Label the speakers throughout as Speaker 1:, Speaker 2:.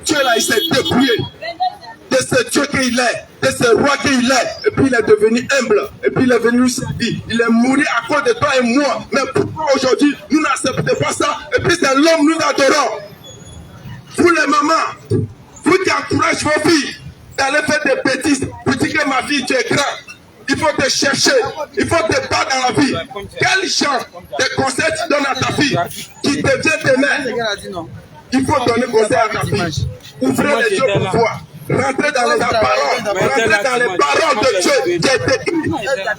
Speaker 1: Dieu là, il s'est dépouillé de ce Dieu qu'il est, de ce roi qu'il est. Et puis il est devenu humble. Et puis il est venu nous servir. Il est mort à cause de toi et moi. Mais pourquoi aujourd'hui, nous n'acceptons pas ça? Et puis c'est l'homme nous adorons. Vous les mamans, vous qui encouragez vos filles d'aller faire des bêtises, vous dites que ma fille, tu es grand. Il faut te chercher, il faut te battre dans la vie. Quel genre de conseils tu donnes à ta fille qui devient tes mères? Il faut donner conseil à ta fille. Ouvrez les yeux pour voir. Rentrez dans les paroles, rentrez dans les paroles de Dieu qui est écrit.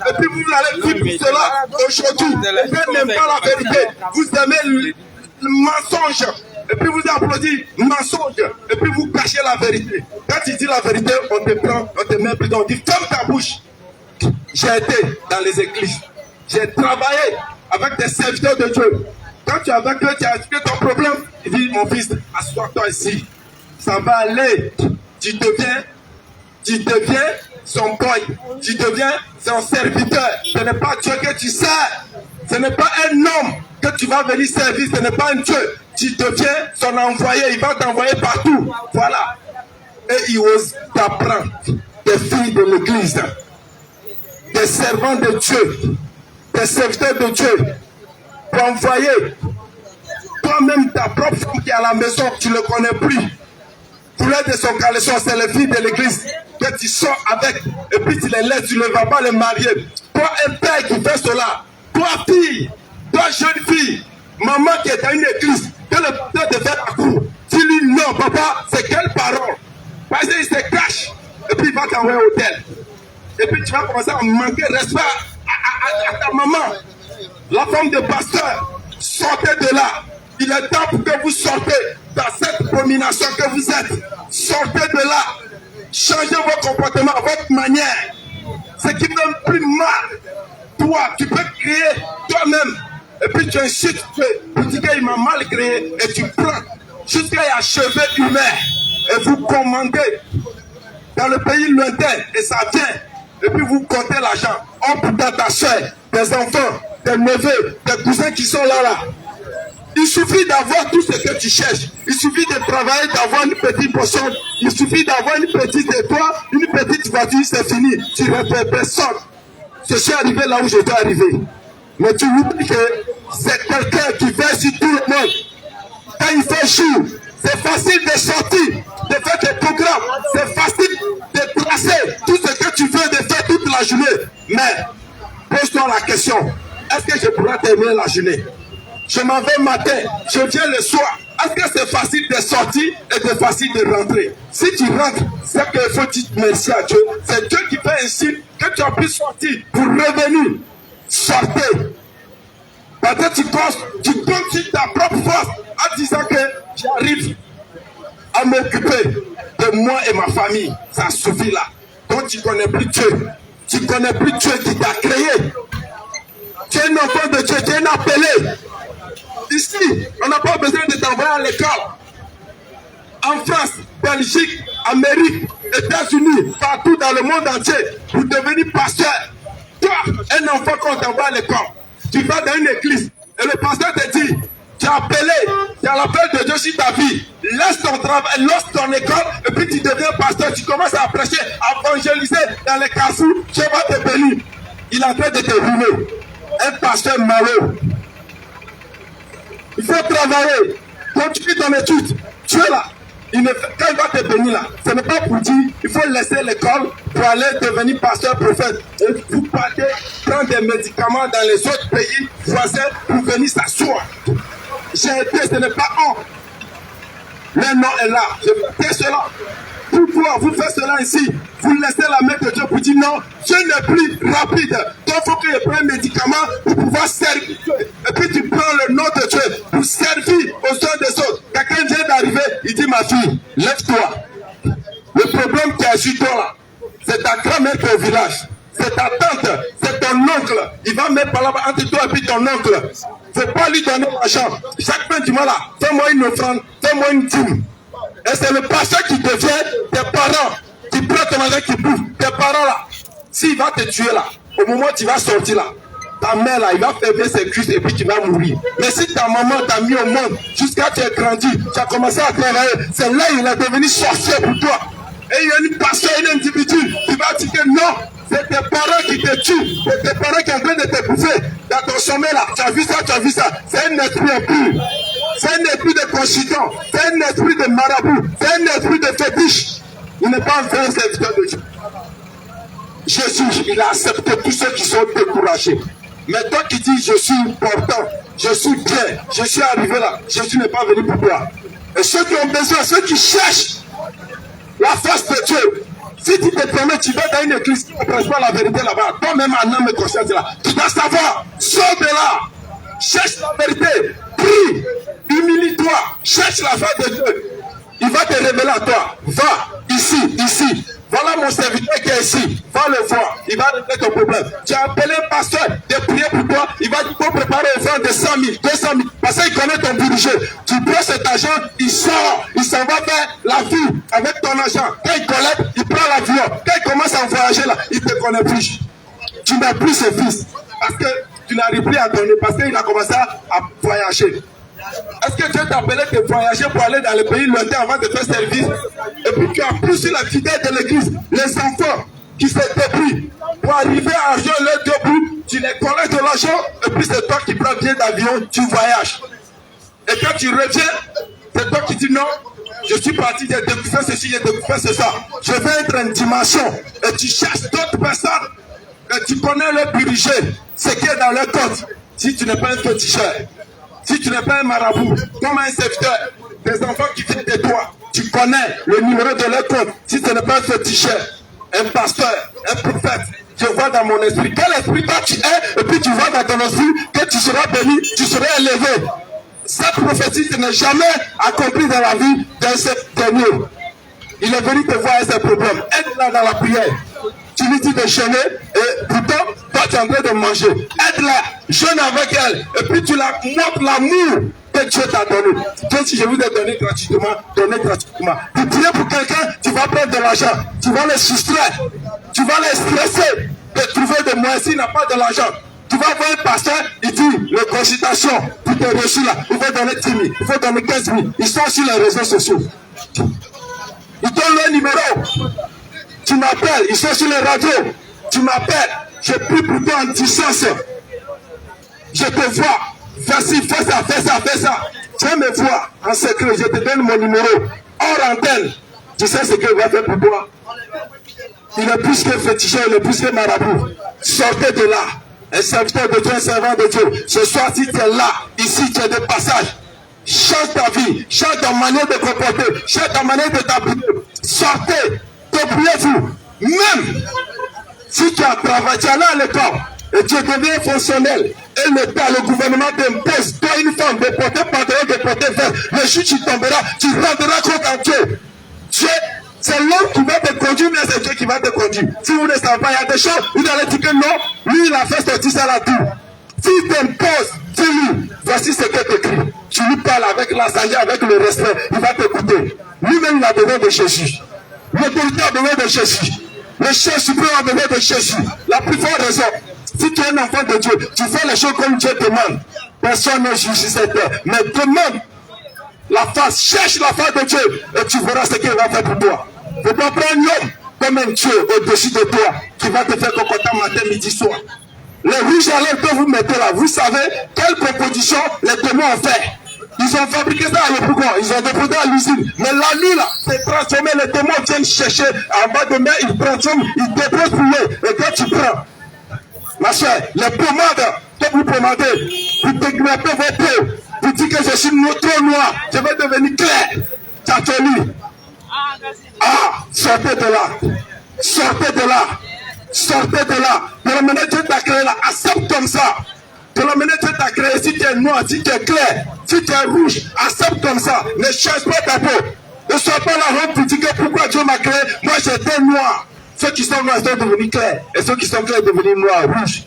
Speaker 1: Et puis vous allez vivre cela aujourd'hui. Vous n'aimez pas la vérité, vous aimez le mensonge. Et puis vous applaudissez mensonge. Et puis vous cachez la vérité. Quand tu dis la vérité, on te prend, on te met plus on dit ferme ta bouche. J'ai été dans les églises. J'ai travaillé avec des serviteurs de Dieu. Quand tu as vaincu, tu as expliqué ton problème. Il dit, mon fils, assois-toi ici. Ça va aller. Tu deviens son boy. Tu deviens son serviteur. Ce n'est pas Dieu que tu sers. Ce n'est pas un homme que tu vas venir servir. Ce n'est pas un Dieu. Tu deviens son envoyé. Il va t'envoyer partout. Voilà. Et il ose t'apprendre des filles de l'église, des servants de Dieu, des serviteurs de Dieu, pour envoyer toi-même ta propre femme qui est à la maison, tu ne le connais plus. Poulet de son caleçon, c'est les filles de l'église que tu sors avec, et puis tu les laisses, tu ne vas pas les marier. Toi, un père qui fait cela, toi, fille, toi, jeune fille, maman qui est dans une église, que le pasteur te fait la cour, dis-lui non, papa, c'est quelle parole? Parce qu'il se cache, et puis il va t'envoyer au hôtel. Et puis tu vas commencer à manquer respect à ta maman. La femme de pasteur, sortez de là. Il est temps pour que vous sortez dans cette domination que vous êtes. Sortez de là. Changez vos comportements, votre manière. Ce qui donne plus mal. Toi, tu peux créer toi-même. Et puis tu insultes, tu dis qu'il m'a mal créé. Et tu prends jusqu'à y achever humain. Et vous commandez dans le pays lointain. Et ça vient. Et puis vous comptez l'argent. On peut dans ta soeur, des enfants, des neveux, des cousins qui sont là. Il suffit d'avoir tout ce que tu cherches. Il suffit de travailler, d'avoir une petite potion. Il suffit d'avoir une petite étoile, une petite voiture, c'est fini. Tu ne refais personne. Je suis arrivé là où je dois arriver. Mais tu oublies que c'est quelqu'un qui fait sur tout le monde. Quand il fait jour, c'est facile de sortir, de faire des programmes. C'est facile de tracer tout ce que tu veux de faire toute la journée. Mais pose-toi la question, est-ce que je pourrais terminer la journée? Je m'en vais matin, je viens le soir. Est-ce que c'est facile de sortir et de facile de rentrer? Si tu rentres, c'est qu'il faut dire merci à Dieu. C'est Dieu qui fait un signe que tu as pu sortir pour revenir. Sortez. Peut-être tu comptes sur ta propre force en disant que j'arrive à m'occuper de moi et ma famille. Ça suffit là. Donc tu ne connais plus Dieu. Tu ne connais plus Dieu qui t'a créé. Tu es un enfant de Dieu, tu es un appelé. Ici, on n'a pas besoin de t'envoyer à l'école. En France, Belgique, Amérique, États-Unis, partout dans le monde entier, pour devenir pasteur. Toi, un enfant qu'on t'envoie à l'école, tu vas dans une église et le pasteur te dit, tu es appelé, tu as l'appel de Dieu sur ta vie. Laisse ton travail, laisse ton école et puis tu deviens pasteur. Tu commences à prêcher, à évangéliser dans les carrefours. Dieu va te bénir. Il est en train de te ruiner. Un pasteur malheureux. Il faut travailler, continue ton étude. Tu es là. Quand il va te bénir là, ce n'est pas pour dire il faut laisser l'école pour aller devenir pasteur prophète. Et vous partez prendre des médicaments dans les autres pays voisins pour venir s'asseoir. J'ai été, ce n'est pas honte. Le nom est là. Je fais cela. Pourquoi vous faites cela ici? Vous laissez la main de Dieu pour dire non, Dieu n'est plus rapide. Donc il faut que je prenne un médicament pour pouvoir servir Dieu. Et puis tu prends le nom de Dieu pour servir aux uns des autres. Quelqu'un vient d'arriver, il dit ma fille, lève-toi. Le problème qui est sur toi là, c'est ta grand-mère qui est au village. C'est ta tante, c'est ton oncle. Il va mettre par là entre toi et puis ton oncle. Il ne faut pas lui donner l'argent. Chaque fin du mois là, fais-moi une offrande, fais-moi une dîme. Et c'est le pasteur qui devient tes parents, qui prend ton argent, qui bouffe. Tes parents là, s'il va te tuer là, au moment où tu vas sortir là, ta mère là, il va fermer ses cuisses et puis tu vas mourir. Mais si ta maman t'a mis au monde jusqu'à ce que tu aies grandi, tu as commencé à travailler, c'est là qu'il est devenu sorcier pour toi. Et il y a une personne, un individu qui va dire que non, c'est tes parents qui te tuent, c'est tes parents qui sont en train de te bouffer. Dans ton sommeil là, tu as vu ça, tu as vu ça. C'est un esprit impur. C'est un esprit de conchitant. C'est un esprit de marabout. C'est un esprit de fétiche. Il n'est pas un vrai serviteur de Dieu. Jésus, il a accepté tous ceux qui sont découragés. Mais toi qui dis, je suis important, je suis bien, je suis arrivé là, Jésus n'est pas venu pour toi. Et ceux qui ont besoin, ceux qui cherchent la face de Dieu, si tu te permets, tu vas dans une église qui ne prêche pas la vérité là-bas, toi-même en âme et conscience là, tu dois savoir, sors de là, cherche la vérité, prie, humilie-toi, cherche la face de Dieu. Il va te révéler à toi, va, ici. Voilà mon serviteur qui est ici. Va le voir. Il va régler ton problème. Tu as appelé un pasteur de prier pour toi. Il va te préparer un offrande de 100 000, 200 000. Parce qu'il connaît ton budget. Tu prends cet argent, il sort. Il s'en va faire la vie avec ton argent. Quand il collecte, il prend l'avion. Quand il commence à voyager là, il ne te connaît plus. Tu n'as plus ses fils. Parce que tu n'arrives plus à donner. Parce qu'il a commencé à voyager. Est-ce que Dieu t'a appelé de voyager pour aller dans le pays lointain avant de faire service? Et puis tu as poussé la fidèle de l'église, les enfants qui se débrouillent pour arriver à argent leur debout, tu les collectes de l'argent et puis c'est toi qui prends bien d'avion, tu voyages. Et quand tu reviens, c'est toi qui dis non, je suis parti, j'ai découvert ceci, j'ai découvert ça. Je vais être en dimension et tu cherches d'autres personnes et tu connais leur budget, ce qui est dans leur compte. Si tu n'es pas un féticheur, si tu n'es pas un marabout, comme un serviteur, des enfants qui viennent de toi, tu connais le numéro de leur compte. Si tu n'es pas un féticheur, un pasteur, un prophète, je vois dans mon esprit. Quel esprit toi tu es, et puis tu vois dans ton esprit que tu seras béni, tu seras élevé. Cette prophétie n'est jamais accomplie dans la vie d'un seul dernier. Il est venu te voir avec ses problèmes. Aide-la dans la prière. Tu lui dis de jeûner et pourtant, toi tu es en train de manger. Aide-la, jeûne avec elle. Et puis tu la montres l'amour que Dieu t'a donné. Dieu, si je vous ai donné gratuitement, donnez gratuitement. Tu pries pour quelqu'un, tu vas prendre de l'argent. Tu vas les soustraire. Tu vas les stresser de trouver des moyens s'il n'a pas de l'argent. Tu vas voir un pasteur, il dit, les consultations, pour te reçu là, il faut donner 10 000, il faut donner 15 000. Ils sont sur les réseaux sociaux. Ils donnent leur numéro. Tu m'appelles, ils sont sur les radios. Tu m'appelles, je prie pour toi en distance. Je te vois. Vas-y, fais ça, fais ça, fais ça. Tu vas me voir en secret, je te donne mon numéro. Hors antenne. Tu sais ce qu'il va faire pour toi. Il est plus que féticheur, il est plus que marabout. Sortez de là. Un serviteur de Dieu, un servant de Dieu. Ce soir, si tu es là, ici, tu es de passage. Change ta vie, change ta manière de comporter, change ta manière de t'habiller. Sortez, débrouillez-vous. Même si tu as travaillé, tu es là à l'école et tu deviens fonctionnel et le gouvernement t'impose, toi une femme, de porter pantalon, de porter veste, le jour tu tomberas, tu rendras compte en Dieu. C'est l'homme qui va te conduire, mais c'est Dieu qui va te conduire. Si vous ne savez pas, il y a des choses, vous allez dire que non, lui il a fait sortir ça là-tout. S'il t'impose, dis-lui, voici ce que t'écris. Tu lui parles avec la sagesse, avec le respect, il va t'écouter. Lui-même, il a besoin de Jésus. L'autorité a besoin de Jésus. Le chef suprême a besoin de Jésus. La plus forte raison, si tu es un enfant de Dieu, tu fais les choses comme Dieu demande. Personne n'est juge sur cette terre. Mais demande la face, cherche la face de Dieu et tu verras ce qu'il va faire pour toi. Il ne faut pas prendre l'homme comme un Dieu au-dessus de toi qui va te faire cocoter matin, midi, soir. Les rouges à lèvres que vous mettez là, vous savez quelle proposition les démons ont fait. Ils ont fabriqué ça à l'Épougon, ils ont déposé à l'usine. Mais la nuit là, c'est transformé, les démons viennent chercher en bas de mer, ils transforment, ils déposent pour eux. Et quand tu prends, ma soeur, les pommades que vous pommandez, vous dégrappez vos peaux, vous dites que je suis trop noir, je vais devenir clair. Tchatoli. Ah, sortez de là. Sortez de là. Sortez de là. De la manière que Dieu t'a créé là, accepte comme ça. De la manière que Dieu t'a créé, si tu es noir, si tu es clair, si tu es rouge, accepte comme ça. Ne change pas ta peau. Ne sois pas la honte pour dire que pourquoi Dieu m'a créé. Moi j'étais noir. Ceux qui sont noirs sont devenus clairs. Et ceux qui sont clairs sont devenus noirs, rouges.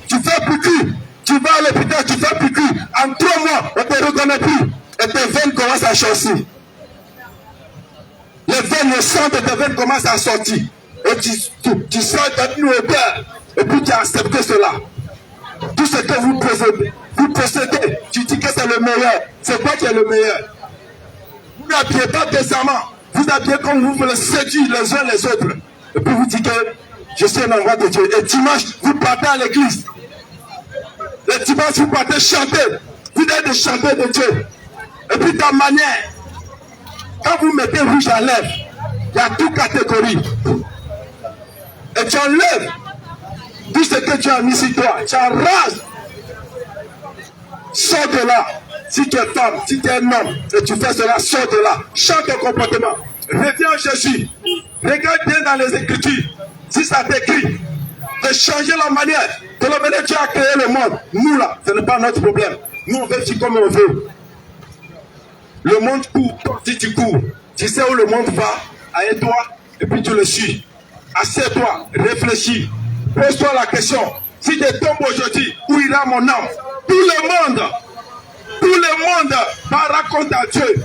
Speaker 1: Tu fais piqûre. Tu vas à l'hôpital, tu fais piqûre. En 3 mois, on ne te reconnaît plus. Et tes veines commencent à chausser. Les veines, le sang de tes veines commence à sortir. Et tu sens une odeur. Et puis tu as accepté cela. ce que vous possédez, tu dis que c'est le meilleur. C'est quoi qui est le meilleur? Vous n'habillez pas décemment. Vous habillez comme vous le séduisez les uns les autres. Et puis vous dites que je suis un endroit de Dieu. Et dimanche, vous partez à l'église. Le dimanche, vous partez chanter. Vous êtes des chanteurs de Dieu. Et puis ta manière, quand vous mettez rouge à lèvres, il y a toute catégorie. Et tu enlèves tout ce que tu as mis sur toi. Tu rases. Sors de là. Si tu es femme, si tu es un homme, et tu fais cela, sors de là. Change ton comportement. Reviens en Jésus. Regarde bien dans les Écritures. Si ça t'écrit de changer la manière de la manière tu as créé le monde. Nous là, ce n'est pas notre problème. Nous on veut vivre comme on veut. Le monde court, si tu cours, tu sais où le monde va, aille-toi et puis tu le suis. Assieds-toi, réfléchis, pose-toi la question. Si je tombe aujourd'hui, où ira mon âme? Tout le monde va raconter à Dieu.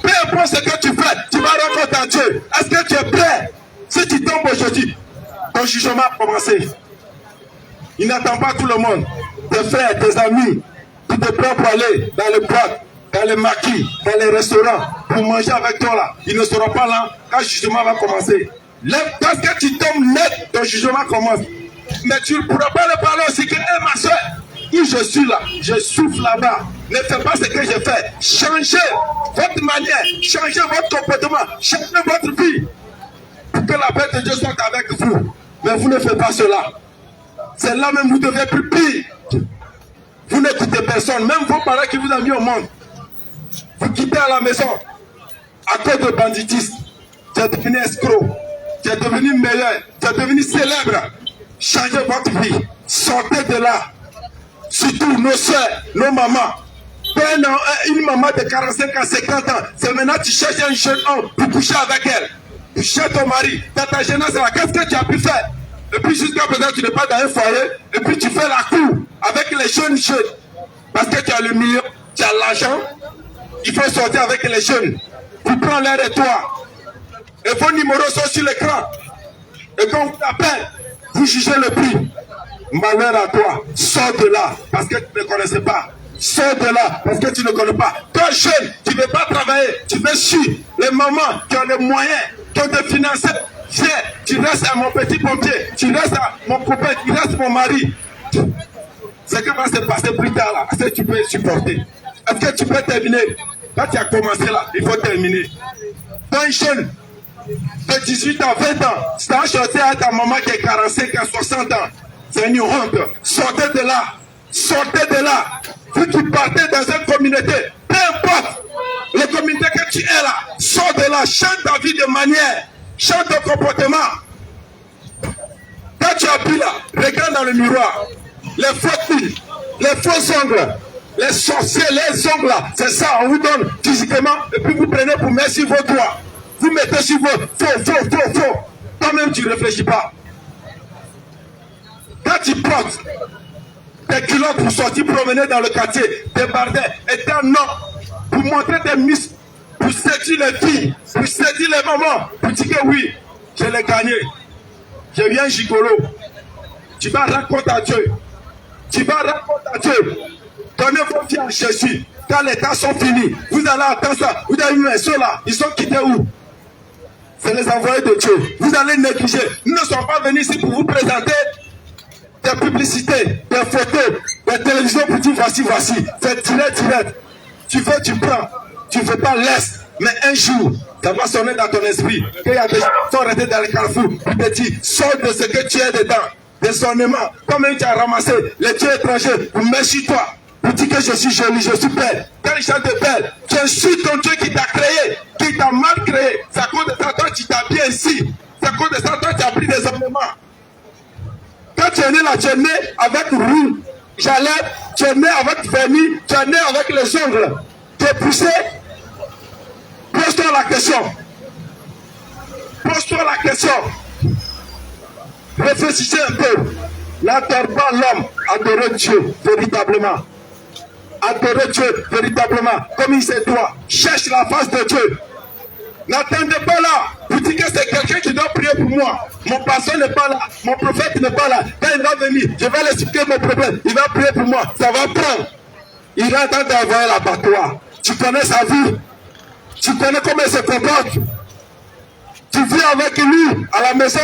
Speaker 1: Peu importe ce que tu fais, tu vas raconter à Dieu. Est-ce que tu es prêt? Si tu tombes aujourd'hui, ton jugement a commencé. Il n'attend pas tout le monde. Tes frères, tes amis, tu te prends pour aller dans les boîtes, dans les maquis, dans les restaurants, pour manger avec toi là. Ils ne seront pas là quand le jugement va commencer. Parce que tu tombes net, ton jugement commence. Mais tu ne pourras pas le parler aussi que, ma soeur, où je suis là, je souffle là-bas. Ne faites pas ce que je fais. Changez votre manière, changez votre comportement, changez votre vie. Pour que la paix de Dieu soit avec vous. Mais vous ne faites pas cela. C'est là même vous devez être plus pire. Vous n'écoutez personne, même vos parents qui vous ont mis au monde. Vous quittez à la maison à cause de banditisme. Tu es devenu escroc, tu es devenu meilleur, tu es devenu célèbre. Changez votre vie, sortez de là. Surtout nos soeurs, nos mamans. Une maman de 45 à 50 ans, c'est maintenant tu cherches un jeune homme pour coucher avec elle. Tu cherches ton mari, dans ta jeunesse là, qu'est-ce que tu as pu faire? Et puis jusqu'à présent tu n'es pas dans un foyer, et puis tu fais la cour avec les jeunes. Parce que tu as le million, tu as l'argent, il faut sortir avec les jeunes. Tu prends l'air de toi. Et vos numéros sont sur l'écran. Et quand on vous appelle, vous jugez le prix. Malheur à toi, sors de là parce que tu ne connaissais pas. Sors de là parce que tu ne connais pas. Toi jeune, tu ne veux pas travailler, tu veux suivre les mamans qui ont les moyens, qui ont des financeurs. Viens, tu restes à mon petit pompier, tu restes à mon copain, tu restes à mon mari. Ce qui va se passer plus tard là, est-ce que tu peux supporter? Est-ce que tu peux terminer? Quand tu as commencé là, il faut terminer. Toi jeune, de 18 ans, 20 ans, c'est un chantier à ta maman qui est 45 à 60 ans. C'est une honte. Sortez de là. Sortez de là. Vous qui partez dans une communauté, peu importe la communauté que tu es là, sors de là. Change ta vie de manière. Change ton comportement. Quand tu appuies là, regarde dans le miroir. Les faux cils, les faux ongles, les sorciers, les ongles là, c'est ça, on vous donne physiquement et puis vous prenez pour mettre sur vos doigts. Vous mettez sur vos faux. Toi-même tu ne réfléchis pas. Quand tu portes tes culottes pour sortir promener dans le quartier, des bardets, et t'es un homme pour montrer tes muscles, pour séduire les filles, pour séduire les mamans, pour dire que oui, je l'ai gagné. Je viens gigolo. Tu vas raconter à Dieu. Tu vas raconter à Dieu. Donnez vos filles à Jésus. Quand les temps sont finis, vous allez attendre ça. Vous avez vu un seul là, ils sont quittés où? C'est les envoyés de Dieu. Vous allez négliger. Nous ne sommes pas venus ici pour vous présenter des publicités, des photos, des télévisions pour dire voici. C'est direct. Tu veux, tu prends. Tu ne veux pas, laisse. Mais un jour, ça va sonner dans ton esprit. Qu'il y a des gens qui sont restés dans le carrefour. Ils te disent, sors de ce que tu es dedans. Désonnement. Comme tu as ramassé les dieux étrangers pour mettre sur toi. Pour dire que je suis jolie, je suis belle. Quand les gens te belle, tu insultes ton Dieu qui t'a créé, qui t'a mal créé. C'est à cause de ça, toi, tu t'habilles ici. C'est à cause de ça, toi, tu as pris des ornements. Quand tu es né là, tu es né avec rouge, jalette, tu es né avec vernis, tu es né avec les ongles. Tu es poussé. Pose-toi la question. Réfléchissez un peu. N'adore pas l'homme, adorez Dieu véritablement. Adorez Dieu véritablement, comme il sait toi. Cherche la face de Dieu. N'attendez pas là. Vous dites que c'est quelqu'un qui doit prier pour moi. moi. Mon pasteur n'est pas là, mon prophète n'est pas là. Quand il va venir, je vais lui expliquer mon problème. Il va prier pour moi, ça va prendre. Il est en train d'envoyer l'abattoir. Tu connais sa vie. Tu connais comment il se comporte. Tu vis avec lui à la maison.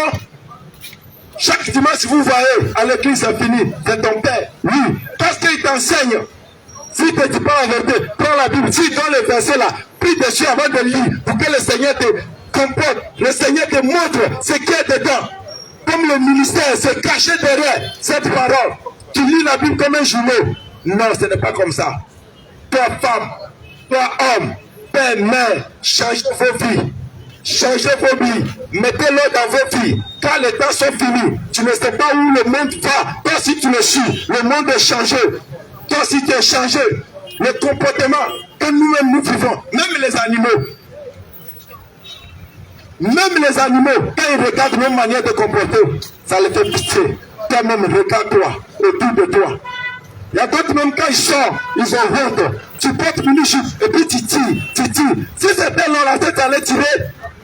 Speaker 1: Chaque dimanche, vous voyez, à l'église, c'est fini. C'est ton père. Oui. Qu'est-ce qu'il t'enseigne? Si tu ne dis pas la vérité, prends la Bible. Si dans les versets là, prie dessus avant de lire pour que le Seigneur te comporte. Le Seigneur te montre ce qui est dedans. Comme le ministère se cachait derrière cette parole. Tu lis la Bible comme un journal. Non, ce n'est pas comme ça. Toi, femme, toi, homme, père, mère, changez vos vies. Changez vos vies. Mettez-le dans vos vies. Car les temps sont finis. Tu ne sais pas où le monde va. Toi, si tu le suis, le monde est changé. Toi, si tu es changé, le comportement que nous-mêmes nous vivons, même les animaux, quand ils regardent nos manières de comporter, ça les fait pitié. Toi-même, regarde-toi autour de toi. Il y a d'autres même quand ils sortent, ils ont honte. Tu portes une jupe et puis tu tires. Si c'était dans la tête, allait tirer,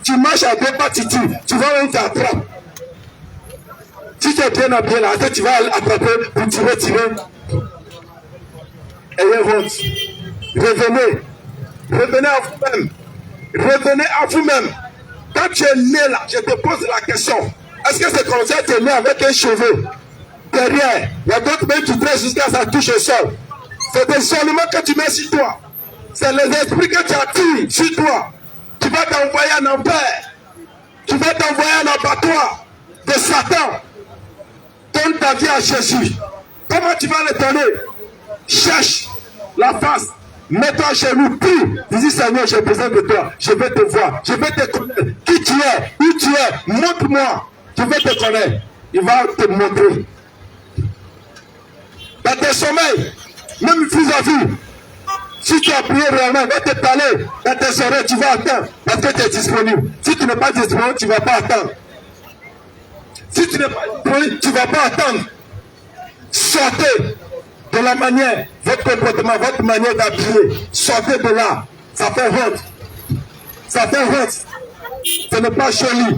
Speaker 1: tu marches à deux pas, tu tires. Tu vas même t'attraper. Si tu es bien habillé là, tu vas attraper pour tirer. Ayez honte. Revenez à vous-même. Revenez à vous-même. Quand tu es né là, je te pose la question. Est-ce que c'est comme ça que tu es né avec un cheveu derrière? Il y a d'autres même qui traînent jusqu'à ça touche au sol. C'est des seulement que tu mets sur toi. C'est les esprits que tu attires sur toi. Tu vas t'envoyer en enfer. Tu vas t'envoyer en abattoir de Satan. Donne ta vie à Jésus. Comment tu vas le donner? Cherche la face. Mets-toi chez nous. Prie. Dis Seigneur, j'ai besoin de toi. Je vais te voir. Je vais te connaître. Qui tu es? Où tu es? Montre-moi. Je vais te connaître. Il va te montrer. Dans tes sommeils, même vis-à-vis, si tu as prié réellement, il va te parler. Dans tes oreilles, tu vas attendre. Parce que tu es disponible. Si tu n'es pas disponible, tu ne vas pas attendre. Si tu n'es pas disponible, tu ne vas pas attendre. Sortez de la manière, votre comportement, votre manière d'habiller. Sortez de là. Ça fait honte. Ça fait honte. Ce n'est pas joli.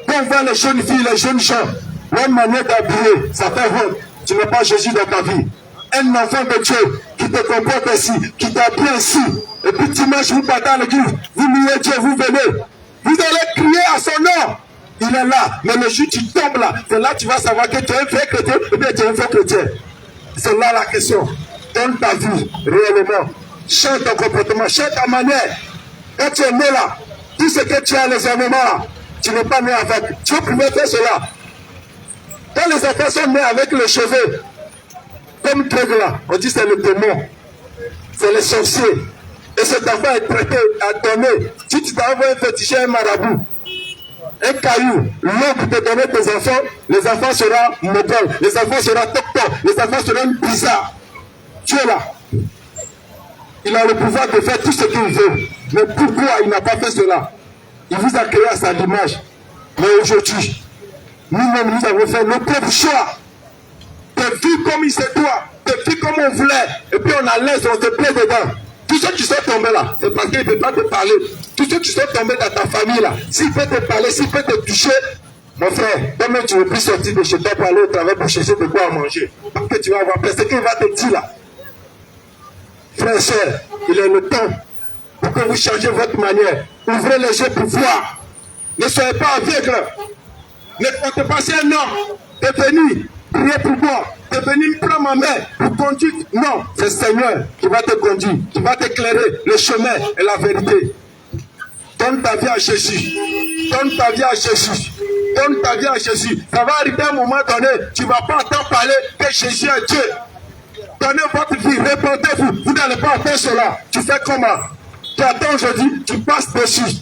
Speaker 1: Quand on voit les jeunes filles, les jeunes gens, leur manière d'habiller, ça fait honte. Tu n'as pas Jésus dans ta vie. Un enfant de Dieu qui te comporte ainsi, qui t'habille ainsi, et puis dimanche vous partez à l'église, vous louez Dieu, vous venez. Vous allez crier à son nom. Il est là. Mais le jour où tu tombes là, c'est là que tu vas savoir que tu es un vrai chrétien ou bien tu es un faux chrétien. C'est là la question. Donne ta vie réellement. Change ton comportement, change ta manière. Quand tu es né là, tout ce que tu as les ornements là, tu n'es pas né avec. Tu pouvais faire cela. Quand les enfants sont nés avec les cheveux, comme truc là, on dit c'est le démon. C'est les sorciers. Et cet enfant est traité, donné. Si tu t'envoies un féticheur, un marabout, un caillou, l'homme te donner tes enfants, les enfants seront mogols, les enfants seront toc-toc, les enfants seront bizarres. Tu es là. Il a le pouvoir de faire tout ce qu'il veut. Mais pourquoi il n'a pas fait cela? Il vous a créé à sa image. Mais aujourd'hui, nous-mêmes, nous avons fait nos propres choix. De vivre comme il se doit, de vivre comme on voulait, et puis on a laisse, on se plaît dedans. Tous ceux qui sont tombés là, c'est parce qu'il ne peut pas te parler. Tous ceux qui sont tombés dans ta famille là, s'il peut te parler, s'il peut te toucher, mon frère, demain tu ne veux plus sortir de chez toi pour aller au travail pour chercher de quoi à manger. Parce que tu vas avoir ce qu'il va te dire là. Frère et soeur, il est le temps pour que vous changez votre manière. Ouvrez les yeux pour voir. Ne soyez pas aveugles. Ne comptez pas si un homme est venu prier pour moi, de venir prendre ma main pour conduire. Non, c'est le Seigneur qui va te conduire, qui va t'éclairer le chemin et la vérité. Donne ta vie à Jésus. Donne ta vie à Jésus. Donne ta vie à Jésus. Ça va arriver à un moment donné, tu ne vas pas entendre parler que Jésus est Dieu. Donnez votre vie, répondez-vous. Vous n'allez pas faire cela. Tu fais comment? Tu attends aujourd'hui, tu passes dessus.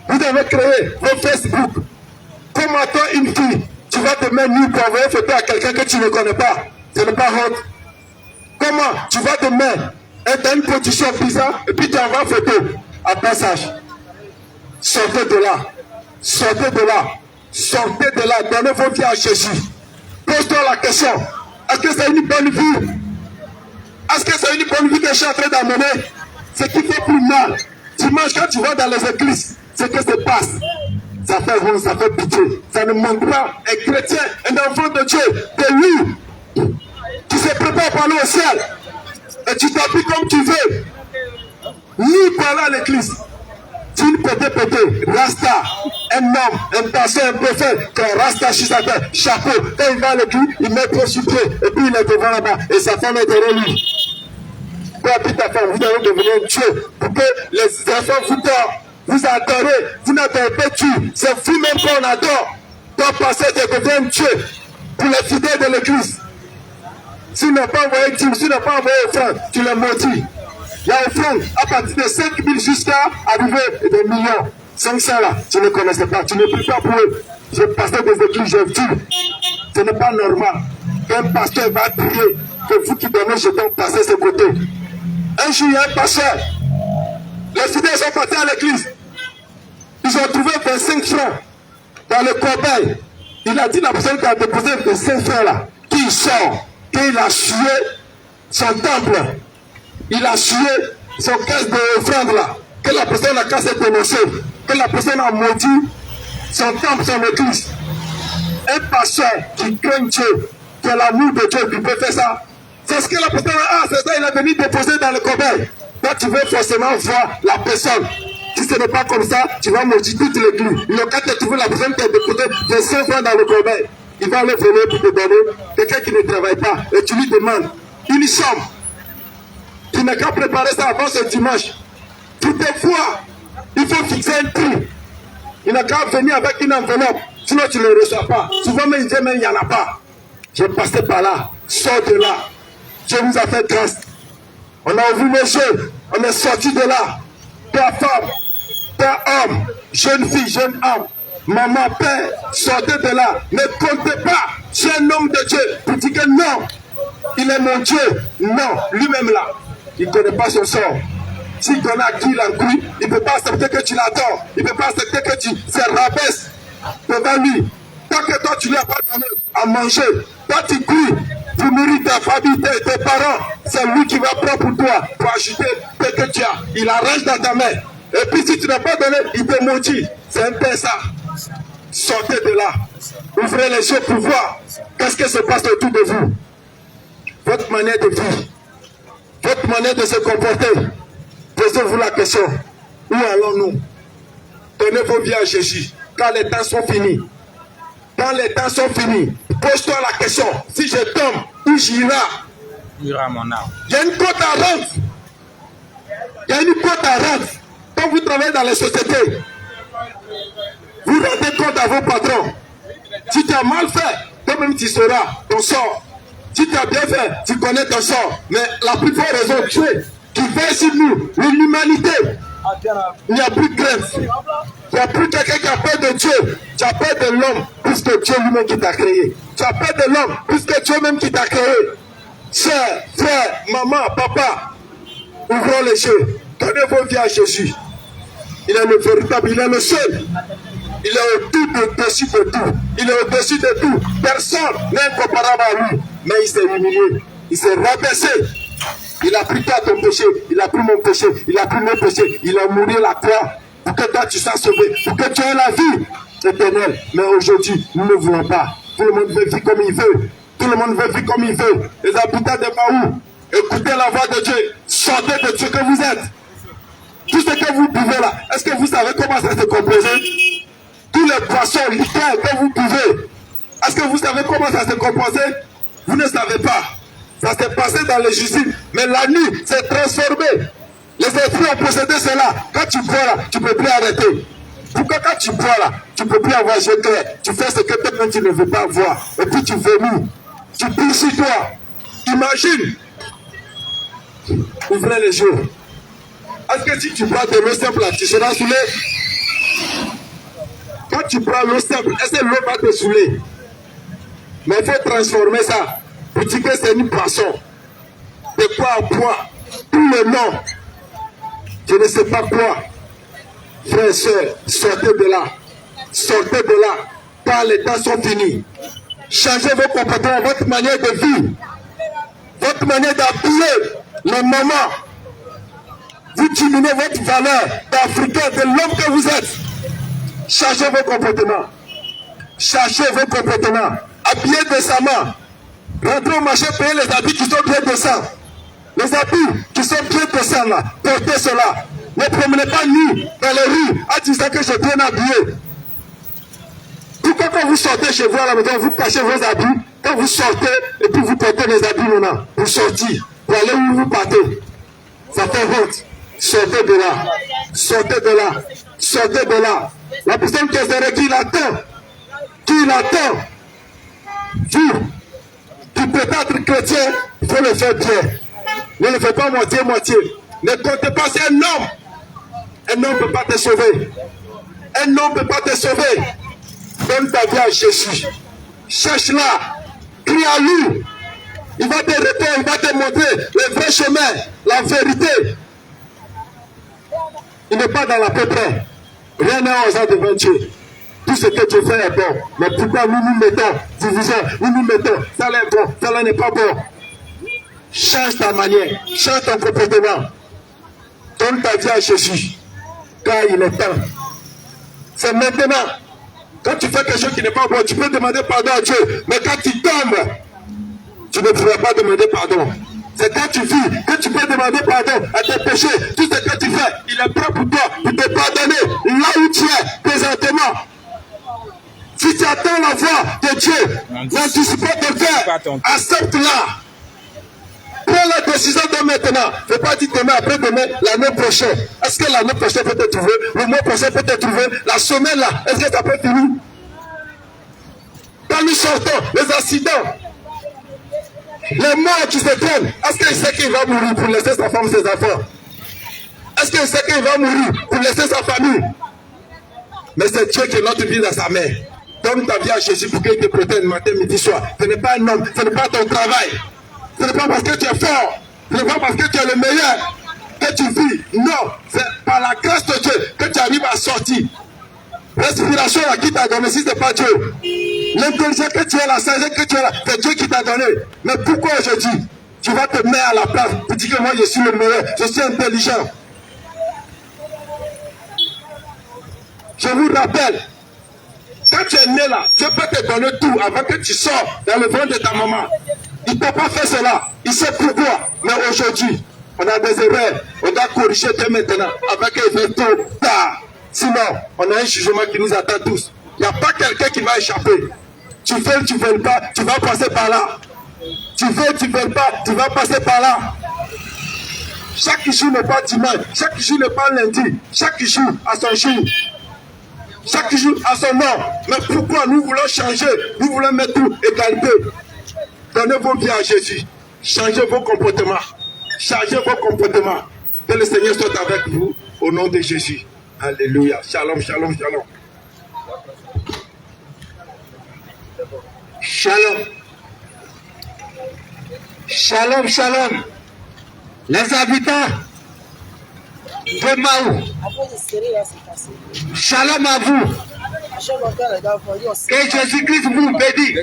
Speaker 1: Vous avez créé vos Facebook. Comment toi, une fille, tu vas te mettre nu pour envoyer une photo à quelqu'un que tu ne connais pas? Ce n'est pas honte. Comment tu vas te mettre dans une position bizarre et puis tu envoies une photo à passage? Sortez de là. Sortez de là. Sortez de là. Donnez vos vies à Jésus. Pose-toi la question. Est-ce que c'est une bonne vie? Est-ce que c'est une bonne vie que je suis en train d'amener? Ce qui fait plus mal. Dimanche, quand tu vas dans les églises, c'est que se passe. Ça fait honte, ça fait pitié. Ça ne manque pas un chrétien, un enfant de Dieu, de lui, qui se prépare pour aller au ciel. Et tu t'habilles comme tu veux. Lui parle à l'église. Tu ne peux péter. Rasta, un homme, un pasteur, un prophète, quand Rasta sur sa tête, chapeau, quand il va à l'église, il met pied sur pied, et puis il est devant là-bas, et sa femme est derrière lui. Peu importe ta femme, vous allez devenir Dieu, pour que les enfants vous dorment, vous adorez, vous n'adorez pas Dieu, c'est vous-même qu'on adore. Ton pasteur devient Dieu pour les fidèles de l'église. Si tu n'as pas envoyé Dieu, si tu n'as pas envoyé offrande, tu les maudis. Il y a offrande à partir de 5 000 jusqu'à arriver des millions. 500 là, tu ne connaissais pas, tu ne pries pas pour eux. Je pasteur des églises, j'ai vu. Ce n'est pas normal qu'un pasteur va prier, que vous qui donnez, je dois passer ce côté. Un jour, il y a un pasteur. Les fidèles sont partis à l'église. Ils ont trouvé 25 francs dans le corbeil. Il a dit la personne qui a déposé 25 francs là, qui sort, qu'il a sué son temple. Il a sué son caisse d'offrande là, que la personne a cassé dénoncé, que la personne a maudit son temple, son église. Un pasteur qui craint Dieu, qui a l'amour de Dieu, qui peut faire ça. C'est ce que la personne a, c'est ça, il est venu déposer dans le corbeil. Toi, tu veux forcément voir la personne. Si ce n'est pas comme ça, tu vas maudire toute l'église. Il a qu'à te trouver la personne qui a déposé 25 francs dans le corbeil. Il va aller venir pour te donner quelqu'un qui ne travaille pas et tu lui demandes une chambre. Tu n'as qu'à préparer ça avant ce dimanche. Toutefois, il faut fixer un prix. Il n'a qu'à venir avec une enveloppe. Sinon, tu ne le reçois pas. Souvent, même, il n'y en a pas. J'ai passé par là. Sors de là. Dieu nous a fait grâce. On a ouvert les yeux. On est sorti de là. Père, femme, père, homme, jeune fille, jeune homme, maman, père, sortez de là. Ne comptez pas sur un homme de Dieu pour dire que non, il est mon Dieu. Non, lui-même là, il ne connaît pas son sort. S'il connaît à qui il encouille, il ne peut pas accepter que tu l'adores. Il ne peut pas accepter que tu se rabaisses devant lui. Tant que toi, tu ne lui as pas donné à manger, toi, tu cuis pour nourrir ta famille, tes parents. C'est lui qui va prendre pour toi, pour acheter ce que tu as. Il arrache dans ta main. Et puis, si tu n'as pas donné, il te maudit. C'est un peu ça. Sortez de là. Ouvrez les yeux pour voir qu'est-ce qui se passe autour de vous. Votre manière de vivre, votre manière de se comporter. Posez-vous la question. Où allons-nous? Donnez vos vies à Jésus. Quand les temps sont finis. Quand les temps sont finis, pose-toi la question. Si je tombe, où j'irai?
Speaker 2: Mon âme.
Speaker 1: Il y a une côte à rendre. Il y a une côte à rendre. Quand vous travaillez dans les sociétés, vous rendez compte à vos patrons. Si tu as mal fait, toi-même tu sauras ton sort. Si tu as bien fait, tu connais ton sort. Mais la plus forte raison, Dieu, qui fait sur nous, l'humanité, il n'y a plus de crainte. Il n'y a plus quelqu'un qui a peur de Dieu. Tu as peur de l'homme, puisque Dieu lui-même qui t'a créé. Tu as peur de l'homme, puisque Dieu même qui t'a créé. Sœur, frère, maman, papa, ouvrons les yeux. Donnez vos vies à Jésus. Il est le véritable, il est le seul. Il est au-dessus de tout. Il est au-dessus de tout. Personne n'est incomparable à lui. Mais il s'est humilié. Il s'est rabaissé. Il a pris toi ton péché. Il a pris mon péché. Il a pris mon péché. Il a mouru la croix pour que toi tu sois sauvé. Pour que tu aies la vie éternelle. Mais aujourd'hui, nous ne voulons pas. Tout le monde veut vivre comme il veut. Tout le monde veut vivre comme il veut. Les habitants de Baou, écoutez la voix de Dieu. Sortez de ce que vous êtes. Tout ce que vous buvez là, est-ce que vous savez comment ça se compose? Tous les poissons liqueurs que vous buvez, est-ce que vous savez comment ça se compose? Vous ne savez pas. Ça s'est passé dans les usines, mais la nuit s'est transformée. Les esprits ont possédé cela. Quand tu bois là, tu ne peux plus arrêter. Pourquoi quand tu bois là, tu ne peux plus avoir jeu clair? Tu fais ce que toi-même tu ne veux pas voir. Et puis tu vomis. Tu pisses sur toi. Imagine. Ouvrez les yeux. Est-ce que si tu bois de l'eau simple, tu seras saoulé? Quand tu bois l'eau simple, est-ce que l'eau va te saouler? Mais il faut transformer ça. Pour dire que c'est une boisson. De quoi à quoi? Tout le nom. Je ne sais pas quoi. Frères et sœurs, sortez de là. Sortez de là. Quand les temps sont finis. Changez vos comportements, votre manière de vivre. Votre manière d'habiller les mamans. Vous diminuez votre valeur d'Africain, de l'homme que vous êtes. Changez vos comportements. Changez vos comportements. Habillez décemment. Rentrez au marché, payez les habits qui sont bien décents. Les habits qui sont bien décents là, portez cela. Ne promenez pas nu dans les rues en disant que je suis bien habillé. Pourquoi quand vous sortez chez vous à la maison, vous cachez vos habits? Quand vous sortez et puis vous portez les habits maintenant, pour sortir, pour aller où vous partez. Ça fait honte. Sortez de là. Sortez de là. Sortez de là. La personne qui est derrière, qui l'attend. Qui l'attend. Vous, qui peut être chrétien, il faut le faire bien. Ne le faites pas moitié-moitié. Ne comptez pas, c'est un homme. Un homme ne peut pas te sauver. Un homme ne peut pas te sauver. Donne ta vie à Jésus. Cherche-la. Crie à lui. Il va te répondre, il va te montrer le vrai chemin, la vérité. Il n'est pas dans la peu près. Rien n'est aux ans devant Dieu. Tout ce que tu fais est bon. Mais pourquoi nous mettons division, nous mettons ça est bon, ça n'est pas bon. Change ta manière, change ton comportement. Donne ta vie à Jésus. Car il est temps. C'est maintenant. Quand tu fais quelque chose qui n'est pas bon, tu peux demander pardon à Dieu. Mais quand tu tombes, tu ne pourras pas demander pardon. C'est quand tu vis que tu peux demander pardon à tes péchés. Tout ce que tu fais, il est prêt pour toi, pour te pardonner là où tu es présentement. Si tu attends la voix de Dieu, n'anticipe pas de faire, accepte-la. Prends la décision de maintenant. Ne fais pas dire demain, après demain, l'année prochaine. Est-ce que l'année prochaine peut te trouver? Le mois prochain peut te trouver? La semaine là, est-ce que ça peut finir? Quand nous sortons, les accidents, les morts qui se traînent, est-ce qu'il sait qu'il va mourir pour laisser sa femme, ses enfants? Est-ce qu'il sait qu'il va mourir pour laisser sa famille? Mais c'est Dieu qui est notre vie dans sa main. Donne ta vie à Jésus pour qu'il te protège matin, midi, soir. Ce n'est pas un homme, ce n'est pas ton travail. Ce n'est pas parce que tu es fort, ce n'est pas parce que tu es le meilleur que tu vis. Non, c'est par la grâce de Dieu que tu arrives à sortir. Respiration là qui t'a donné, si ce n'est pas Dieu. L'intelligence que tu as, la sagesse que tu as, c'est Dieu qui t'a donné. Mais pourquoi aujourd'hui tu vas te mettre à la place pour dire que moi je suis le meilleur, je suis intelligent? Je vous rappelle, quand tu es né là, Dieu peut te donner tout avant que tu sors dans le ventre de ta maman. Il ne peut pas faire cela. Il sait pourquoi. Mais aujourd'hui, on a des erreurs. On doit corriger dès maintenant avec un veto tard. Sinon, on a un jugement qui nous attend tous. Il n'y a pas quelqu'un qui va échapper. Tu veux, tu ne veux pas, tu vas passer par là. Tu veux, tu ne veux pas, tu vas passer par là. Chaque jour n'est pas dimanche. Chaque jour n'est pas lundi. Chaque jour a son jour. Chaque jour a son nom. Mais pourquoi nous voulons changer? Nous voulons mettre tout égalité. Donnez vos vies à Jésus. Changez vos comportements. Changez vos comportements. Que le Seigneur soit avec vous au nom de Jésus. Alléluia. Shalom, shalom, shalom. Shalom. Shalom, shalom. Les habitants de Maou. Shalom à vous. Que Jésus-Christ vous bénisse.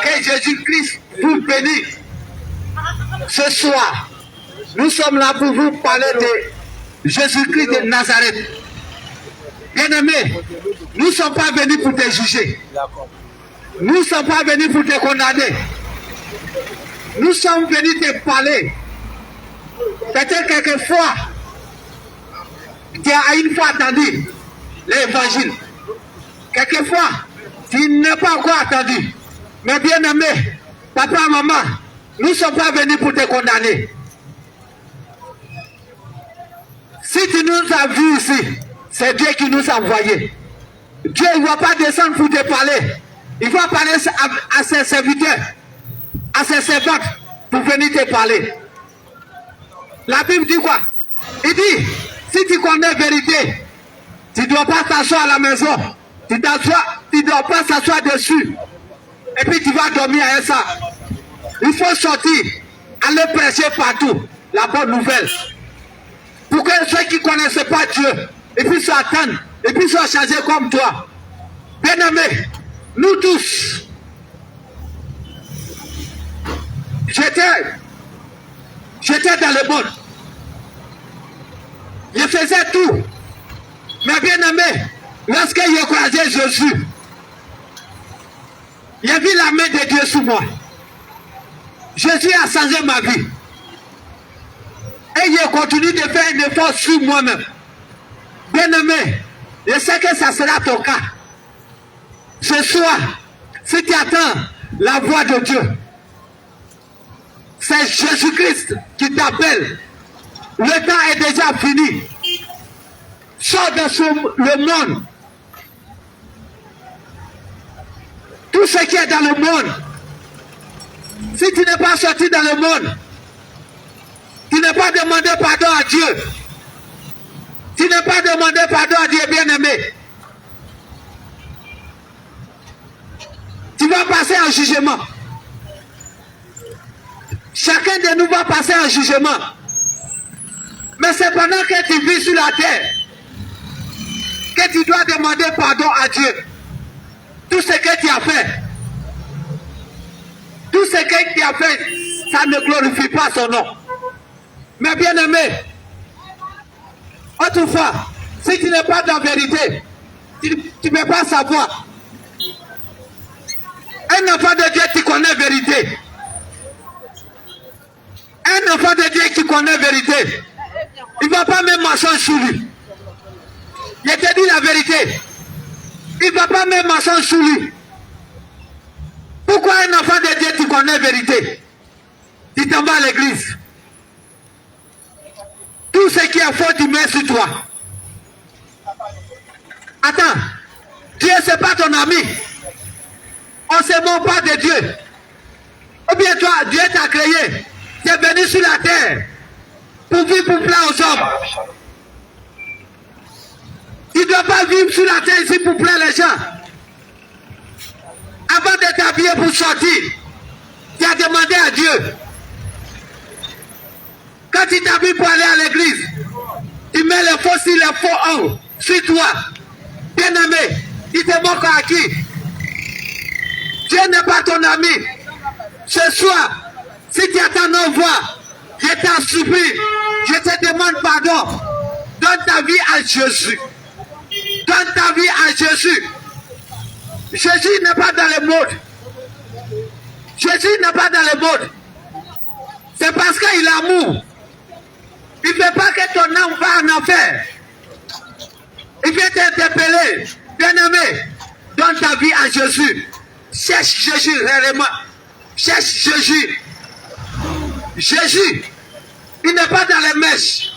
Speaker 1: Que Jésus-Christ vous bénisse. Ce soir, nous sommes là pour vous parler de Jésus-Christ de Nazareth. Bien-aimés, nous ne sommes pas venus pour te juger. Nous ne sommes pas venus pour te condamner. Nous sommes venus te parler. Peut-être quelquefois, tu as une fois entendu l'évangile. Quelquefois, tu n'as pas encore entendu. Mais bien aimé, papa, maman, nous ne sommes pas venus pour te condamner. Si tu nous as vus ici, c'est Dieu qui nous a envoyés. Dieu ne va pas descendre pour te parler. Il va parler à ses serviteurs, à ses servantes, pour venir te parler. La Bible dit quoi? Il dit, si tu connais la vérité, tu ne dois pas t'asseoir à la maison. Tu ne dois pas s'asseoir dessus. Et puis tu vas dormir avec ça. Il faut sortir, aller prêcher partout la bonne nouvelle. Pour que ceux qui ne connaissent pas Dieu, et puis s'attendent, et puis soient changés comme toi. Bien-aimés, nous tous, j'étais dans le monde. Je faisais tout.
Speaker 3: Mais bien aimé, lorsqu'il a croisé Jésus, il a vu la main de Dieu sur moi. Jésus a changé ma vie. Et il continue de faire un effort sur moi-même. Bien aimé, je sais que ça sera ton cas. Ce soir, si tu attends la voix de Dieu, c'est Jésus-Christ qui t'appelle. Le temps est déjà fini. Sors de le monde. Tout ce qui est dans le monde. Si tu n'es pas sorti dans le monde, tu n'as pas demandé pardon à Dieu. Tu n'as pas demandé pardon à Dieu, bien-aimé. Tu vas passer un jugement. Chacun de nous va passer un jugement. Mais c'est pendant que tu vis sur la terre que tu dois demander pardon à Dieu. Tout ce que tu as fait, tout ce que tu as fait, ça ne glorifie pas son nom. Mais bien aimé, autrefois, si tu n'es pas dans la vérité, tu ne peux pas savoir. Un enfant de Dieu qui connaît la vérité. Un enfant de Dieu qui connaît la vérité. Il ne va pas même mensonge sur lui. Je te dis la vérité. Il ne va pas même mensonge sur lui. Pourquoi un enfant de Dieu qui connaît la vérité? Tu t'en vas à l'église. Tout ce qui est faux, tu mets sur toi. Attends. Dieu, ce n'est pas ton ami. On ne se moque pas de Dieu. Ou bien toi, Dieu t'a créé. Tu es venu sur la terre pour vivre pour plaire aux hommes. Tu ne dois pas vivre sur la terre ici pour plaire les gens. Avant de t'habiller pour sortir, tu as demandé à Dieu. Quand tu t'habilles pour aller à l'église, tu mets les faux cils, les faux ongles sur toi. Bien aimé, tu te moques à qui? Dieu n'est pas ton ami. Ce soir, si tu attends nos voix, je t'en supplie, je te demande pardon. Donne ta vie à Jésus. Donne ta vie à Jésus. Jésus n'est pas dans le monde. Jésus n'est pas dans le monde. C'est parce qu'il est amour. Il ne veut pas que ton âme va en enfer. Il veut t'interpeller. Bien-aimé, donne ta vie à Jésus. Cherche Jésus réellement. Cherche Jésus. Jésus, il n'est pas dans les mèches.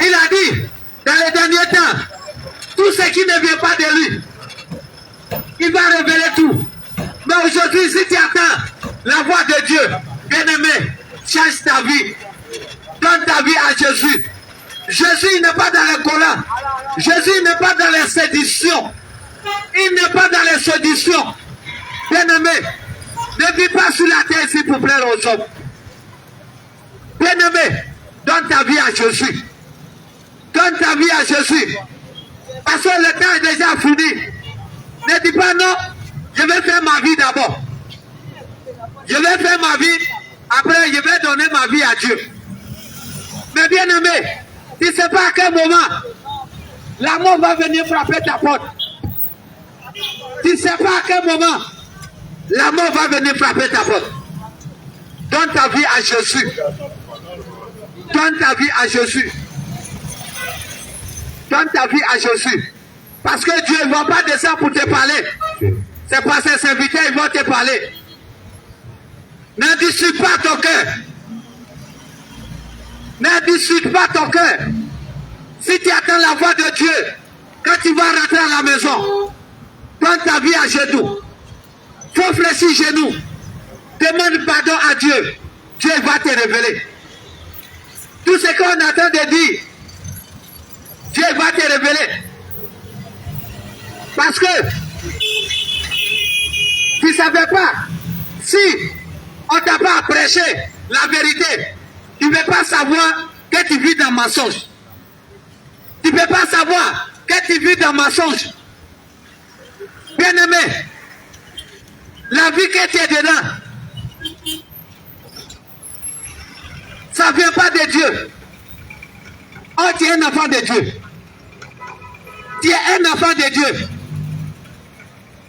Speaker 3: Il a dit, dans les derniers temps, tout ce qui ne vient pas de lui, il va révéler tout. Mais aujourd'hui, si tu attends la voix de Dieu, bien-aimé, change ta vie. Donne ta vie à Jésus. Jésus n'est pas dans les collants. Jésus n'est pas dans les séditions. Il n'est pas dans les séditions. Bien-aimé, ne vis pas sur la terre ici pour plaire aux hommes. Bien-aimé, donne ta vie à Jésus. Donne ta vie à Jésus. Parce que le temps est déjà fini. Ne dis pas non, je vais faire ma vie d'abord. Je vais faire ma vie, après je vais donner ma vie à Dieu. Mais bien aimé, tu ne sais pas à quel moment la mort va venir frapper ta porte. Tu ne sais pas à quel moment la mort va venir frapper ta porte. Donne ta vie à Jésus. Donne ta vie à Jésus. Donne ta vie à Jésus. Parce que Dieu ne va pas descendre pour te parler. C'est pas ses serviteurs, ils vont te parler. Ne dispute pas ton cœur. Ne dispute pas ton cœur. Si tu attends la voix de Dieu, quand tu vas rentrer à la maison, donne ta vie à genoux. Faut fléchir genoux. Demande pardon à Dieu. Dieu va te révéler. Tout ce qu'on attend de dire, Dieu va te révéler. Parce que tu ne savais pas, si on ne t'a pas prêché la vérité, tu ne peux pas savoir que tu vis dans le mensonge. Tu ne peux pas savoir que tu vis dans le mensonge. Bien-aimé, la vie que tu es dedans, ça ne vient pas de Dieu. Oh, tu es un enfant de Dieu. Tu es un enfant de Dieu.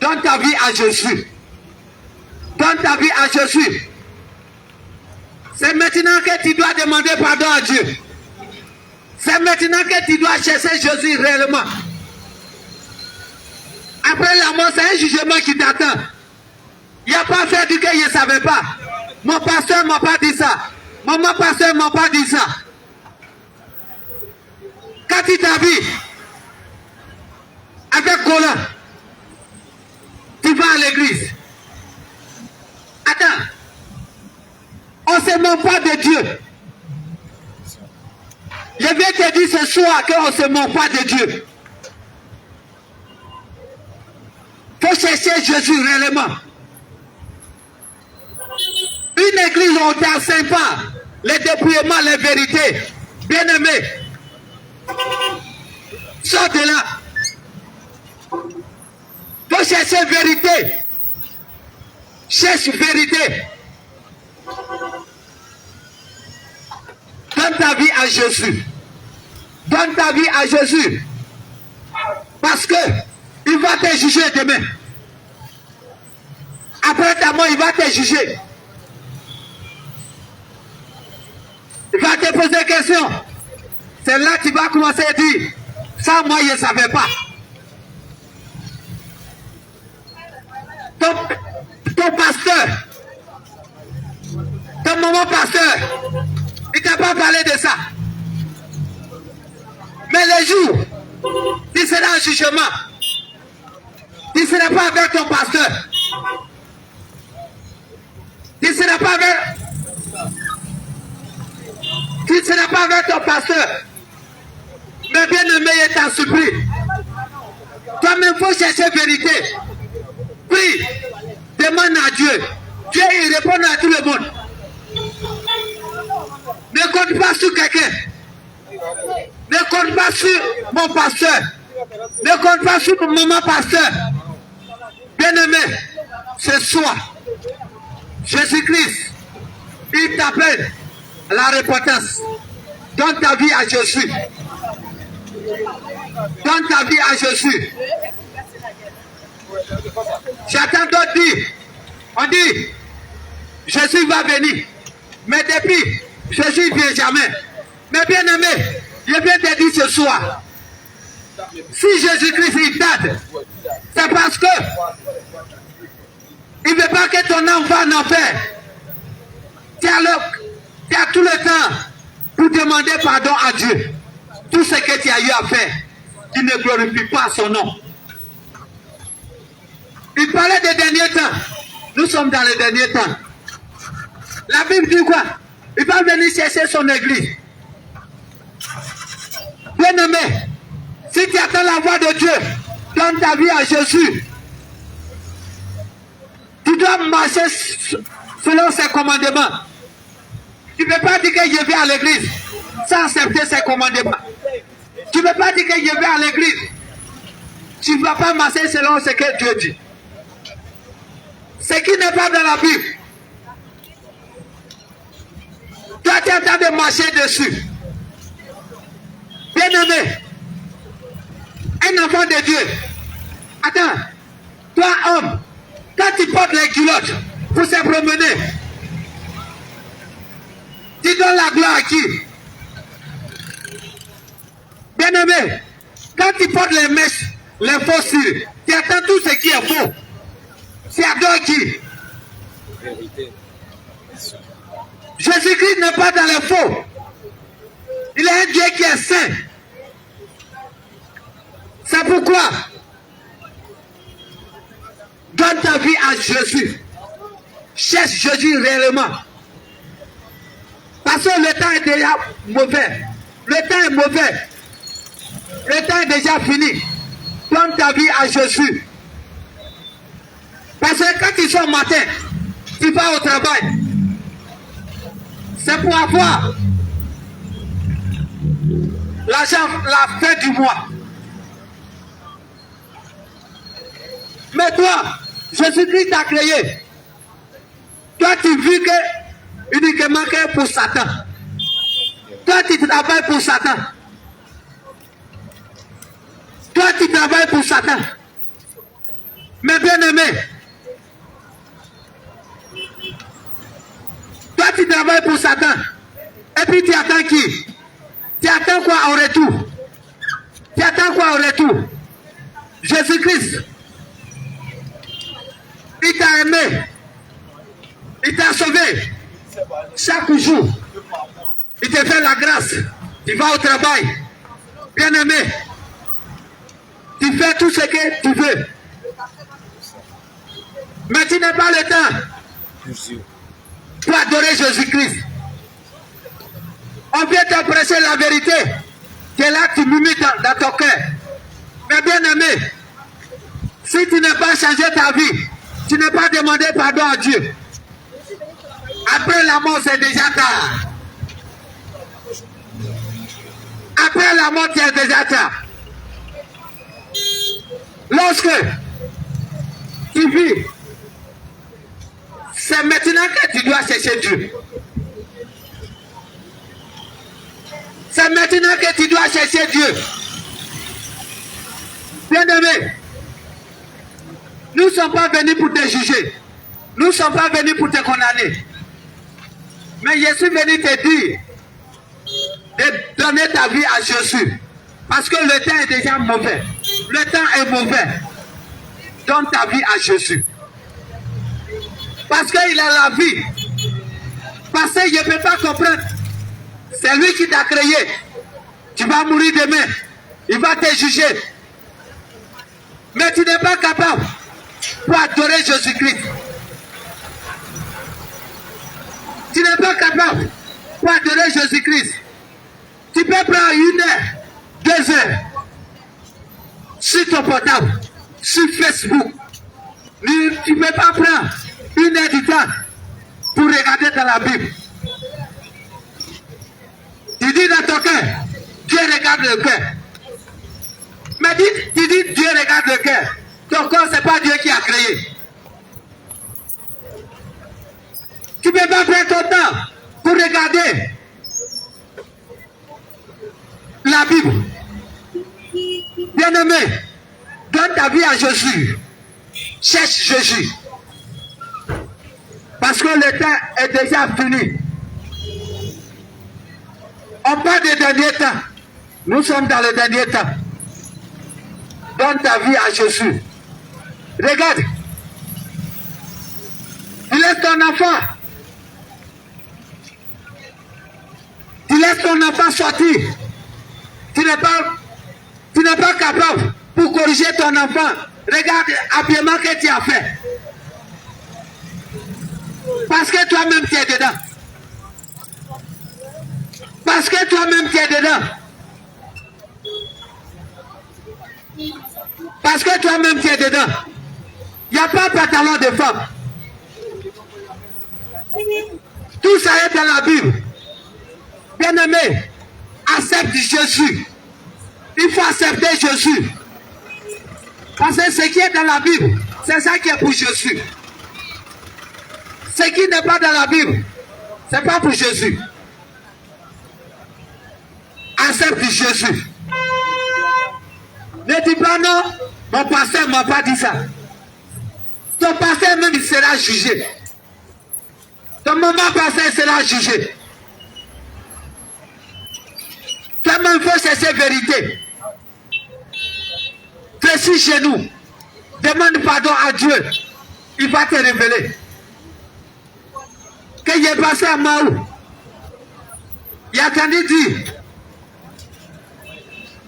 Speaker 3: Donne ta vie à Jésus. Donne ta vie à Jésus. C'est maintenant que tu dois demander pardon à Dieu. C'est maintenant que tu dois chercher Jésus réellement. Après la mort, c'est un jugement qui t'attend. Il n'y a pas fait du que je ne savais pas. Mon pasteur ne m'a pas dit ça. Mon pasteur ne m'a pas dit ça. Quand tu t'habilles avec Colin, tu vas à l'église. Attends. On ne se moque pas de Dieu. Je vais te dire ce soir qu'on ne se moque pas de Dieu. Il faut chercher Jésus réellement. Une église, on ne t'enseigne pas les dépouillements, les vérités. Bien-aimé, sors de là. Il faut chercher vérité. Cherche vérité. Donne ta vie à Jésus. Donne ta vie à Jésus. Parce que il va te juger demain. Après ta mort, il va te juger. Il va te poser des questions. C'est là que tu vas commencer à dire, ça moi je ne savais pas. Ton pasteur, ton maman pasteur, il ne t'a pas parlé de ça. Mais le jour, tu seras en jugement. Tu ne seras pas avec ton pasteur. Tu ne seras pas avec... Tu ne seras pas avec ton pasteur. Mais bien aimé, il t'a supplie. Toi-même, il faut chercher vérité. Prie. Demande à Dieu. Dieu, il répond à tout le monde. Ne compte pas sur quelqu'un. Ne compte pas sur mon pasteur. Ne compte pas sur mon maman pasteur. Bien-aimé, ce soir, Jésus-Christ, il t'appelle à la repentance. Donne ta vie à Jésus. Donne ta vie à Jésus. J'attends d'autres dire. On dit, Jésus va venir. Mais depuis, Jésus ne vient jamais. Mais bien aimé, je viens te dire ce soir, si Jésus-Christ il tarde, c'est parce que il ne veut pas que ton âme va en enfer. Tu as tout le temps pour demander pardon à Dieu. Tout ce que tu as eu à faire, tu ne glorifies pas son nom. Il parlait des derniers temps. Nous sommes dans les derniers temps. La Bible dit quoi? Il va venir chercher son église. Bien-aimé, si tu attends la voix de Dieu, donne ta vie à Jésus. Tu dois marcher selon ses commandements. Tu ne peux pas dire que je vais à l'église sans accepter ses commandements. Tu ne peux pas dire que je vais à l'église. Tu ne vas pas marcher selon ce que Dieu dit. Ce qui n'est pas dans la Bible. Toi, tu es en train de marcher dessus. Bien-aimé, un enfant de Dieu. Attends, toi, homme, quand tu portes les culottes pour se promener, tu donnes la gloire à qui? Bien-aimé, quand tu portes les mèches, les fossiles, tu attends tout ce qui est faux. Tu adores qui? Jésus-Christ n'est pas dans les faux. Il est un Dieu qui est saint. C'est pourquoi donne ta vie à Jésus. Cherche Jésus réellement. Parce que le temps est déjà mauvais. Le temps est mauvais. Le temps est déjà fini. Donne ta vie à Jésus. Parce que quand tu sors matin, tu vas au travail. C'est pour avoir l'argent, la fin du mois. Mais toi, Jésus-Christ t'a créé. Toi, tu vis uniquement que pour Satan. Toi, tu travailles pour Satan. travailles pour Satan. Mais bien aimé, toi tu travailles pour Satan. Et puis tu attends qui? Tu attends quoi en retour? Tu attends quoi en retour? Jésus-Christ. Il t'a aimé. Il t'a sauvé. Chaque jour. Il te fait la grâce. Tu vas au travail. Bien aimé. Tu fais tout ce que tu veux. Mais tu n'as pas le temps pour adorer Jésus-Christ. On vient te prêcher la vérité. Tu es là, tu mimiques dans ton cœur. Mais bien aimé, si tu n'as pas changé ta vie, tu n'as pas demandé pardon à Dieu. Après la mort, c'est déjà tard. Après la mort, c'est déjà tard. Lorsque tu vis, c'est maintenant que tu dois chercher Dieu. C'est maintenant que tu dois chercher Dieu. Bien-aimé, nous ne sommes pas venus pour te juger. Nous ne sommes pas venus pour te condamner. Mais je suis venu te dire de donner ta vie à Jésus. Parce que le temps est déjà mauvais. Le temps est mauvais. Donne ta vie à Jésus. Parce qu'il a la vie. Parce que je ne peux pas comprendre. C'est lui qui t'a créé. Tu vas mourir demain. Il va te juger. Mais tu n'es pas capable pour adorer Jésus-Christ. Tu n'es pas capable pour adorer Jésus-Christ. Tu peux prendre 1 heure, 2 heures sur ton portable, sur Facebook. Tu ne peux pas prendre 1 heure du temps pour regarder dans la Bible. Tu dis dans ton cœur, Dieu regarde le cœur. Mais tu dis Dieu regarde le cœur. Ton corps, ce n'est pas Dieu qui a créé. Tu ne peux pas prendre ton temps pour regarder la Bible. Bien-aimé, donne ta vie à Jésus. Cherche Jésus. Parce que le temps est déjà fini. On parle des derniers temps. Nous sommes dans le dernier temps. Donne ta vie à Jésus. Regarde. Tu laisses ton enfant. Tu laisses ton enfant sortir. Tu n'es pas capable pour corriger ton enfant. Regarde l'habillement que tu as fait. Parce que toi-même tu es dedans. Parce que toi-même tu es dedans. Parce que toi-même tu es dedans. Il n'y a pas de pantalon de femme. Tout ça est dans la Bible. Bien-aimé, accepte Jésus. Il faut accepter Jésus. Parce que ce qui est dans la Bible, c'est ça qui est pour Jésus. Ce qui n'est pas dans la Bible, ce n'est pas pour Jésus. Accepte Jésus. Ne dis pas non, mon pasteur ne m'a pas dit ça. Ton pasteur même sera jugé. Ton maman pasteur sera jugé. Toi-même, il faut chercher vérité. Fais chez nous. Demande pardon à Dieu. Il va te révéler. Que j'ai passé à Maou. Il a entendu dire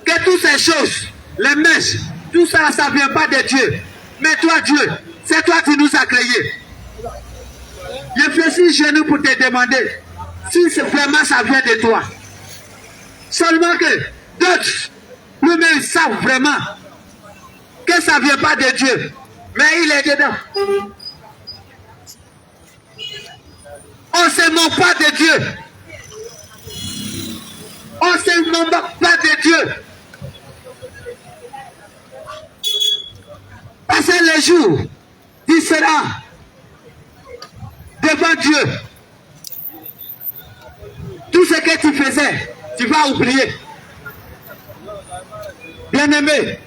Speaker 3: que toutes ces choses, les mèches, tout ça, ça ne vient pas de Dieu. Mais toi, Dieu, c'est toi qui nous as créés. Je fais chez nous pour te demander si vraiment ça vient de toi. Seulement que d'autres, nous-mêmes savent vraiment que ça ne vient pas de Dieu. Mais il est dedans. On ne se moque pas de Dieu. On ne se moque pas de Dieu. Parce que le jour, tu seras devant Dieu. Tout ce que tu faisais, tu vas oublier. Bien-aimé,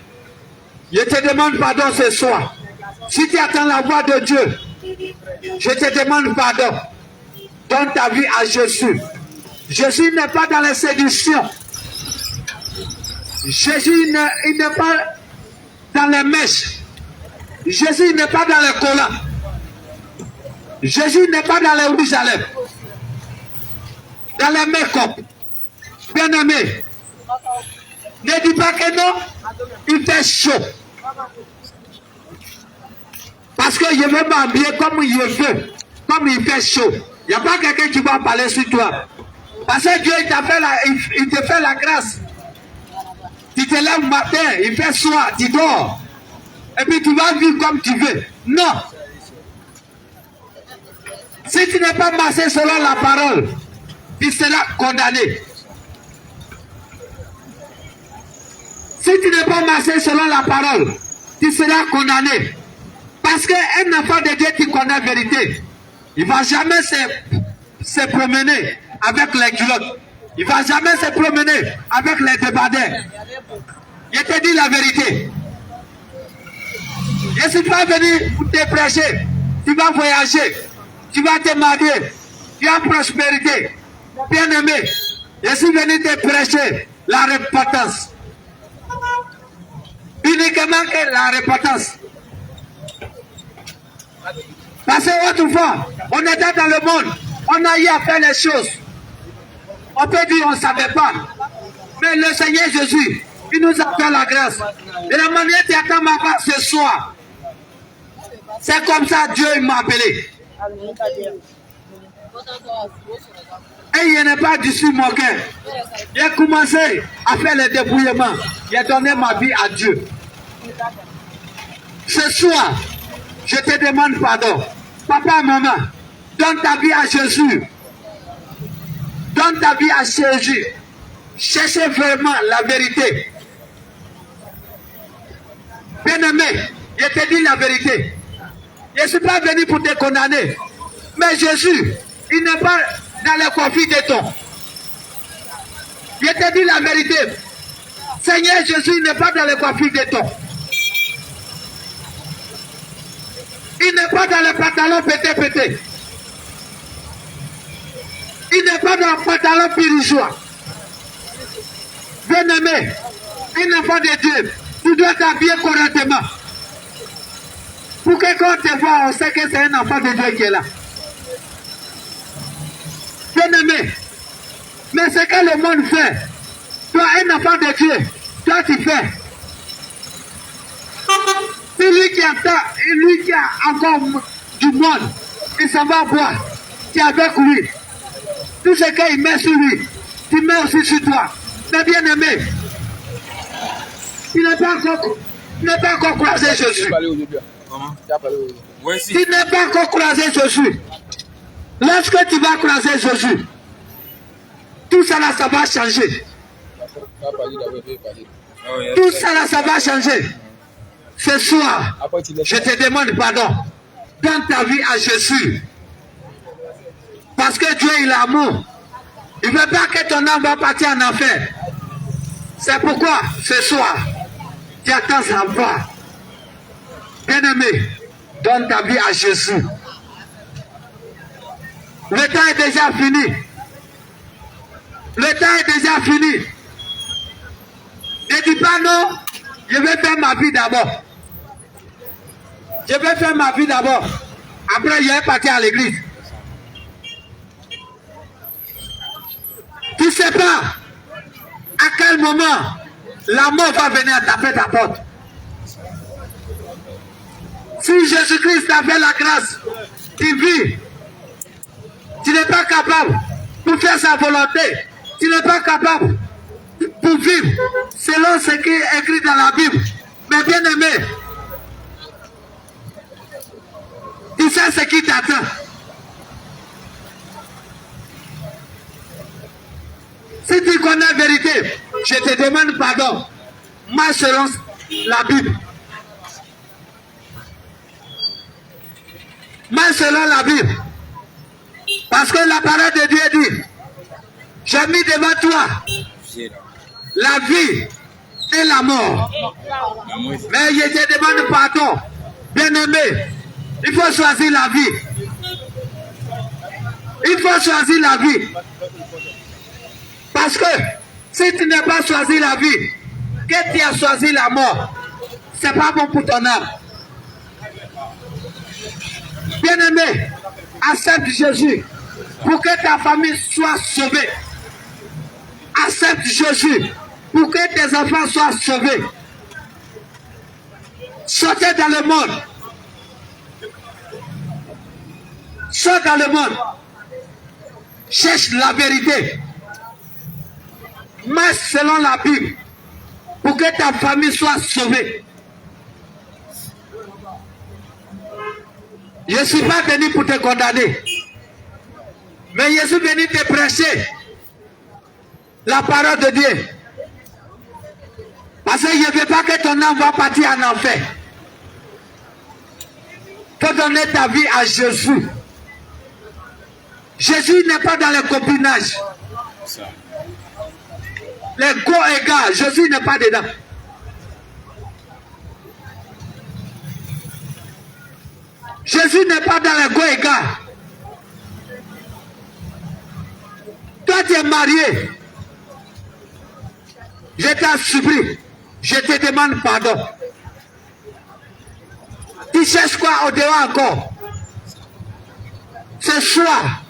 Speaker 3: Je te demande pardon ce soir. Si tu attends la voix de Dieu, je te demande pardon. Donne ta vie à Jésus. Jésus n'est pas dans les séductions. Jésus n'est pas dans les mèches. Jésus n'est pas dans les collants. Jésus n'est pas dans les rouges à lèvres. Dans les make-up. Bien-aimé, ne dis pas que non, il fait chaud. Parce que je veux m'habiller comme il veut, comme il fait chaud. Il n'y a pas quelqu'un qui va parler sur toi. Parce que Dieu il te fait la grâce. Tu te lèves matin, il fait soir, tu dors. Et puis tu vas vivre comme tu veux. Non. Si tu n'es pas marché selon la parole, tu seras condamné. Si tu n'es pas marché selon la parole, tu seras condamné. Parce qu'un enfant de Dieu qui connaît la vérité, il ne va jamais se promener avec les culottes. Il ne va jamais se promener avec les débardeurs. Je te dis la vérité. Je ne suis pas venu pour te prêcher. Tu vas voyager. Tu vas te marier. Tu as prospérité. Bien-aimé, je suis venu te prêcher la repentance. Uniquement que la repentance. Parce qu'autrefois, on était dans le monde, on a eu à faire les choses. On peut dire on ne savait pas. Mais le Seigneur Jésus, il nous a fait la grâce. Et la manière tu attends ma part ce soir, c'est comme ça Dieu m'a appelé. Et il n'est pas d'ici mon cœur. J'ai commencé à faire le débrouillement. J'ai donné ma vie à Dieu. Ce soir, je te demande pardon. Papa, maman, donne ta vie à Jésus. Donne ta vie à Jésus. Cherchez vraiment la vérité. Bien-aimé, je te dis la vérité. Je ne suis pas venu pour te condamner. Mais Jésus, il n'est pas dans le conflit des tons. Je te dis la vérité. Seigneur Jésus n'est pas dans le conflit des tons. Il n'est pas dans le pantalon pété. Il n'est pas dans le pantalon pirigeois. Bien-aimé, un enfant de Dieu, tu dois t'habiller correctement. Pour que quand on te voit, on sait que c'est un enfant de Dieu qui est là. Bien-aimé, mais ce que le monde fait, toi, un enfant de Dieu, toi tu fais. Lui qui a encore du monde, il s'en va boire. Tu es avec lui. Tout ce qu'il met sur lui, tu mets aussi sur toi. Mais bien aimé, il n'est pas encore croisé Jésus. Il n'est pas encore croisé Jésus. Lorsque tu vas croiser Jésus, tout ça là, ça va changer. Tout ça là, ça va changer. Ce soir, je te demande pardon. Donne ta vie à Jésus. Parce que Dieu, il est amour. Il ne veut pas que ton âme va partir en enfer. C'est pourquoi, ce soir, tu attends sa voix. Bien-aimé, donne ta vie à Jésus. Le temps est déjà fini. Le temps est déjà fini. Ne dis pas non, je vais faire ma vie d'abord. Je vais faire ma vie d'abord. Après, je vais partir à l'église. Tu ne sais pas à quel moment la mort va venir taper ta porte. Si Jésus-Christ t'a fait la grâce, tu vis. Tu n'es pas capable pour faire sa volonté. Tu n'es pas capable pour vivre selon ce qui est écrit dans la Bible. Mais bien aimé, tu sais ce qui t'attend. Si tu connais la vérité, je te demande pardon. Moi, selon la Bible. Moi, selon la Bible. Parce que la parole de Dieu dit, j'ai mis devant toi la vie et la mort. Mais je te demande pardon. Bien-aimé, il faut choisir la vie. Il faut choisir la vie. Parce que si tu n'as pas choisi la vie, que tu as choisi la mort, c'est pas bon pour ton âme. Bien-aimé, accepte Jésus pour que ta famille soit sauvée. Accepte Jésus pour que tes enfants soient sauvés. Sortez dans le monde. Sors dans le monde. Cherche la vérité. Marche selon la Bible pour que ta famille soit sauvée. Je ne suis pas venu pour te condamner, mais je suis venu te prêcher la parole de Dieu. Parce que je ne veux pas que ton âme va partir en enfer. Il faut donner ta vie à Jésus. Jésus n'est pas dans le copinage. Les go et gars, Jésus n'est pas dedans. Jésus n'est pas dans les go et gars. Toi, tu es marié. Je t'en supplie. Je te demande pardon. Tu cherches quoi au dehors encore? Ce soir,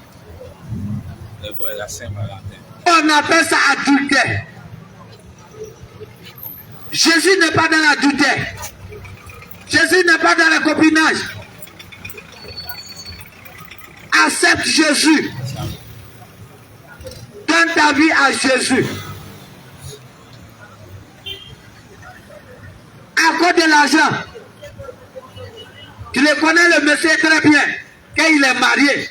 Speaker 3: on appelle ça adultère. Jésus n'est pas dans l'adultère. Jésus n'est pas dans le copinage. Accepte Jésus. Donne ta vie à Jésus. À cause de l'argent, tu le connais le monsieur très bien, quand il est marié.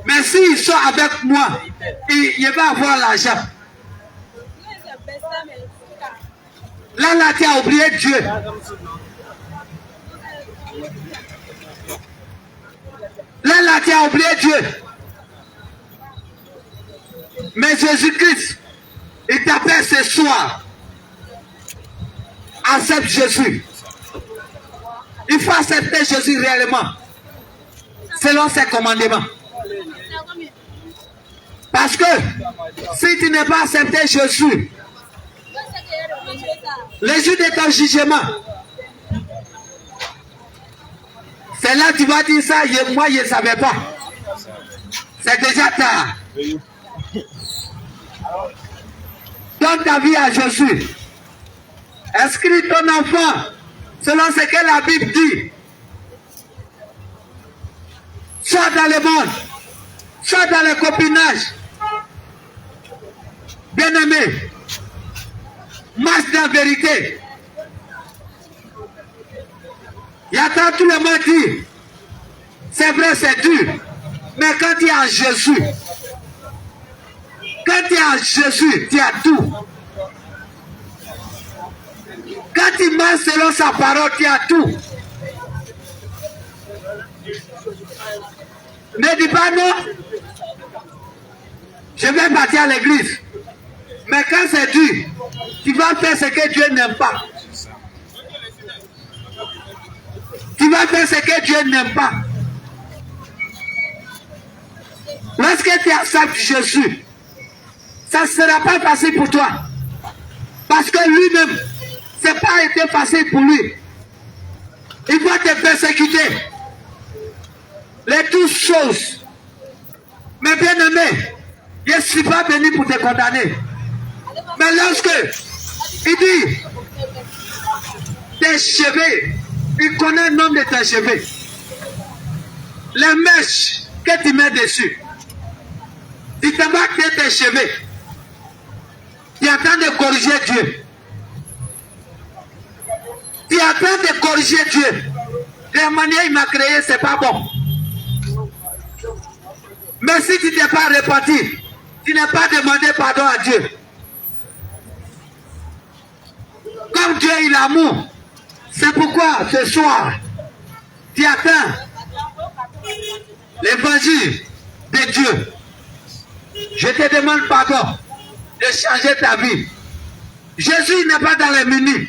Speaker 3: Mais s'il sort avec moi, il va avoir l'argent. Là, tu as oublié Dieu. Là, tu as oublié Dieu. Mais Jésus-Christ, il t'appelle ce soir. Accepte Jésus. Il faut accepter Jésus réellement, selon ses commandements. Parce que si tu n'as pas accepté Jésus, le jour de ton jugement, c'est là que tu vas dire ça, moi je ne savais pas. C'est déjà tard. Donne ta vie à Jésus. Inscris ton enfant selon ce que la Bible dit. Sois dans le monde, sois dans le copinage. Bien-aimé, marche dans la vérité. Il y a tant tout le monde dit, c'est vrai, c'est dur. Mais quand tu es en Jésus, quand tu es en Jésus, tu as tout. Quand tu marches selon sa parole, tu as tout. Ne dis pas non. Je vais partir à l'église. Mais quand c'est dur, tu vas faire ce que Dieu n'aime pas. Tu vas faire ce que Dieu n'aime pas. Lorsque tu acceptes Jésus, ça ne sera pas facile pour toi. Parce que lui-même, ce n'est pas été facile pour lui. Il va te persécuter. Les douze choses. Mais bien aimé, je ne suis pas venu pour te condamner. Mais lorsque il dit tes cheveux, il connaît le nom de tes cheveux. Les mèches que tu mets dessus, il te marque tes cheveux. Tu es en train de corriger Dieu. Tu es en train de corriger Dieu. De la manière il m'a créé, c'est pas bon. Mais si tu n'es pas repenti, tu n'as pas demandé pardon à Dieu. Comme Dieu il est amour, c'est pourquoi ce soir, tu attends l'évangile de Dieu. Je te demande pardon de changer ta vie. Jésus n'est pas dans les menus.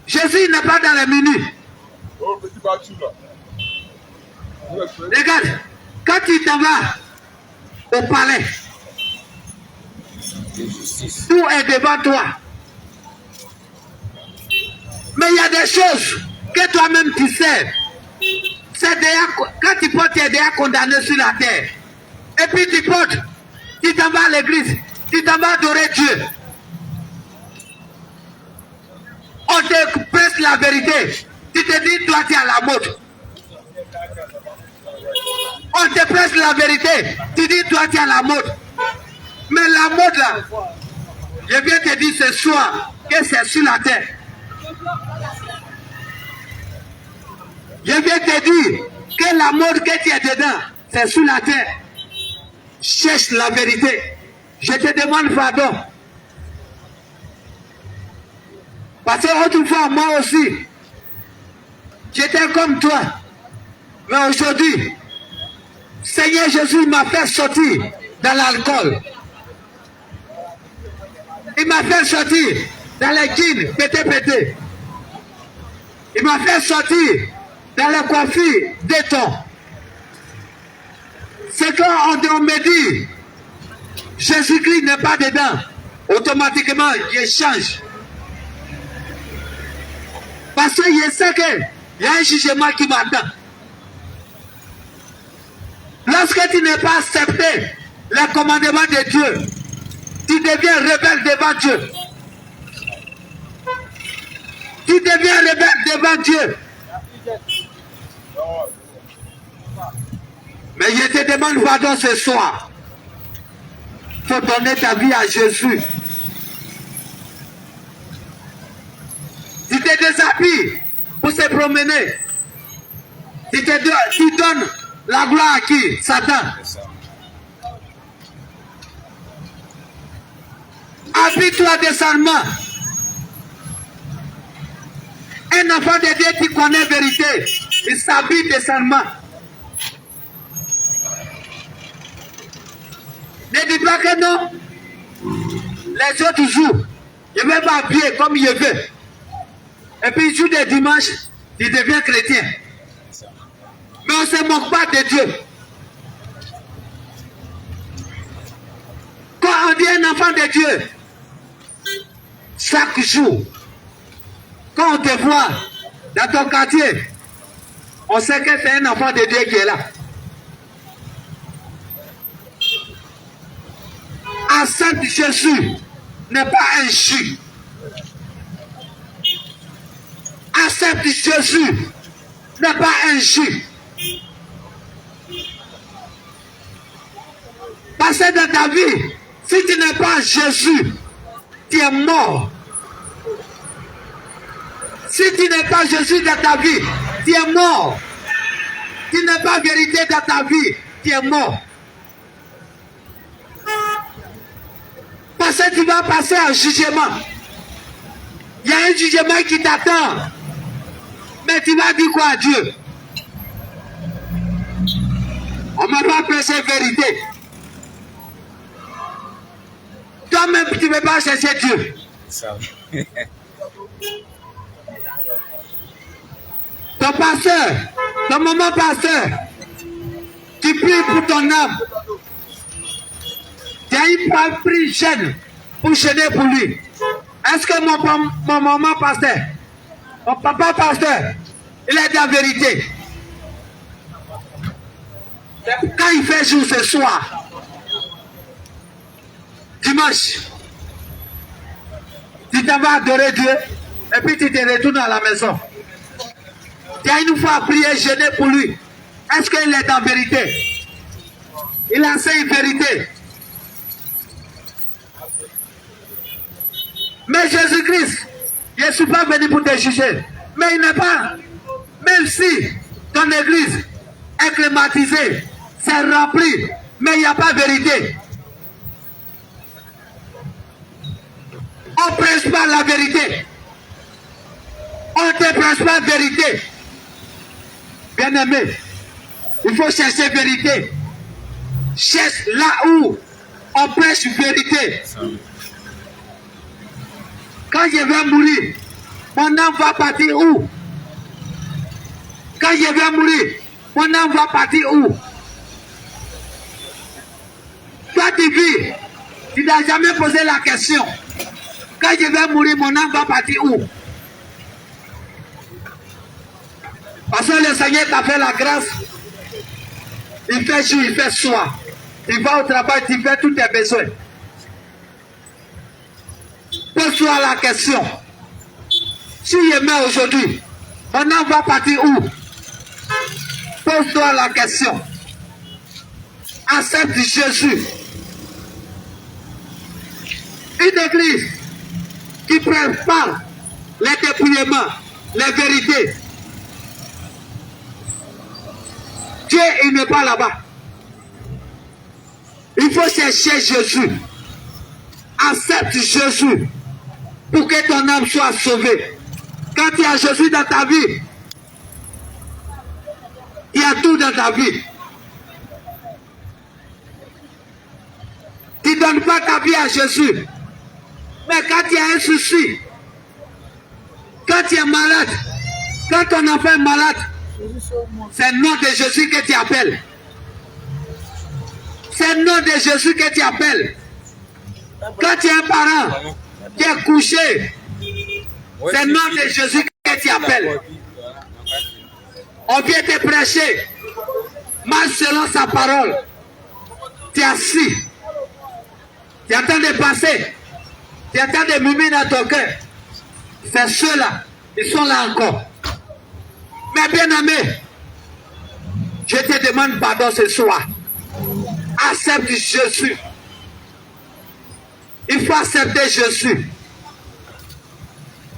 Speaker 3: Jésus n'est pas dans les menus. Regarde, quand tu t'en vas au palais, tout est devant toi. Mais il y a des choses que toi-même tu sais. C'est déjà, quand tu portes, tu es déjà condamné sur la terre. Et puis tu portes, tu t'en vas à l'église, tu t'en vas adorer Dieu. On te presse la vérité. Tu te dis, toi tu es à la mode. On te presse la vérité. Tu dis, toi tu es à la mode. Mais la mode là, je viens te dire ce soir que c'est sur la terre. Je viens te dire que la mode que tu es dedans, c'est sur la terre. Cherche la vérité. Je te demande pardon. Parce que autrefois, moi aussi, j'étais comme toi. Mais aujourd'hui, Seigneur Jésus m'a fait sortir dans l'alcool. Il m'a fait sortir dans les jeans pété. Il m'a fait sortir dans les coiffures d'éton. C'est quand on me dit Jésus-Christ n'est pas dedans, automatiquement je change. Parce que je sais qu'il y a un jugement qui m'attend. Lorsque tu n'es pas accepté le commandement de Dieu, tu deviens rebelle devant Dieu. Tu deviens rebelle devant Dieu. Mais je te demande pardon ce soir. Il faut donner ta vie à Jésus. Tu te déshabilles pour se promener. Tu donnes la gloire à qui? Satan. Habille-toi décemment. Un enfant de Dieu qui connaît la vérité, il s'habille décemment. Ne dis pas que non. Les autres jouent. Je ne vais pas habiller comme je veux. Et puis, jour de dimanche, il devient chrétien. Mais on ne se moque pas de Dieu. Quand on dit un enfant de Dieu, chaque jour, quand on te voit dans ton quartier, on sait que c'est un enfant de Dieu qui est là. Accepte Jésus n'est pas un jus. Accepte Jésus n'est pas un jus. Parce que dans ta vie, si tu n'es pas Jésus, tu es mort. Si tu n'es pas Jésus dans ta vie, tu es mort. Tu n'es pas vérité dans ta vie, tu es mort. Parce que tu vas passer un jugement. Il y a un jugement qui t'attend. Mais tu vas dire quoi à Dieu? On ne m'a pas prêché vérité. Toi-même, tu ne veux pas chercher Dieu. Ton pasteur, ton maman pasteur, tu pries pour ton âme. Tu as une pris jeune pour chaîner pour lui. Est-ce que mon maman pasteur, mon papa pasteur, il est de la vérité? Quand il fait jour ce soir, dimanche, tu t'en vas adorer Dieu et puis tu te retournes à la maison. Tu as une fois prié, jeûné pour lui. Est-ce qu'il est en vérité? Il enseigne vérité. Mais Jésus-Christ, je ne suis pas venu pour te juger. Mais il n'est pas, même si ton église est climatisée, c'est rempli, mais il n'y a pas de vérité. On ne prêche pas la vérité. On ne te prêche pas la vérité. Bien-aimé, il faut chercher la vérité. Cherche là où On prêche vérité. Quand je vais mourir, mon âme va partir où? Quand je vais mourir, mon âme va partir où? Toi, tu vis, tu n'as jamais posé la question. Quand je vais mourir, mon âme va partir où? Parce que le Seigneur t'a fait la grâce. Il fait jour, il fait soir. Il va au travail, il fait tous tes besoins. Pose-toi la question. Si je meurs aujourd'hui, mon âme va partir où? Pose-toi la question. Accepte Jésus. Une église qui prépare les dépouillements, les vérités. Dieu, il n'est pas là-bas. Il faut chercher Jésus. Accepte Jésus pour que ton âme soit sauvée. Quand il y a Jésus dans ta vie, il y a tout dans ta vie. Tu ne donnes pas ta vie à Jésus. Mais quand il y a un souci, quand tu es malade, quand ton enfant est malade, c'est le nom de Jésus que tu appelles. C'est le nom de Jésus que tu appelles. Quand tu es un parent qui est couché, c'est le nom de Jésus que tu appelles. On vient te prêcher, marche selon sa parole. Tu es assis. Tu attends de passer. Tu attends de murmurer dans ton cœur. C'est ceux-là. Ils sont là encore. Mais bien aimé, je te demande pardon ce soir. Accepte Jésus. Il faut accepter Jésus.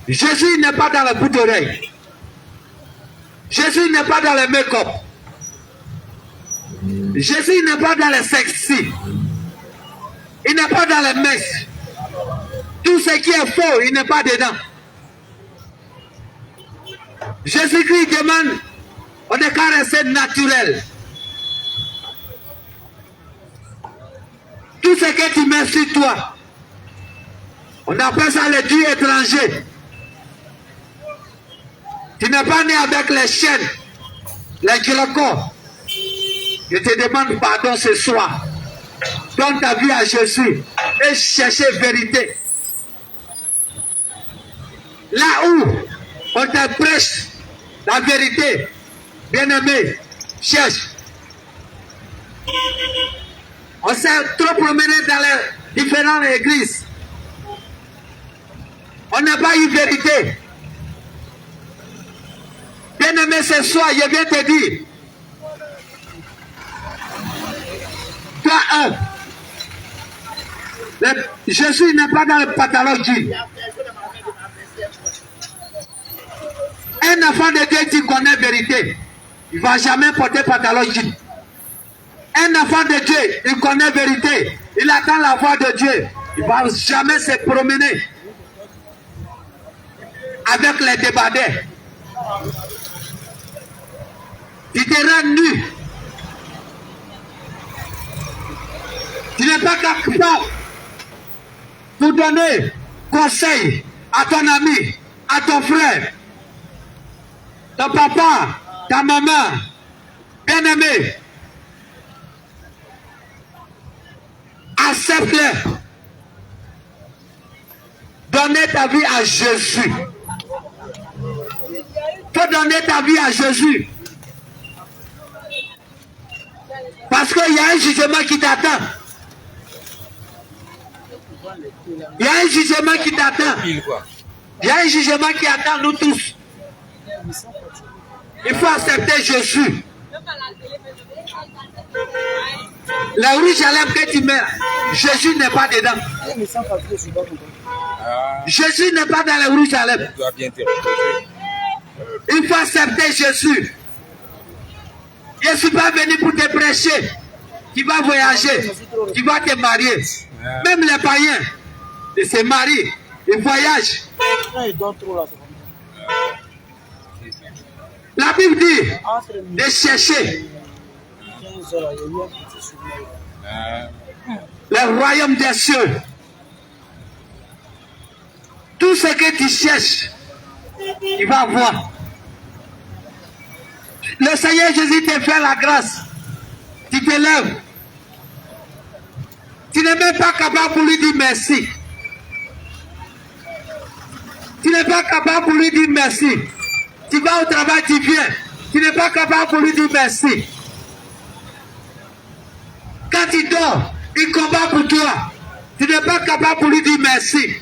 Speaker 3: Jésus n'est pas dans le bout d'oreille. Jésus n'est pas dans le make-up. Jésus n'est pas dans le sexy. Il n'est pas dans les messes. Tout ce qui est faux, il n'est pas dedans. Jésus-Christ demande, on n'est qu'à rester naturel. Tout ce que tu mets sur toi, on appelle ça le dieu étranger. Tu n'es pas né avec les chaînes, les glocons. Je te demande pardon ce soir. Donne ta vie à Jésus et cherchez vérité. Là où on te prêche la vérité, bien-aimé, cherche. On s'est trop promené dans les différentes églises. On n'a pas eu vérité. Bien-aimé, ce soir, je viens te dire. Toi, Jésus n'est pas dans le pantalon jean. Un enfant de Dieu qui connaît la vérité, il ne va jamais porter pantalon jean. Un enfant de Dieu, il connaît la vérité, il attend la voix de Dieu. Il ne va jamais se promener avec les débardeurs. Tu te rends nu. Tu n'es pas capable pour donner conseil à ton ami, à ton frère, ton papa, ta maman, bien-aimé. Accepte-le. Donnez ta vie à Jésus. Faut donner ta vie à Jésus. Parce qu'il y a un jugement qui t'attend. Il y a un jugement qui t'attend. Il y a un jugement qui attend nous tous. Il faut accepter Jésus. Le rouge à lèvres que tu mets, Jésus n'est pas dedans. Jésus n'est pas dans le rouge à lèvres. Il faut accepter Jésus. Je ne suis pas venu pour te prêcher. Tu vas voyager. Tu vas te marier. Même les païens, ils se marient. Ils voyagent. La Bible dit de chercher. le royaume des cieux. Tout ce que tu cherches, tu vas voir. Le Seigneur Jésus te fait la grâce. Tu te lèves. Tu n'es même pas capable pour lui dire merci. Tu n'es pas capable pour lui dire merci. Tu vas au travail, tu viens. Tu n'es pas capable pour lui dire merci. Quand il dort, il combat pour toi. Tu n'es pas capable pour lui dire merci.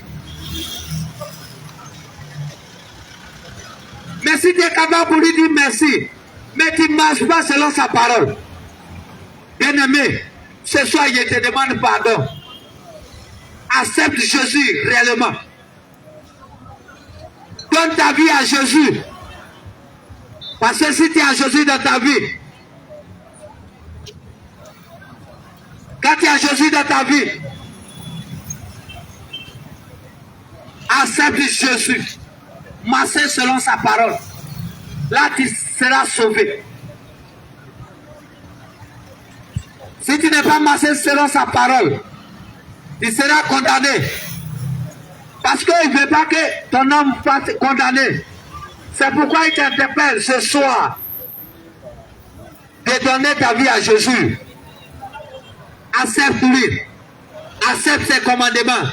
Speaker 3: Mais si tu es capable pour lui dire merci, mais tu ne marches pas selon sa parole. Bien-aimé, ce soir, je te demande pardon. Accepte Jésus réellement. Donne ta vie à Jésus. Parce que si tu as Jésus dans ta vie, quand tu as Jésus dans ta vie, accepte Jésus. Marcher selon sa parole. Là, tu seras sauvé. Si tu n'es pas marché selon sa parole, tu seras condamné. Parce qu'il ne veut pas que ton homme soit condamné. C'est pourquoi il t'interpelle ce soir de donner ta vie à Jésus. Accepte-lui. Accepte ses commandements.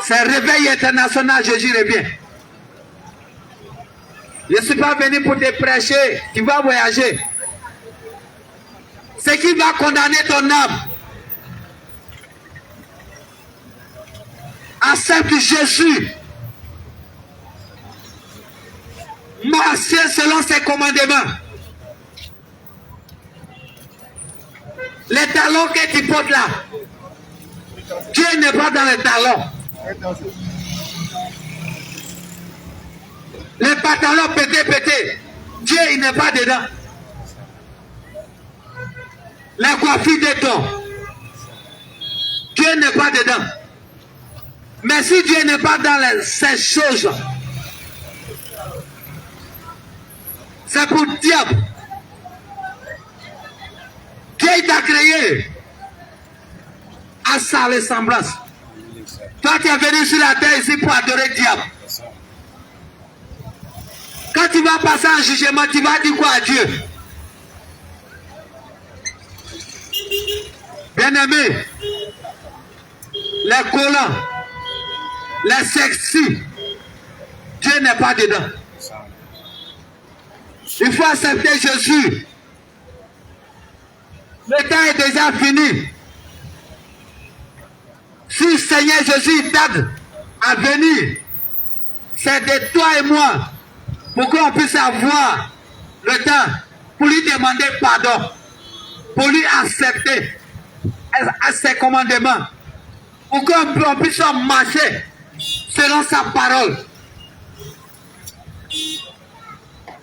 Speaker 3: C'est réveil international, Jésus revient. Je ne suis pas venu pour te prêcher. Tu vas voyager. Ce qui va condamner ton âme. Accepte Jésus. Marcher selon ses commandements. Les talons que tu portes là, Dieu n'est pas dans les talons. Les pantalons pétés, Dieu il n'est pas dedans. Les coiffures de ton, Dieu n'est pas dedans. Mais si Dieu n'est pas dans ces choses, c'est pour le diable. Dieu t'a créé à sa ressemblance. Toi tu es venu sur la terre ici pour adorer le diable. Quand tu vas passer en jugement, tu vas dire quoi à Dieu? Bien-aimés, les collants, les sexy, Dieu n'est pas dedans. Il faut accepter Jésus. Le temps est déjà fini. Si le Seigneur Jésus t'aide à venir, c'est de toi et moi pour qu'on puisse avoir le temps pour lui demander pardon, pour lui accepter ses commandements, pour qu'on puisse marcher selon sa parole.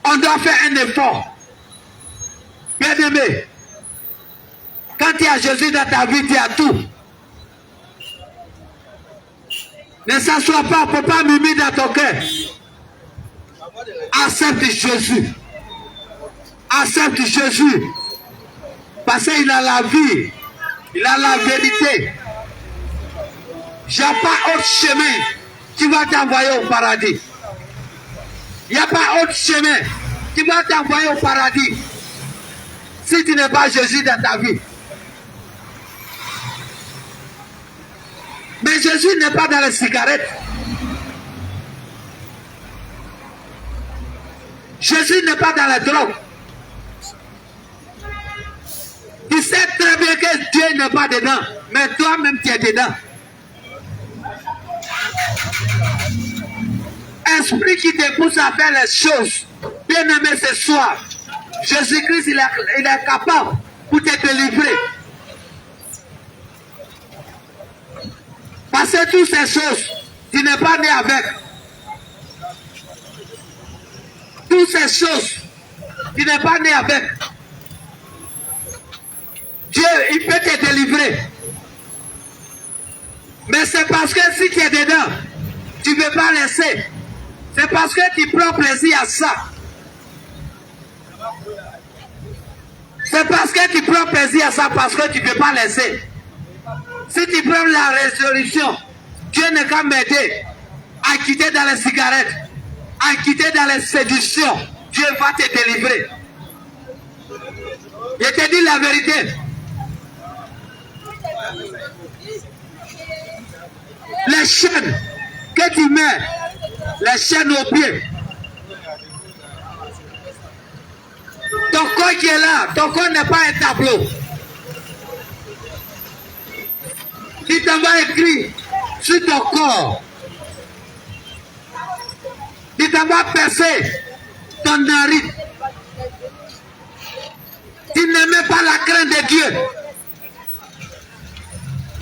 Speaker 3: On doit faire un effort. Bien-aimé, quand tu as Jésus dans ta vie, tu as tout. Ne s'assois pas, ne peux pas murmurer dans ton cœur. Accepte Jésus. Accepte Jésus. Parce qu'il a la vie. Il a la vérité. Il n'y a pas autre chemin qui va t'envoyer au paradis. Il n'y a pas autre chemin qui va t'envoyer au paradis si tu n'es pas Jésus dans ta vie. Mais Jésus n'est pas dans les cigarettes. Jésus n'est pas dans la drogue. Tu sais très bien que Dieu n'est pas dedans, mais toi-même tu es dedans. Esprit qui te pousse à faire les choses, bien aimé ce soir, Jésus-Christ il est capable pour te délivrer. Parce que toutes ces choses, tu n'es pas né avec. Toutes ces choses, tu n'es pas né avec. Dieu, il peut te délivrer. Mais c'est parce que si tu es dedans, tu ne veux pas laisser. C'est parce que tu prends plaisir à ça. C'est parce que tu prends plaisir à ça, parce que tu ne peux pas laisser. Si tu prends la résolution, Dieu n'est qu'à m'aider à quitter dans les cigarettes, à quitter dans les séductions. Dieu va te délivrer. Je te dis la vérité. Les chaînes que tu mets, les chaînes aux pieds, ton corps qui est là, ton corps n'est pas un tableau. Il t'en va écrit sur ton corps. Il t'en va percer ton narine. Tu n'aimais pas la crainte de Dieu.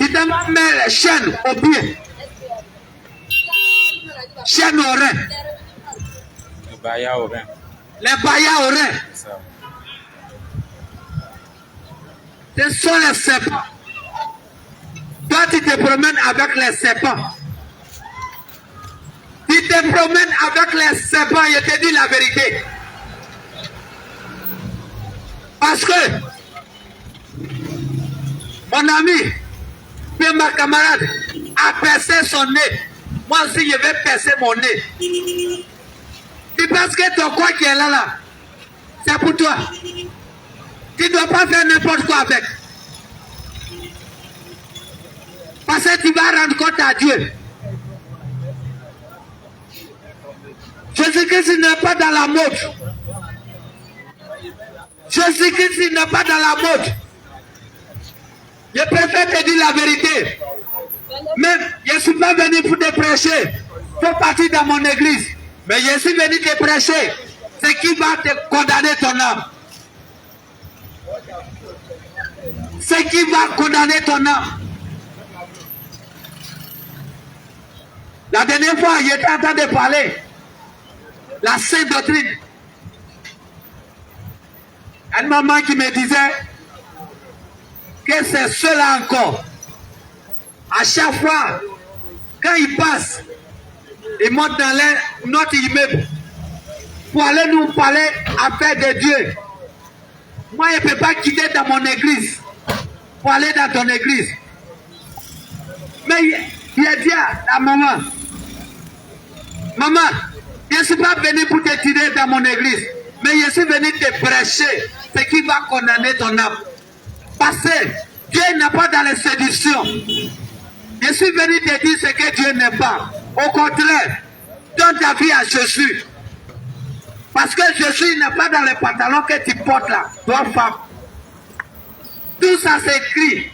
Speaker 3: Il t'en va mettre les chaînes aux pieds. Chaînes aux reins.
Speaker 2: Les baillas au rein.
Speaker 3: Les baillas aux reins.
Speaker 2: Ça.
Speaker 3: Ce sont les serpents. Toi, tu te promènes avec les serpents. Tu te promènes avec les serpents, je te dis la vérité. Parce que mon ami, puis ma camarade, a percé son nez. Moi aussi, je vais percer mon nez. Tu penses que ton corps qui est là, c'est pour toi. Tu ne dois pas faire n'importe quoi avec. Parce que tu vas rendre compte à Dieu. Jésus-Christ n'est pas dans la mode. Jésus-Christ n'est pas dans la mode. Je préfère te dire la vérité. Même, je ne suis pas venu pour te prêcher. Il faut partir dans mon église. Mais je suis venu te prêcher. Ce qui va te condamner ton âme. Ce qui va condamner ton âme. La dernière fois, j'étais en train de parler. La sainte doctrine. Une maman qui me disait que c'est cela encore. À chaque fois, quand ils passent, ils montent dans notre immeuble pour aller nous parler affaire de Dieu. Moi, je ne peux pas quitter dans mon église pour aller dans ton église. Mais il a dit à la maman, maman, je ne suis pas venu pour te tirer dans mon église, mais je suis venu te prêcher ce qui va condamner ton âme. Parce que Dieu n'est pas dans les séductions. Je suis venu te dire ce que Dieu n'est pas. Au contraire, donne ta vie à Jésus. Parce que Jésus n'est pas dans les pantalons que tu portes là, toi femme. Tout ça c'est écrit.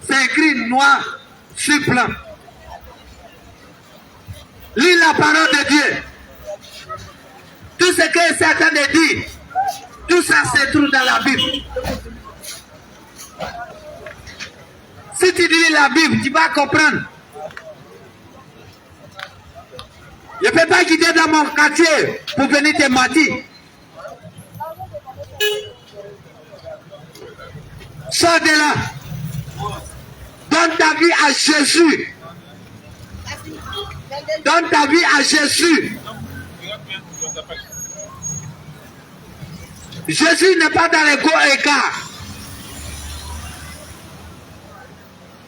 Speaker 3: C'est écrit noir sur blanc. Lis la parole de Dieu. Tout ce que est certain de dire, tout ça se trouve dans la Bible. Si tu lis la Bible, tu vas comprendre. Je ne peux pas quitter dans mon quartier pour venir te mentir. Sors de là. Donne ta vie à Jésus. Donne ta vie à Jésus. Jésus n'est pas dans les gros écarts.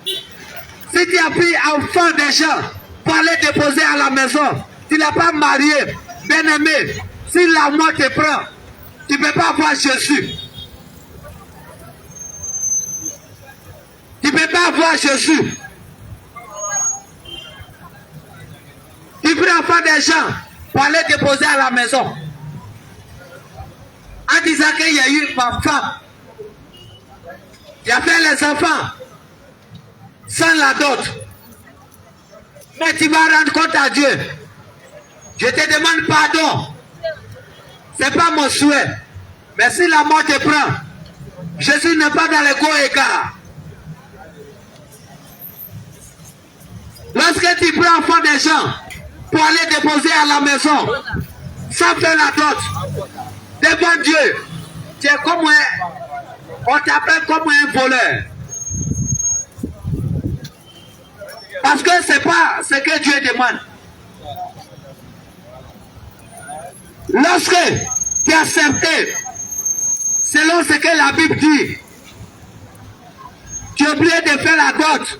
Speaker 3: Si tu as pris un enfant des gens pour aller déposer à la maison, tu n'es pas marié, bien aimé. Si la mort te prend, tu ne peux pas voir Jésus. Tu ne peux pas voir Jésus. Tu prends enfant des gens pour aller déposer à la maison. En disant qu'il y a eu ma femme. Il a fait les enfants sans la dot. Mais tu vas rendre compte à Dieu. Je te demande pardon. Ce n'est pas mon souhait. Mais si la mort te prend, Jésus n'est pas dans les gros écarts. Lorsque tu prends enfant des gens pour aller déposer à la maison, sans faire la dot, devant Dieu, tu es comme on t'appelle comme un voleur. Parce que ce n'est pas ce que Dieu demande. Lorsque tu as accepté, selon ce que la Bible dit, tu es obligé de faire la dot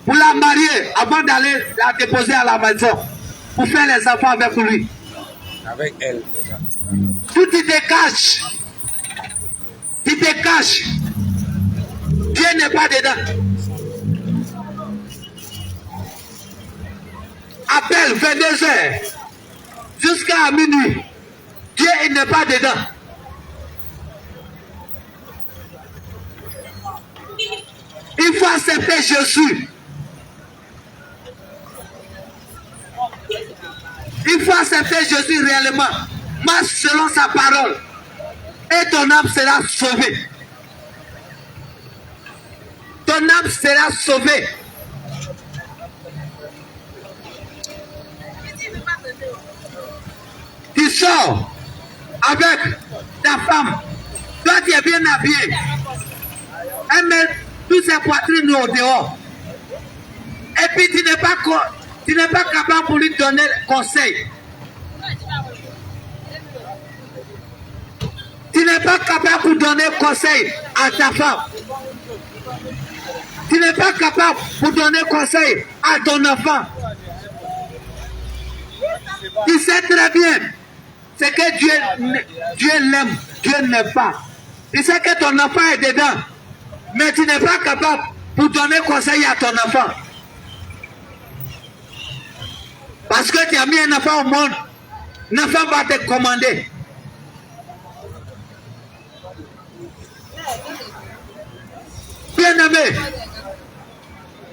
Speaker 3: pour la marier avant d'aller la déposer à la maison, pour faire les enfants avec lui.
Speaker 2: Avec elle, déjà.
Speaker 3: Tout il te cache. Il te cache. Dieu n'est pas dedans. Appelle 22h jusqu'à minuit. Dieu il n'est pas dedans. Il faut accepter Jésus. Il faut accepter Jésus réellement. Marche selon sa parole. Et ton âme sera sauvée. Ton âme sera sauvée. Tu sors avec ta femme. Toi, tu es bien habillé. Elle met toutes ses poitrines au dehors. Et puis, tu n'es pas capable pour lui donner conseil. Tu n'es pas capable pour donner conseil à ta femme. Tu n'es pas capable pour donner conseil à ton enfant. Tu sais très bien ce que Dieu l'aime, Dieu n'aime pas. Tu sais que ton enfant est dedans, mais tu n'es pas capable pour donner conseil à ton enfant. Parce que tu as mis un enfant au monde, l'enfant va te commander. Bien-aimé,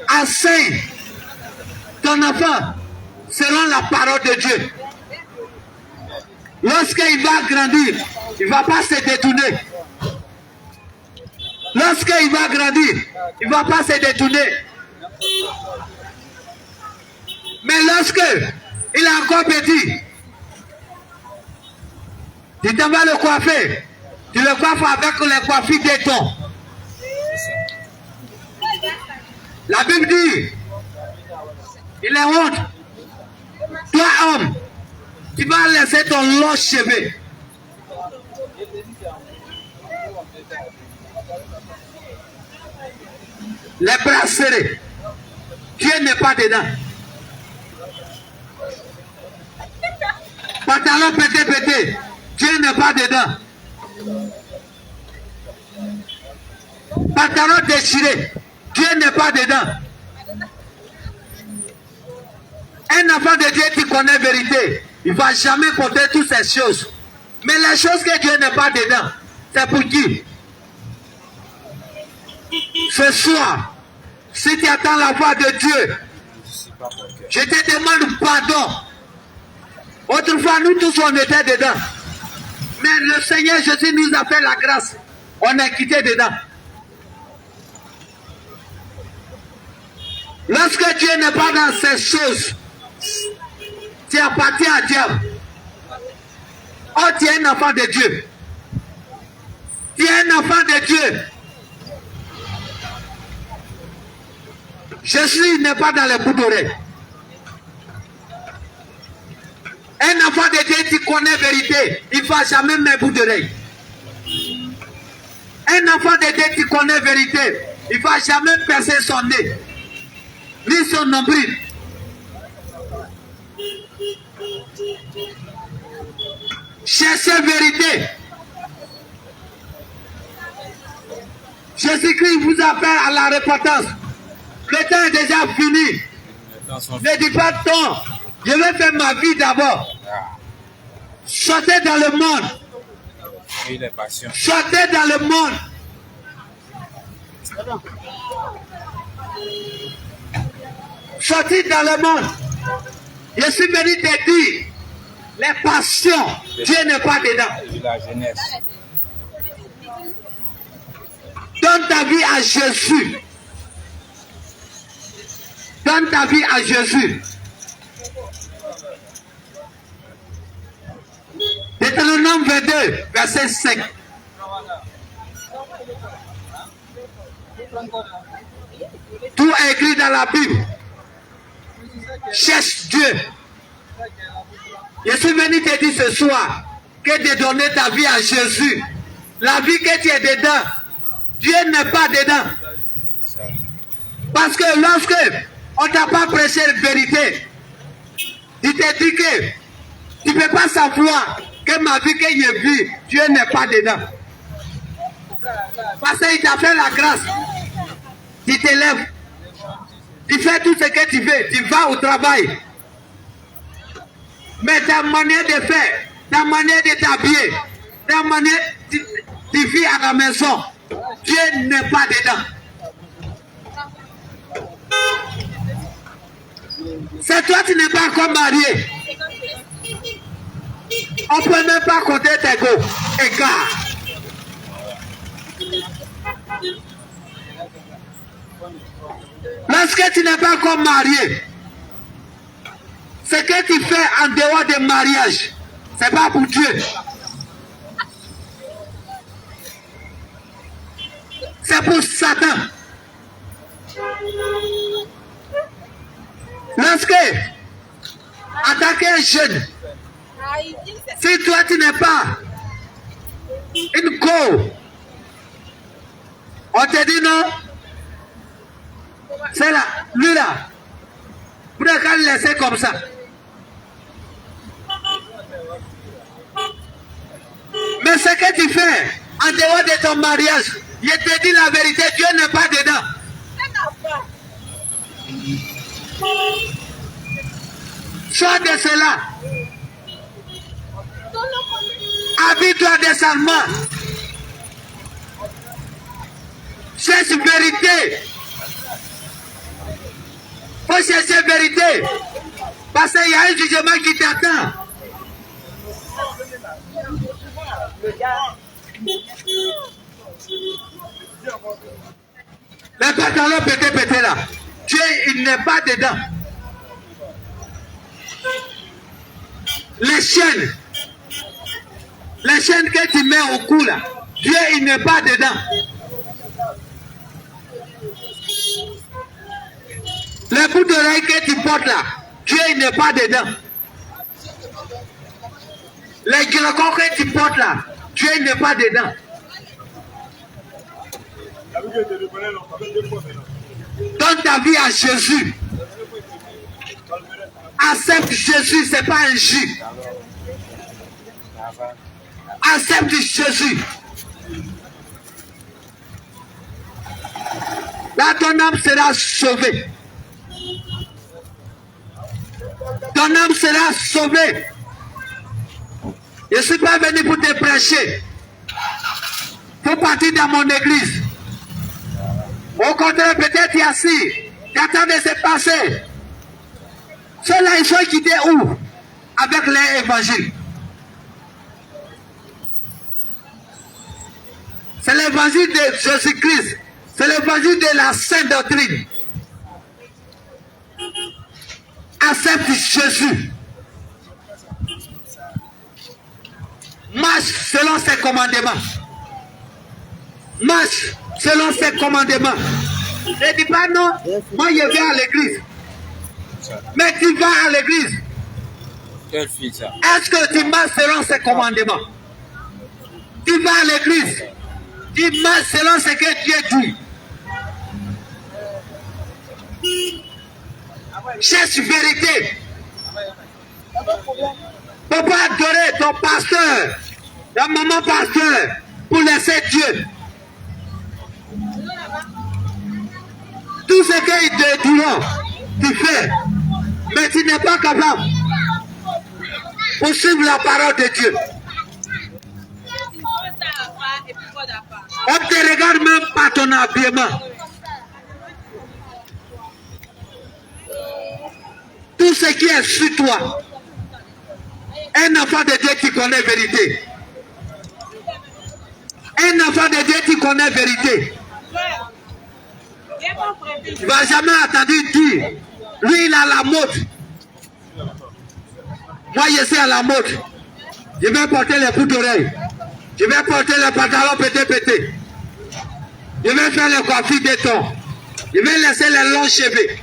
Speaker 3: enseigne ton enfant selon la parole de Dieu. Lorsqu'il va grandir, il ne va pas se détourner. Lorsqu'il va grandir, il ne va pas se détourner. Mais lorsque il est encore petit, tu t'en vas le coiffer. Tu le coiffes avec les coiffures d'éton. La Bible dit, il est honte. Toi, homme, tu vas laisser ton long cheveu. Les bras serrés. Dieu n'est pas dedans. Pantalon pété. Dieu n'est pas dedans. Pantalon déchiré. Dieu n'est pas dedans. Un enfant de Dieu qui connaît la vérité, il ne va jamais porter toutes ces choses. Mais les choses que Dieu n'est pas dedans, c'est pour qui? Ce soir, si tu attends la voix de Dieu, je te demande pardon. Autrefois, nous tous, on était dedans. Mais le Seigneur Jésus nous a fait la grâce. On est quitté dedans. Lorsque Dieu n'est pas dans ces choses, tu appartiens à Dieu. Oh, tu es un enfant de Dieu. Tu es un enfant de Dieu. Jésus n'est pas dans les bouts d'oreilles. Un enfant de Dieu qui connaît la vérité, il ne va jamais mettre bout d'oreille. Un enfant de Dieu qui connaît la vérité, il ne va jamais percer son nez, ni son nombril. Cherchez la vérité. Jésus-Christ vous appelle à la repentance. Le temps est déjà fini. Ne dis pas tant. Je vais faire ma vie d'abord. Sortez dans le monde. Sortez dans le monde. Sortez dans le monde. Je suis venu te dire, les passions, Dieu n'est pas dedans.
Speaker 2: La jeunesse.
Speaker 3: Donne ta vie à Jésus. Donne ta vie à Jésus. Deutéronome 22, verset 5. Tout est écrit dans la Bible. Cherche Dieu. Je suis venu te dire ce soir que de donner ta vie à Jésus. La vie que tu es dedans, Dieu n'est pas dedans. Parce que lorsque on t'a pas prêché la vérité, il t'a dit que tu ne peux pas savoir que ma vie que j'ai vue, Dieu n'est pas dedans. Parce qu'il t'a fait la grâce. Tu te lèves. Tu fais tout ce que tu veux. Tu vas au travail. Mais ta manière de faire, ta manière de t'habiller, ta manière de vivre à la maison, Dieu n'est pas dedans. C'est toi qui n'es pas encore marié. On ne peut même pas compter tes go. Écart. Lorsque tu n'es pas encore marié, ce que tu fais en dehors du mariage, c'est pas pour Dieu. C'est pour Satan. Lorsque, en tant que jeune, si toi tu n'es pas une go, on te dit non, c'est là, lui là, vous n'avez qu'à le laisser comme ça. Mais ce que tu fais en dehors de ton mariage, je te dis la vérité, Dieu n'est pas dedans. Sois de cela. Habille-toi décemment. Cherche vérité. Faut chercher vérité. Parce qu'il y a un jugement qui t'attend. Le pantalon pété là. Dieu, il n'est pas dedans. Les chaînes que tu mets au cou là, Dieu, il n'est pas dedans. Les bouts d'oreilles que tu portes là, Dieu, il n'est pas dedans. Les gracons que tu portes là, Dieu, il n'est pas dedans. Donne ta vie à Jésus. Accepte Jésus, ce n'est pas un jus. Accepte Jésus. Là, ton âme sera sauvée. Ton âme sera sauvée. Je ne suis pas venu pour te prêcher. Il faut partir dans mon église. Au contraire, peut-être tu es assis. Tu attends de se passer. Ceux-là, ils sont quittés où? Avec l'évangile. C'est l'évangile de Jésus-Christ. C'est l'évangile de la sainte doctrine. Accepte Jésus. Marche selon ses commandements. Marche selon ses commandements. Ne dis pas non, moi je vais à l'église. Mais tu vas à l'église. Est-ce que tu marches selon ses commandements? Tu vas à l'église. Tu marches selon ce que Dieu dit. Cherche vérité. Ne peux pas adorer ton pasteur, ta maman pasteur, pour laisser Dieu. Tout ce qu'ils te diront, tu fais. Mais tu n'es pas capable pour suivre la parole de Dieu. On ne te regarde même pas ton habillement. Tout ce qui est sur toi, un enfant de Dieu qui connaît la vérité. Un enfant de Dieu qui connaît la vérité. Tu ne vas jamais attendre dire, lui il a la mode. Moi je suis à la mode. Je vais porter les bouts d'oreilles. Je vais porter les pantalons pété. Je vais faire les coiffures de ton. Je vais laisser les longs cheveux.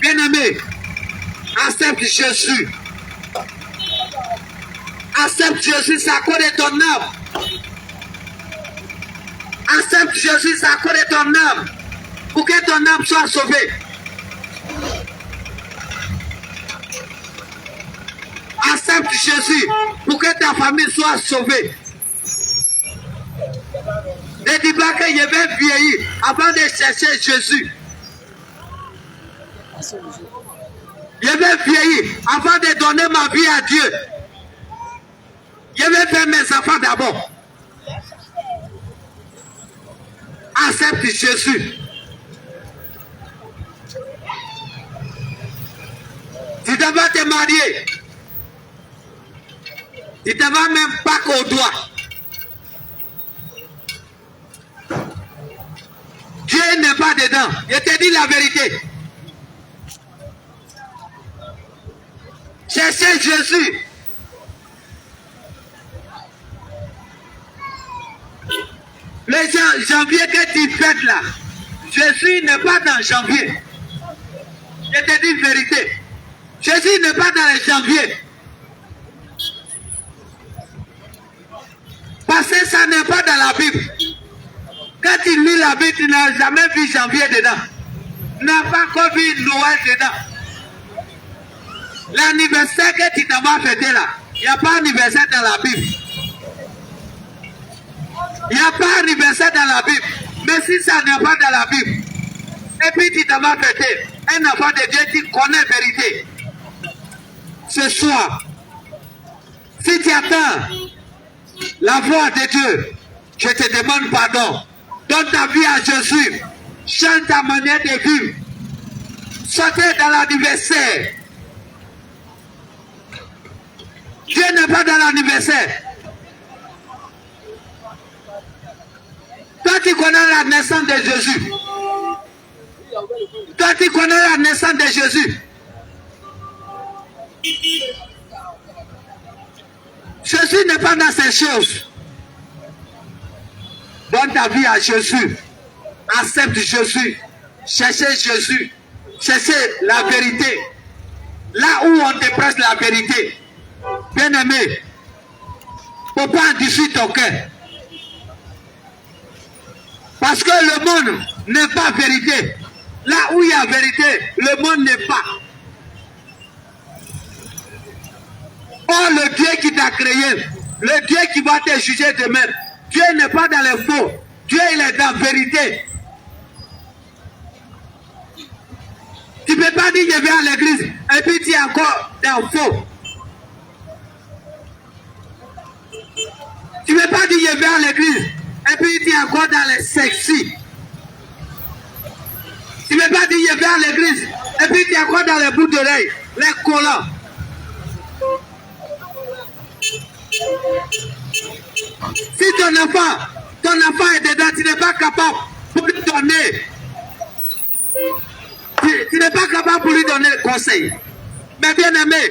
Speaker 3: Bien-aimé, accepte Jésus. Accepte Jésus, c'est à cause de ton âme. Accepte Jésus, c'est à cause de ton âme. pour que ton âme soit sauvée. Accepte Jésus pour que ta famille soit sauvée. Ne dis pas que je vais vieillir avant de chercher Jésus. Je vais vieillir avant de donner ma vie à Dieu. Je vais faire mes enfants d'abord. Accepte Jésus. Tu te vas te marier. Tu ne te vas même pas qu'au doigt. Dieu n'est pas dedans. Je te dis la vérité. Cherchez Jésus. Les janvier que tu fêtes là, Jésus n'est pas dans janvier. Je te dis la vérité. Jésus n'est pas dans les janvier. Parce que ça n'est pas dans la Bible. Quand tu lis la Bible, tu n'as jamais vu janvier dedans. Tu n'as pas encore vu Noël dedans. L'anniversaire que tu t'as fêté là, il n'y a pas d'anniversaire dans la Bible. Il n'y a pas d'anniversaire dans la Bible. Mais si ça n'est pas dans la Bible, et puis tu t'as fêté, un enfant de Dieu, tu connais la vérité. Ce soir, si tu attends la voix de Dieu, je te demande pardon. Donne ta vie à Jésus. Change ta manière de vivre. Sortez dans l'anniversaire. Dieu n'est pas dans l'anniversaire. Toi, tu connais la naissance de Jésus. Toi, tu connais la naissance de Jésus. Jésus n'est pas dans ces choses. Donne ta vie à Jésus. Accepte Jésus. Cherchez Jésus. Cherchez la vérité. Là où on te prêche la vérité. Bien-aimé, il ne faut pas endurcir ton cœur. Parce que le monde n'est pas vérité. Là où il y a vérité, le monde n'est pas. Oh, le Dieu qui t'a créé, le Dieu qui va te juger demain, Dieu n'est pas dans les faux. Dieu, il est dans la vérité. Tu ne peux pas dire je vais à l'église et puis tu es encore dans le faux. Tu ne peux pas dire je vais à l'église et puis tu es encore dans les sexy. Tu ne peux pas dire je vais à l'église et puis tu es encore dans les bouts d'oreilles, les collants. Si ton enfant est dedans, tu n'es pas capable pour lui donner. Tu n'es pas capable pour lui donner le conseil. Mais bien aimé,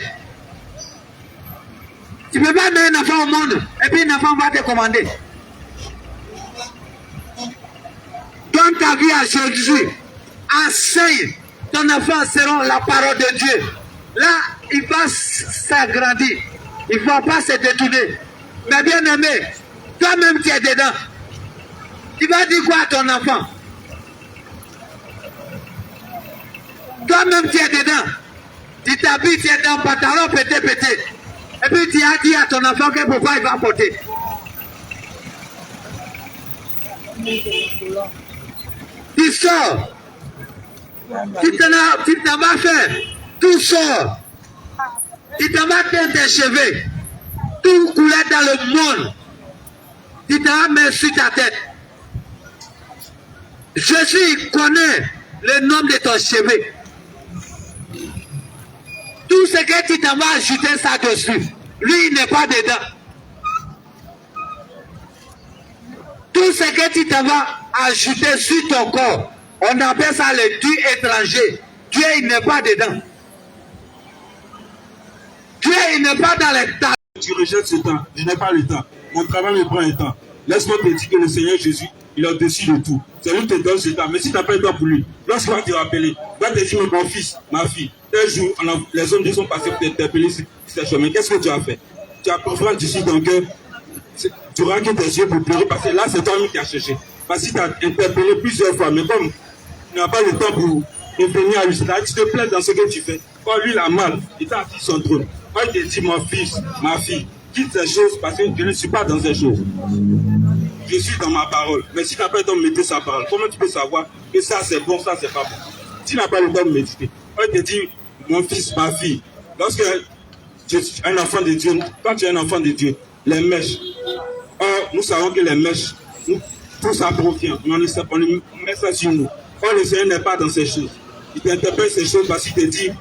Speaker 3: tu ne peux pas mettre un enfant au monde et puis un enfant va te commander. Donne ta vie à Jésus. Enseigne ton enfant selon la parole de Dieu. Là, il va s'agrandir. Il ne va pas se détourner. Mais bien aimé, toi-même tu es dedans. Tu vas dire quoi à ton enfant? Toi-même tu es dedans. Tu t'habilles, tu es dans le pantalon pété. Et puis tu as dit à ton enfant que pourquoi il va porter. Tu sors. Tu t'en vas faire. Tout sort. Tu t'en vas teindre tes cheveux. Tout couler dans le monde. Tu t'en vas mettre sur ta tête. Jésus connaît le nom de ton cheveu. Tout ce que tu t'en vas ajouter ça dessus, lui il n'est pas dedans. Tout ce que tu t'en vas ajouter sur ton corps, on appelle ça le Dieu étranger. Dieu il n'est pas dedans. Dieu il n'est pas dans les temps.
Speaker 1: Tu rejettes ce temps. Je n'ai pas le temps. Mon travail me prend un temps. Laisse-moi te dire que le Seigneur Jésus, il est au-dessus de tout. C'est lui qui te donne ce temps. Mais si tu n'as pas le temps pour lui, lorsqu'il va te rappeler, il va te dire, mon fils, ma fille, tel jour, les hommes de sont passés pour t'interpeller sur ces chemins. Qu'est-ce que tu as fait? Tu as profondément d'ici ton cœur. Tu raquettes tes yeux pour pleurer parce que là, c'est toi-même qui as cherché. Parce que tu as interpellé plusieurs fois. Mais comme tu n'as pas le temps pour revenir à lui. C'est-à-dire que tu te plais dans ce que tu fais. Quand lui, il a mal, il t'a assis son trône. Quand il te dit, mon fils, ma fille, quitte ces choses parce que je ne suis pas dans ces choses. Je suis dans ma parole. Mais si tu n'as pas le temps de méditer sa parole, comment tu peux savoir que ça c'est bon, ça c'est pas bon? Si tu n'as pas le temps de méditer, quand il te dit, mon fils, ma fille, lorsque je suis un enfant de Dieu, quand tu es un enfant de Dieu, les mèches, nous savons que les mèches, tout ça provient, on met ça sur nous. Or, le Seigneur n'est pas dans ces choses. Il t'interpelle ces choses parce qu'il te dit,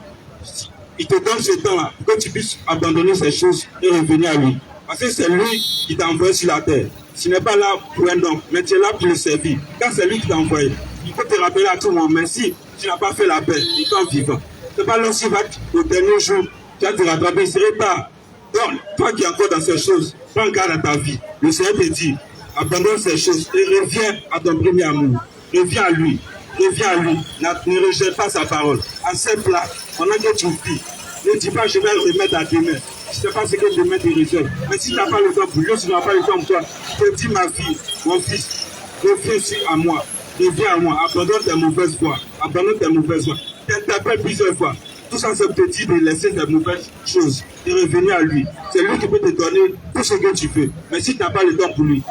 Speaker 1: il te donne ce temps-là pour que tu puisses abandonner ces choses et revenir à lui. Parce que c'est lui qui t'a envoyé sur la terre. Tu n'es pas là pour un homme, mais tu es là pour le servir. Quand c'est lui qui t'a envoyé, il faut te rappeler à tout moment. Mais si tu n'as pas fait la paix, il est vivant. Ce n'est pas lorsqu'il va au dernier jour, tu vas te rattraper, il serait pas. Donc, toi qui es encore dans ces choses, prends garde à ta vie. Le Seigneur te dit, abandonne ces choses et reviens à ton premier amour. Reviens à lui. Reviens à lui. Ne rejette pas sa parole. Accepte-la pendant que tu vis. Ne dis pas, je vais le remettre à demain. Je ne sais pas ce que demain te réserve. Mais si tu n'as pas le temps pour lui, si tu n'as pas le temps pour toi, je te dis, ma fille, mon fils, reviens à moi. Reviens à moi. Abandonne tes mauvaises voies. Abandonne tes mauvaises voies. T'interpelle plusieurs fois. Tout ça, c'est pour te dire de laisser tes mauvaises choses, de revenir à lui. C'est lui qui peut te donner tout ce que tu veux. Mais si tu n'as pas le temps pour lui,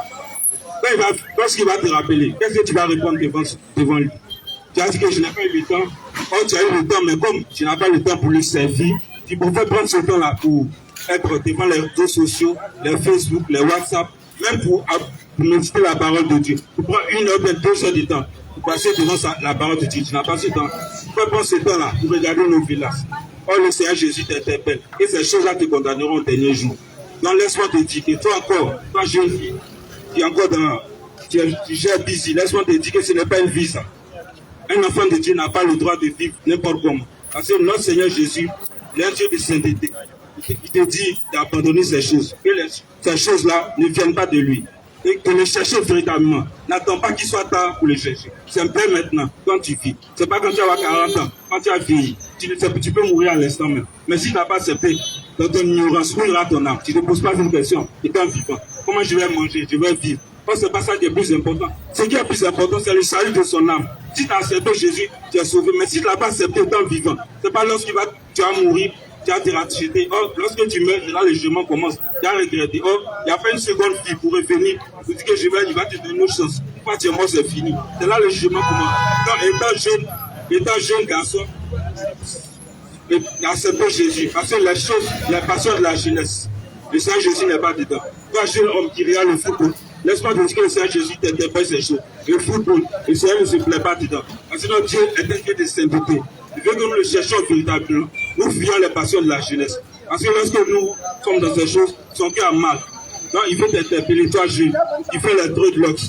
Speaker 1: lorsqu'il va te rappeler, qu'est-ce que tu vas répondre devant lui? Tu as dit que je n'ai pas eu le temps. Oh, tu as eu le temps, mais comme tu n'as pas le temps pour lui servir, tu pouvais prendre ce temps-là pour être devant les réseaux sociaux, les Facebook, les WhatsApp, même pour méditer la parole de Dieu. Tu prends 1 heure, 2 heures de temps pour passer devant la parole de Dieu. Tu n'as pas ce temps. Tu peux prendre ce temps-là pour regarder nos villages. Oh, le Seigneur Jésus t'interpelle. Et ces choses-là te condamneront au dernier jour. Donc laisse-moi te dire que toi encore, toi jeune fille, qui est encore dans... Tu es busy, laisse-moi te dire que ce n'est pas une vie ça. Un enfant de Dieu n'a pas le droit de vivre n'importe comment. Parce que notre Seigneur Jésus, il est un Dieu de sainteté. Il te dit d'abandonner ces choses. Que ces choses-là ne viennent pas de lui. Et de les chercher véritablement. N'attends pas qu'il soit tard pour les chercher. C'est un peu maintenant, quand tu vis. C'est pas quand tu as 40 ans, quand tu as vieilli. Tu peux mourir à l'instant même. Mais si tu n'as pas accepté, dans ton ignorance, où ira ton âme? Tu ne te poses pas une question, étant vivant. Comment je vais manger? Je vais vivre. Oh, c'est pas ça qui est plus important. Ce qui est plus important, c'est le salut de son âme. Si tu as accepté Jésus, tu es sauvé. Mais si tu ne l'as pas accepté étant vivant, c'est pas lorsqu'il va, tu vas mourir, tu vas te racheter. Oh, lorsque tu meurs, là, le jugement commence. Tu vas regretter. Oh, il n'y a pas une seconde vie pour revenir. Pour dire que il va te donner une autre chance. Quand tu es mort, c'est fini. C'est là le jugement commence. Donc, étant jeune garçon, accepter Jésus. Parce que les choses, les passions de la jeunesse, le Seigneur Jésus n'est pas dedans. Toi, jeune homme qui regarde le football, laisse-moi te dire que le Seigneur Jésus t'interpelle ces choses. Le football, le Seigneur ne se plaît pas dedans. Parce que notre Dieu est un Dieu de sainteté. Il veut que nous le cherchions véritablement. Nous fuyons les passions de la jeunesse. Parce que lorsque nous sommes dans ces choses, son cœur a mal. Donc il veut t'interpeller, toi jeune, il fait les dreadlocks,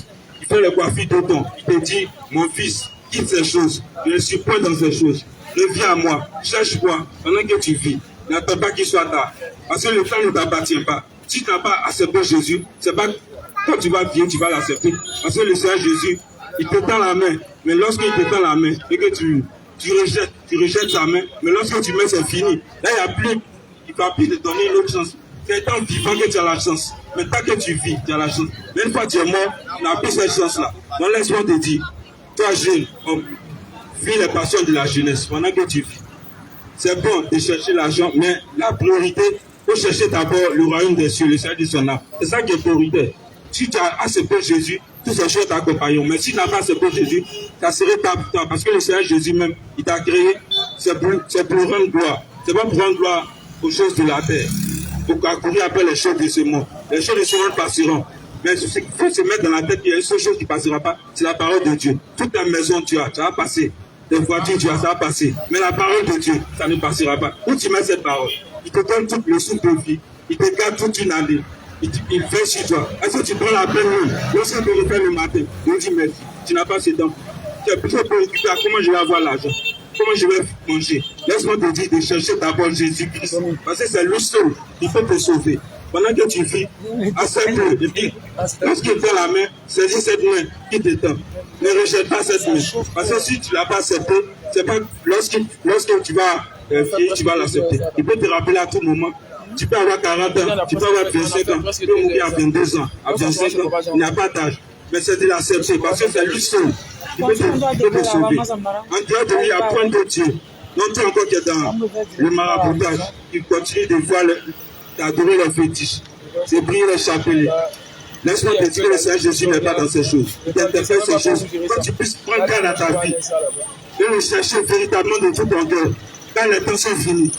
Speaker 1: il fait les coiffures d'automne. Il te dit, mon fils, quitte ces choses. Je ne suis pas dans ces choses. Reviens à moi, cherche-moi pendant que tu vis. N'attends pas qu'il soit tard. Parce que le temps ne t'appartient pas. Si tu n'as pas accepté Jésus, c'est pas quand tu vas vivre, tu vas l'accepter. Parce que le Seigneur Jésus, il te tend la main. Mais lorsqu'il te tend la main et que tu rejettes sa main, mais lorsque tu mets, c'est fini. Là, il ne va plus te donner une autre chance. C'est étant vivant que tu as la chance. Mais tant que tu vis, tu as la chance. Mais une fois que tu es mort, tu n'as plus cette chance-là. Donc laisse-moi te dire, toi jeune homme, vis les passions de la jeunesse pendant que tu vis. C'est bon de chercher l'argent, mais la priorité, il faut chercher d'abord le royaume des cieux, le salut de son âme. C'est ça qui est prioritaire. Si tu as accepté Jésus, toutes ces choses t'accompagneront. Mais si tu n'as pas accepté Jésus, ça serait pas pour toi. Parce que le Seigneur Jésus même, il t'a créé, c'est pour rendre gloire. C'est pas pour rendre gloire aux choses de la terre. Pour courir après les choses de ce monde. Les choses de ce monde passeront. Mais il faut se mettre dans la tête qu'il y a une seule chose qui ne passera pas, c'est la parole de Dieu. Toute ta maison, ça va passer. Les voitures, ça va passer. Mais la parole de Dieu, ça ne passera pas. Où tu mets cette parole? Il te donne toute le souffle de vie. Il te garde toute une année. Il fait sur toi. Est-ce que tu prends la peine, oui? Lorsque tu le fais le matin, on dit merci. Tu n'as pas ce temps. Tu es plutôt préoccupé à comment je vais avoir l'argent. Comment je vais manger. Laisse-moi te dire de chercher d'abord Jésus-Christ. Parce que c'est lui seul qui peut te sauver. Pendant que tu vis, accepte-le. Et puis, lorsqu'il tend la main, saisis cette main qui t'étend. Ne rejette pas cette main. Parce que si tu ne l'as pas accepté, c'est pas lorsque tu vas vieillir, tu vas l'accepter. Il peut te rappeler à tout moment. Tu peux avoir 40 ans, tu peux avoir 25 ans, tu peux mourir à 22 ans, à 25 ans. Il n'y a pas d'âge. Mais c'est de l'accepter parce que c'est lui seul il peut te sauver. En dehors de lui, apprendre de Dieu. Non, tu encore qui est dans le maraboutage, qui continue de voir d'adorer les fétiches, c'est briller les chapelets. Laisse-moi te dire que le Seigneur Jésus n'est pas dans ces choses. Il t'interpelle ces choses. Quand tu puisses prendre garde à ta vie et le chercher véritablement de tout ton cœur. Quand les temps sont finis,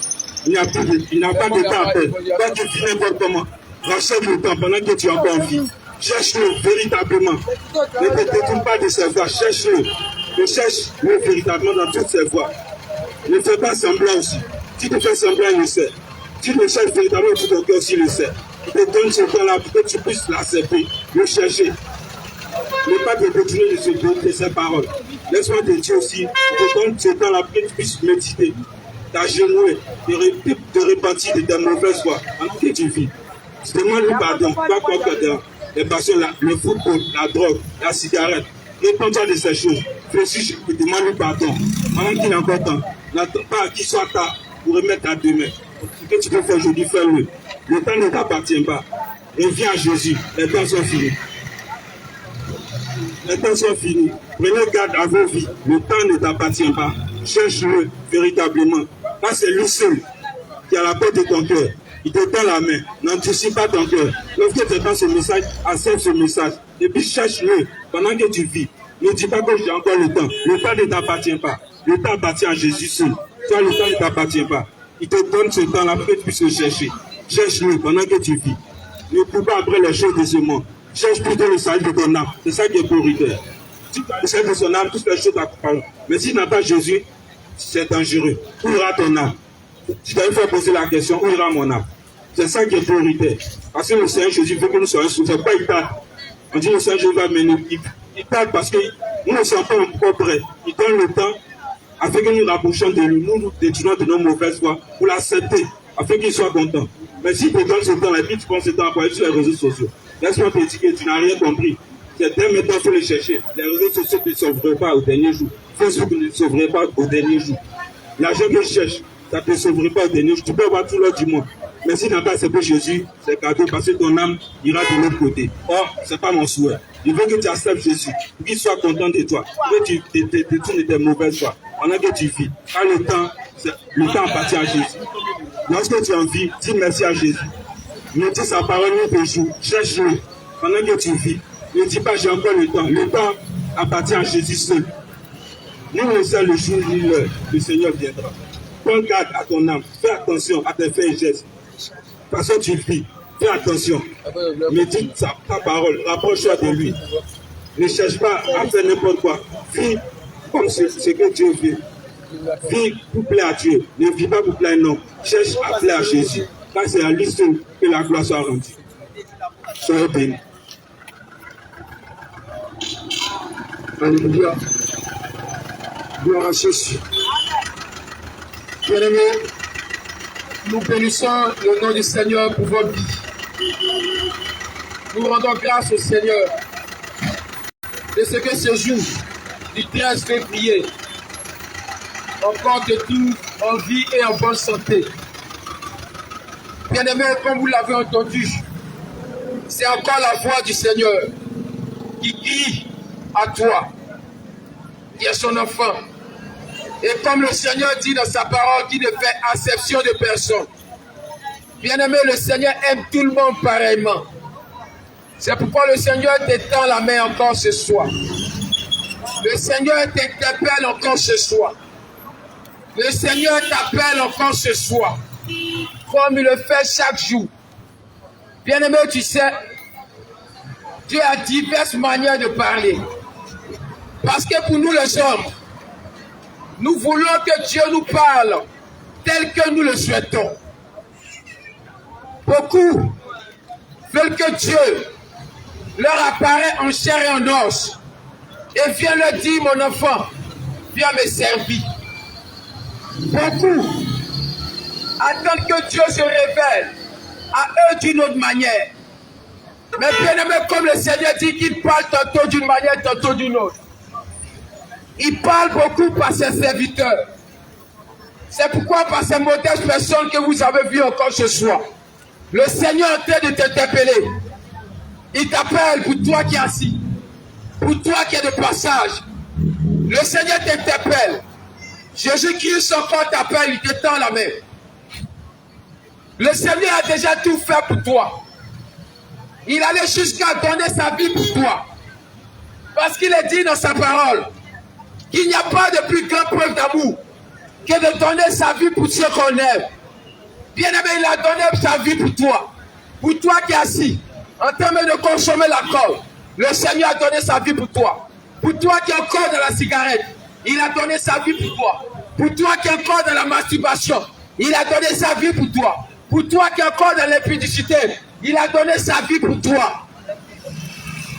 Speaker 1: il n'y a pas de temps à perdre. Quand tu finis n'importe comment, rachète le temps pendant que tu es encore en vie. Cherche-le véritablement. Ne te détourne pas de ses voies. Cherche-le. Et cherche-le véritablement dans toutes ses voies. Ne fais pas semblant aussi. Si tu fais semblant, il le sait. Si tu le cherches véritablement tout ton cœur aussi, il le sait. Il te donne ce temps-là pour que tu puisses l'accepter, le chercher. Ne pas te détourner de ses paroles. Laisse-moi te dire aussi, il te donne ce temps-là pour que tu puisses méditer, t'agenouiller, te repentir de tes mauvaises voies, en que tu vis. Demande-lui pardon, pas quoi que les passions, le football, la drogue, la cigarette. Réponds-toi de ces choses. Fléchis et demande-lui pardon. Pendant qu'il est encore temps, n'attends pas qu'il soit tard pour remettre à demain. Ce que tu peux faire aujourd'hui, fais-le. Le temps ne t'appartient pas. Reviens à Jésus. Les temps sont finis. Les temps sont finis. Prenez garde à vos vies. Le temps ne t'appartient pas. Cherche-le véritablement. Là, c'est lui seul qui a la porte de ton cœur. Il te tend la main. N'anticipe pas ton cœur. Lorsque tu entends ce message, accepte ce message. Et puis cherche-le pendant que tu vis. Ne dis pas que j'ai encore le temps. Le temps ne t'appartient pas. Le temps appartient à Jésus seul. Toi, le temps ne t'appartient pas. Il te donne ce temps-là pour que tu puisses le chercher. Cherche-le pendant que tu vis. Ne cours pas après les choses de ce monde. Cherche plutôt le salut de ton âme. C'est ça qui est prioritaire. Si tu as le salut de son âme, toutes les choses t'accompagnent. Mais si tu n'as pas Jésus, c'est dangereux. Où ira ton âme? Tu dois faire poser la question, où ira mon âme? C'est ça qui est prioritaire. Parce que le Seigneur Jésus veut que nous soyons sauvés. Pas il tarde. On dit le Seigneur Jésus va mener. Il tarde parce que nous ne sommes pas encore prêts. Il donne le temps afin que nous rapprochions de lui. Nous nous détournons de nos mauvaises voies pour l'accepter, afin qu'il soit content. Mais si tu donnes ce temps-là, et puis tu prends ce temps à parler sur les réseaux sociaux, laisse-moi te dire que tu n'as rien compris. C'est dès maintenant qu'il faut les chercher. Les réseaux sociaux ne te sauveront pas au dernier jour. Facebook ne te sauverait pas au dernier jour. L'argent que je cherche, ça ne te sauverait pas au dernier jour. Tu peux avoir tout l'or du monde. Mais si tu n'as pas accepté Jésus, c'est cadeau parce que ton âme ira de l'autre côté. Or, ce n'est pas mon souhait. Je veux que tu acceptes Jésus, qu'il soit content de toi, que tu te détournes de tes mauvaises voies. Pendant que tu vis, quand le temps appartient à Jésus. Lorsque tu en vis, dis merci à Jésus. Ne dis sa parole ni de jour. Cherche-le pendant que tu vis. Ne dis pas j'ai encore le temps. Le temps appartient à Jésus seul. Nous le savons le jour ni l'heure. Le Seigneur viendra. Prends garde à ton âme. Fais attention à tes faits et gestes. De toute façon, tu vis. Fais attention. Médite ta parole. Rapproche-toi de lui. Ne cherche pas à faire n'importe quoi. Vis comme ce que Dieu veut. Vis pour plaire à Dieu. Ne vis pas pour plaire à un homme. Cherche à plaire à Jésus. Car c'est à lui seul que la gloire soit rendue. Soyez bénis. Alléluia. Gloire à Jésus. Bien-aimés, nous bénissons le nom du Seigneur pour votre vie. Nous rendons grâce au Seigneur de ce que ce jour du 13 février, encore de tout en vie et en bonne santé. Bien-aimés, comme vous l'avez entendu, c'est encore la voix du Seigneur qui crie à toi, qui est son enfant. Et comme le Seigneur dit dans sa parole qu'il ne fait acception de personne. Bien-aimé, le Seigneur aime tout le monde pareillement. C'est pourquoi le Seigneur t'étend la main encore ce soir. Le Seigneur t'interpelle encore ce soir. Le Seigneur t'appelle encore ce soir. Comme il le fait chaque jour. Bien-aimé, tu sais, Dieu a diverses manières de parler. Parce que pour nous les hommes, nous voulons que Dieu nous parle tel que nous le souhaitons. Beaucoup veulent que Dieu leur apparaît en chair et en os et vient leur dire, mon enfant, viens me servir. Beaucoup attendent que Dieu se révèle à eux d'une autre manière. Mais bien aimé, comme le Seigneur dit qu'il parle tantôt d'une manière, tantôt d'une autre. Il parle beaucoup par ses serviteurs. C'est pourquoi par ces modestes personnes que vous avez vues encore ce soir, le Seigneur est en train de t'interpeller. Il t'appelle pour toi qui es assis, pour toi qui es de passage,
Speaker 3: Le Seigneur t'interpelle. Jésus-Christ encore t'appelle, il te tend la main. Le Seigneur a déjà tout fait pour toi. Il allait jusqu'à donner sa vie pour toi. Parce qu'il est dit dans sa parole qu'il n'y a pas de plus grande preuve d'amour que de donner sa vie pour ceux qu'on aime. Bien-aimé, il a donné sa vie pour toi. Pour toi qui es assis, en train de consommer l'alcool, le Seigneur a donné sa vie pour toi. Pour toi qui es encore dans la cigarette, il a donné sa vie pour toi. Pour toi qui es encore dans la masturbation, il a donné sa vie pour toi. Pour toi qui es encore dans l'impudicité, il a donné sa vie pour toi.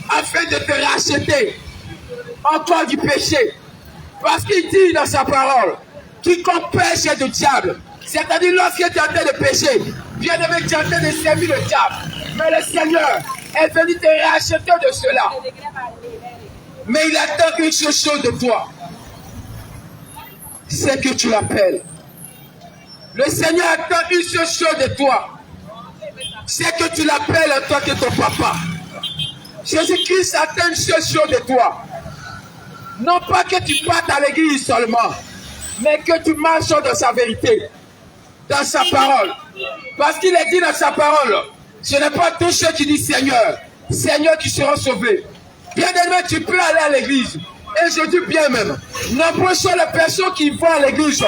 Speaker 3: Afin de te racheter encore du péché. Parce qu'il dit dans sa parole, quiconque pêche est du diable. C'est-à-dire lorsque tu es en train de pécher, bien aimé, tu es en train de servir le diable. Mais le Seigneur est venu te racheter de cela. Mais il attend une seule chose de toi. C'est que tu l'appelles. Le Seigneur attend une seule chose de toi. C'est que tu l'appelles en tant que ton papa. Jésus-Christ attend une seule chose de toi. Non pas que tu partes à l'église seulement, mais que tu marches dans sa vérité, dans sa parole. Parce qu'il est dit dans sa parole, ce n'est pas tous ceux qui disent Seigneur, Seigneur qui seront sauvés. Bien aimé, tu peux aller à l'église. Et je dis bien même, nombreux sont les personnes qui vont à l'église,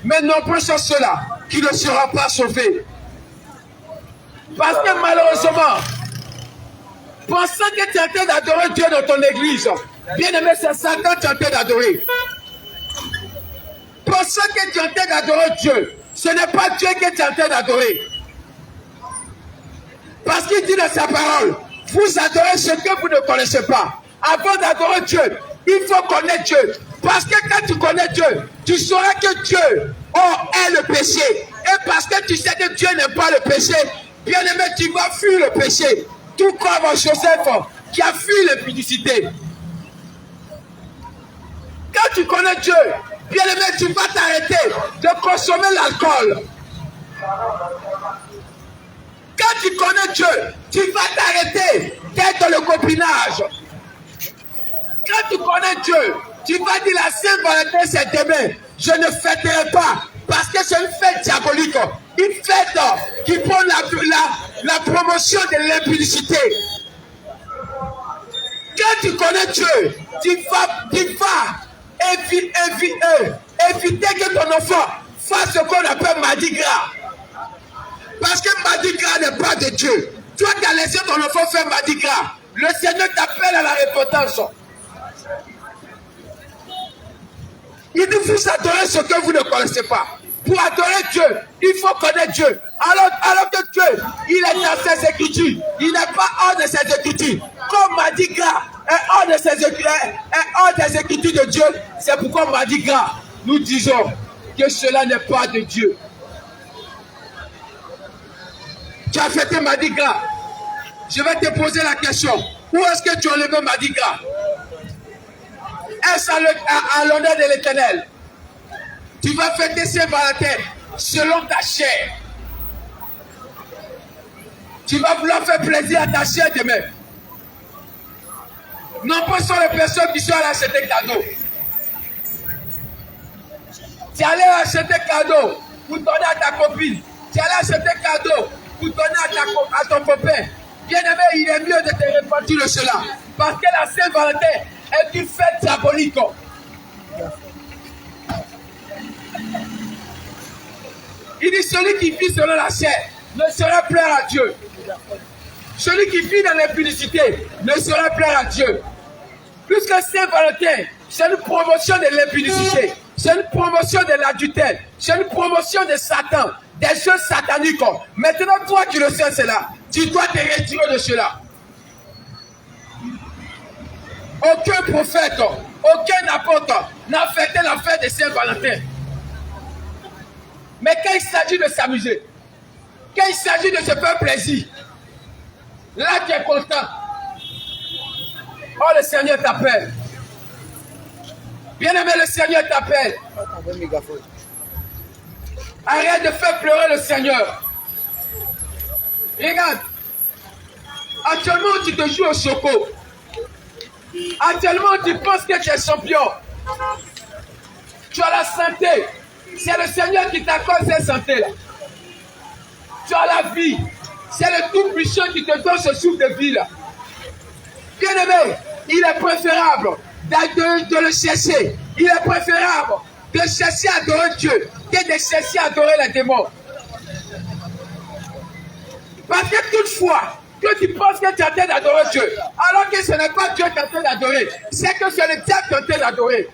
Speaker 3: mais nombreux sont ceux-là qui ne seront pas sauvés. Parce que malheureusement, pensant que tu es en train d'adorer Dieu dans ton église, bien aimé, c'est Satan que tu es en train d'adorer. Pensant que tu es en train d'adorer Dieu, ce n'est pas Dieu que tu es en train d'adorer. Parce qu'il dit dans sa parole, vous adorez ce que vous ne connaissez pas. Avant d'adorer Dieu, il faut connaître Dieu. Parce que quand tu connais Dieu, tu sauras que Dieu est le péché. Et parce que tu sais que Dieu n'aime pas le péché, bien aimé, tu vas fuir le péché. Tout comme Joseph qui a fui l'impudicité. Quand tu connais Dieu, bien aimé, tu vas t'arrêter de consommer l'alcool. Quand tu connais Dieu, tu vas t'arrêter d'être dans le copinage. Quand tu connais Dieu, tu vas dire la Saint-Valentin c'est demain. Je ne fêterai pas parce que c'est une fête diabolique. Une fête qui prend la promotion de l'impudicité. Quand tu connais Dieu, tu vas éviter que ton enfant fasse ce qu'on appelle Mardi Gras. Parce que Mardi Gras n'est pas de Dieu. Toi qui as laissé ton enfant faire Mardi Gras, le Seigneur t'appelle à la repentance. Il dit vous adorez ce que vous ne connaissez pas. Pour adorer Dieu, il faut connaître Dieu. Alors que Dieu, il est dans ses écritures. Il n'est pas hors de ses écritures. Comme Mardi Gras est hors des écritures de Dieu, c'est pourquoi Mardi Gras, nous disons que cela n'est pas de Dieu. Tu as fêté Mardi Gras. Je vais te poser la question. Où est-ce que tu as enlevé Mardi Gras? Est-ce à l'honneur de l'Éternel? Tu vas fêter Saint-Valentin selon ta chair. Tu vas vouloir faire plaisir à ta chair demain. Nombreux sont les personnes qui sont allées acheter cadeau. Tu allais acheter cadeau pour donner à ta copine. Tu allais acheter cadeau pour donner à ton copain. Bien aimé, il est mieux de te repentir de cela. Parce que la Saint-Valentin est une fête diabolique. Il dit celui qui vit selon la chair ne saurait plaire à Dieu. Celui qui vit dans l'impudicité ne saurait plaire à Dieu. Puisque Saint-Valentin, c'est une promotion de l'impudicité. C'est une promotion de l'adultère. C'est une promotion de Satan. Des choses sataniques. Maintenant, toi qui le sais cela, tu dois te retirer de cela. Aucun prophète, aucun apôtre n'a fêté la fête de Saint-Valentin. Mais quand il s'agit de s'amuser, quand il s'agit de se faire plaisir, là tu es content. Oh, le Seigneur t'appelle. Bien-aimé, le Seigneur t'appelle. Arrête de faire pleurer le Seigneur. Regarde. Actuellement, tu te joues au choco. Actuellement, tu penses que tu es champion.
Speaker 4: Tu as la santé. C'est le Seigneur qui t'accorde cette santé-là. Tu as la vie. C'est le Tout-Puissant qui te donne ce souffle de vie-là. Bien-aimé, il est préférable de le chercher. Il est préférable de chercher à adorer Dieu que de chercher à adorer les démons. Parce que toutefois, que tu penses que tu es en train d'adorer Dieu, alors que ce n'est pas Dieu qui est en train d'adorer, c'est que c'est le diable qui est en train d'adorer.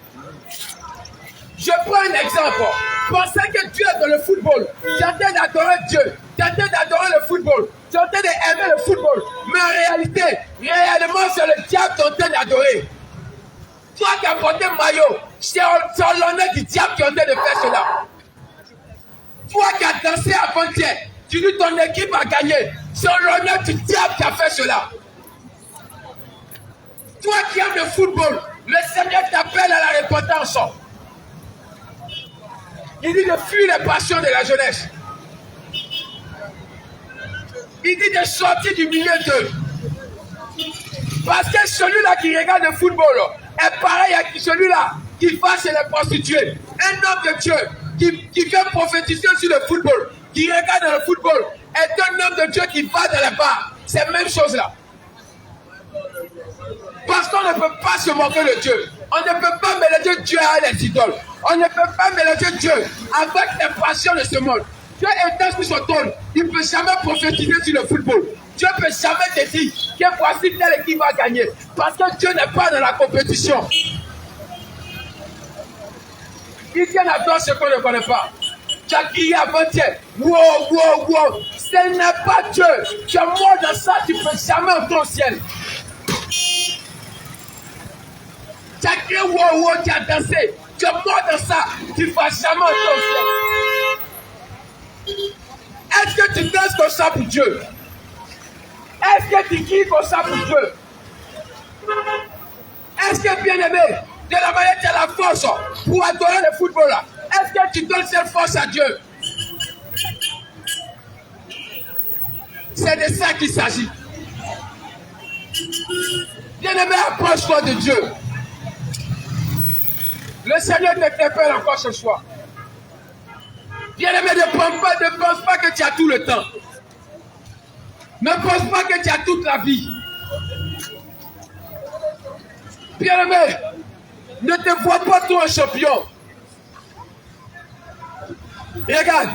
Speaker 4: Je prends un exemple. Pensez que Dieu est dans le football. Tu es en train d'adorer Dieu. Tu es en train d'adorer le football. Tu es en train d'aimer le football. Mais en réalité, réellement, c'est le diable qui est en train d'adorer. Toi qui as porté le maillot, c'est l'honneur du diable qui est en train de faire cela. Toi qui as dansé avant-hier, tu dis ton équipe a gagné. C'est l'honneur du diable qui a fait cela. Toi qui aimes le football, le Seigneur t'appelle à la repentance. Il dit de fuir les passions de la jeunesse. Il dit de sortir du milieu d'eux. Parce que celui-là qui regarde le football est pareil à celui-là qui va chez les prostituées. Un homme de Dieu qui fait prophétiser sur le football, qui regarde le football, est un homme de Dieu qui va dans les bars. C'est la même chose là. Parce qu'on ne peut pas se moquer de Dieu. On ne peut pas mélanger Dieu à les idoles. On ne peut pas mélanger Dieu avec les passions de ce monde. Dieu étant sur son trône, il ne peut jamais prophétiser sur le football. Dieu ne peut jamais te dire que voici telle équipe va gagner. Parce que Dieu n'est pas dans la compétition. Il vient d'abord ce qu'on ne connaît pas. Tu as crié avant-hier. Wow, wow, wow. Ce n'est pas Dieu. Tu es mort dans ça, tu ne peux jamais entrer au ciel. Tu as crié wow, wow, tu as dansé. Tu es mort dans ça, tu ne vas jamais entrer au ciel. Est-ce que tu danses comme ça pour Dieu? Est-ce que tu cries comme ça pour Dieu? Est-ce que, bien-aimé, de la manière tu as la force pour adorer le football là, est-ce que tu donnes cette force à Dieu? C'est de ça qu'il s'agit. Bien-aimé, approche-toi de Dieu. Le Seigneur t'interpelle encore ce soir. Bien-aimé, ne pense pas que tu as tout le temps. Ne pense pas que tu as toute la vie. Bien-aimé, ne te vois pas toi un champion. Regarde.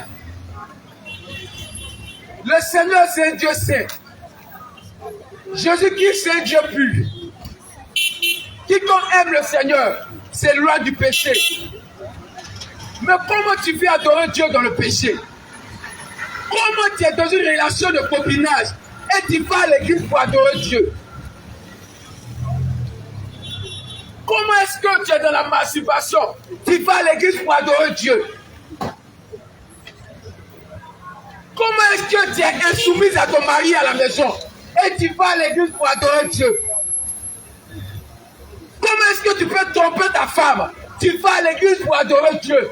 Speaker 4: Le Seigneur, c'est un Dieu saint. Jésus-Christ, c'est un Dieu pur. Quiconque aime le Seigneur, c'est loin du péché. Mais comment tu fais adorer Dieu dans le péché? Comment tu es dans une relation de copinage et tu vas à l'église pour adorer Dieu? Comment est-ce que tu es dans la masturbation? Tu vas à l'église pour adorer Dieu. Comment est-ce que tu es insoumise à ton mari à la maison et tu vas à l'église pour adorer Dieu? Comment est-ce que tu peux tromper ta femme? Tu vas à l'église pour adorer Dieu.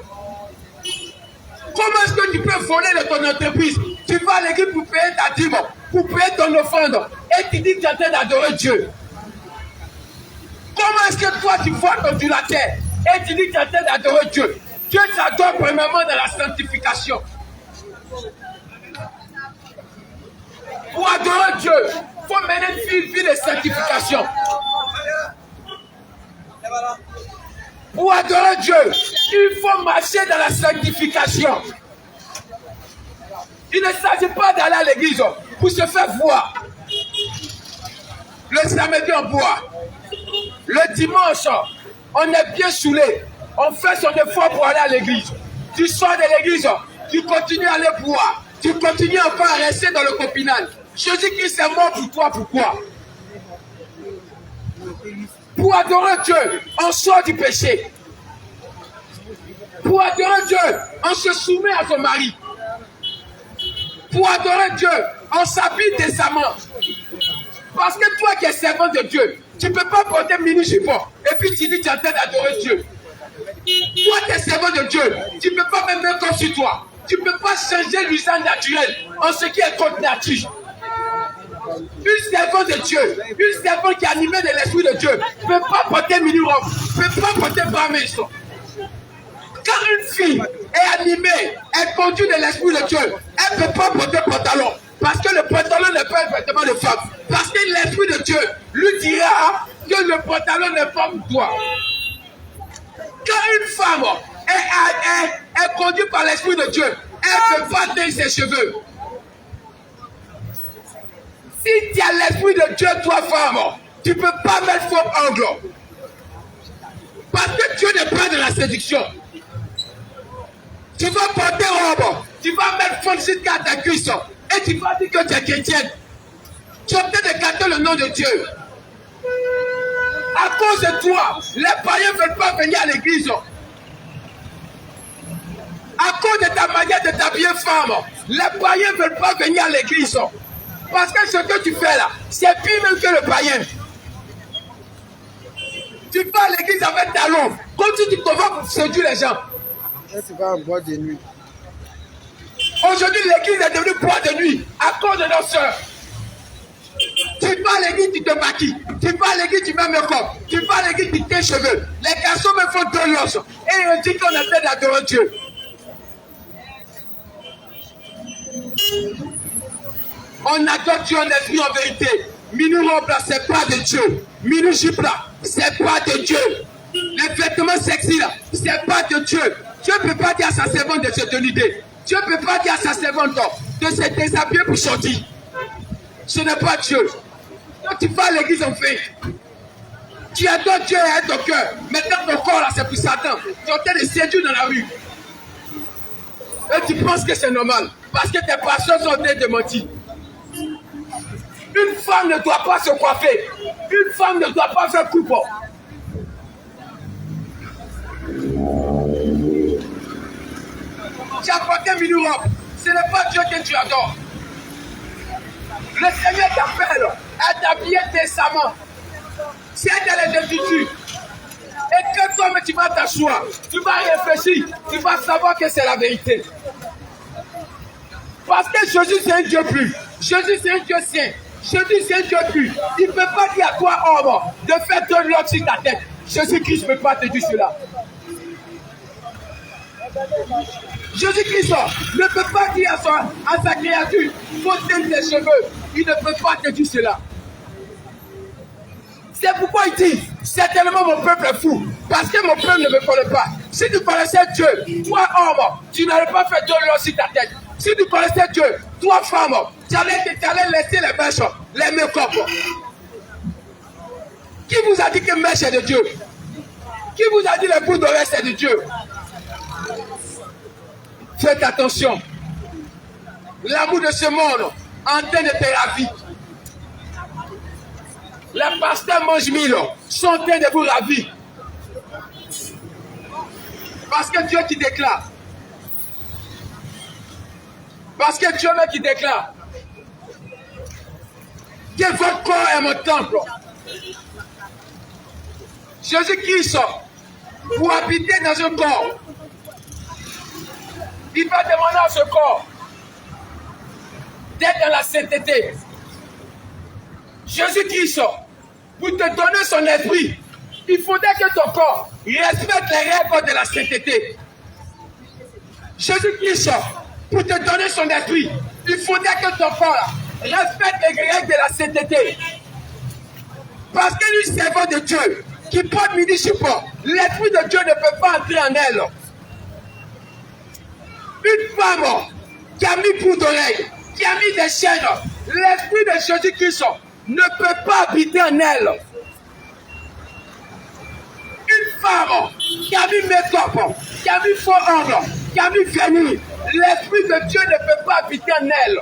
Speaker 4: Comment est-ce que tu peux voler de ton entreprise? Tu vas à l'église pour payer ta dîme, pour payer ton offrande et tu dis que tu es en train d'adorer Dieu. Comment est-ce que toi tu vois ton dilateur et tu dis que tu es en train d'adorer Dieu? Dieu t'adore premièrement dans la sanctification. Pour adorer Dieu, il faut mener une vie de sanctification. Pour adorer Dieu, il faut marcher dans la sanctification. Il ne s'agit pas d'aller à l'église pour se faire voir. Le samedi, on boit. Le dimanche, on est bien saoulé. On fait son effort pour aller à l'église. Tu sors de l'église, tu continues à aller boire. Tu continues encore à rester dans le copinage. Jésus-Christ est mort pour toi, pourquoi? Pour adorer Dieu, on sort du péché. Pour adorer Dieu, on se soumet à son mari. Pour adorer Dieu, on s'habille décemment. Parce que toi qui es servant de Dieu, tu ne peux pas porter mini-jupon et puis tu dis que tu es en train d'adorer Dieu. Toi qui es servant de Dieu, tu ne peux pas même mettre comme sur toi. Tu ne peux pas changer l'usage naturel en ce qui est contre nature. Une servante de Dieu, une servante qui est animée de l'Esprit de Dieu, ne peut pas porter mini-robe, ne peut pas porter bras-maison. Quand une fille est animée, elle conduit de l'Esprit de Dieu, elle ne peut pas porter pantalon. Parce que le pantalon n'est pas un vêtement de femme. Parce que l'Esprit de Dieu lui dira que le pantalon n'est pas pour toi. Quand une femme est conduite par l'Esprit de Dieu, elle ne peut pas teindre ses cheveux. Si tu as l'Esprit de Dieu, toi femme, tu ne peux pas mettre faux ongles. Parce que Dieu n'est pas de la séduction. Tu vas porter robe, tu vas mettre fond jusqu'à ta cuisse et tu vas dire que tu es chrétienne. Tu es en train de gâter le nom de Dieu. À cause de toi, les païens ne veulent pas venir à l'église. À cause de ta manière de t'habiller femme, les païens ne veulent pas venir à l'église. Parce que ce que tu fais là, c'est pire même que le païen. Tu vas à l'église avec ta langue, comme si tu te vas pour séduire les gens.
Speaker 2: C'est pas un boîte de nuit.
Speaker 4: Aujourd'hui, l'église est devenue boîte de nuit à cause de nos soeurs. Tu vas à l'église, tu te maquilles. Tu vas à l'église, tu mets make-up. Tu vas à l'église, tu tes cheveux. Les garçons me font deux losses. Et ils disent qu'on a fait d'adorer Dieu. On adore Dieu en esprit, en vérité. Minou robe là, c'est pas de Dieu. Minou jupe là, c'est pas de Dieu. Les vêtements sexy là, c'est pas de Dieu. Dieu ne peut pas dire à sa servante de se tenir. Dieu ne peut pas dire à sa servante de se déshabiller pour sortir. Ce n'est pas Dieu. Quand tu vas à l'église en fait, tu adores Dieu et ton cœur. Maintenant ton corps là, c'est pour Satan. Tu es en train de séduire dans la rue. Et tu penses que c'est normal. Parce que tes pasteurs sont en train de mentir. Une femme ne doit pas se coiffer. Une femme ne doit pas faire coupe. Tu as porté une mini-robe. Ce n'est pas Dieu que tu adores. Le Seigneur t'appelle à t'habiller décemment. Si elle est de tutu, et que toi, tu vas t'asseoir, tu vas réfléchir, tu vas savoir que c'est la vérité. Parce que Jésus, c'est un Dieu pur. Jésus, c'est un Dieu saint. Jésus, c'est un Dieu pur. Il ne peut pas dire à toi, homme, de faire de l'autre sur ta tête. Jésus-Christ ne peut pas te dire cela. Jésus-Christ ne peut pas dire à sa créature, il faut teindre tes cheveux. Il ne peut pas te dire cela. C'est pourquoi il dit, certainement mon peuple est fou, parce que mon peuple ne me connaît pas. Si tu connaissais Dieu, toi homme, tu n'allais pas faire de l'or sur ta tête. Si tu connaissais Dieu, toi femme, tu allais laisser les mèches, les make-up. Qui vous a dit que mèche est de Dieu? Qui vous a dit le bout d'oreille c'est de Dieu? Faites attention. L'amour de ce monde en train de te ravir. Les pasteurs mangent mille sont en train de vous ravir. Parce que Dieu qui déclare. Parce que Dieu même qui déclare que votre corps est mon temple. Jésus-Christ, vous habitez dans un corps. Il va demander à ce corps d'être dans la sainteté. Jésus-Christ, pour te donner son esprit, il faudrait que ton corps respecte les règles de la sainteté. Jésus-Christ, pour te donner son esprit, il faudrait que ton corps respecte les règles de la sainteté. Parce que nous servons de Dieu qui porte mini-support, l'esprit de Dieu ne peut pas entrer en elle. Une femme qui a mis bout d'oreille, qui a mis des chaînes, l'esprit de Jésus-Christ ne peut pas habiter en elle. Une femme qui a mis make-up, qui a mis faux ongles, qui a mis vernis, l'esprit de Dieu ne peut pas habiter en elle.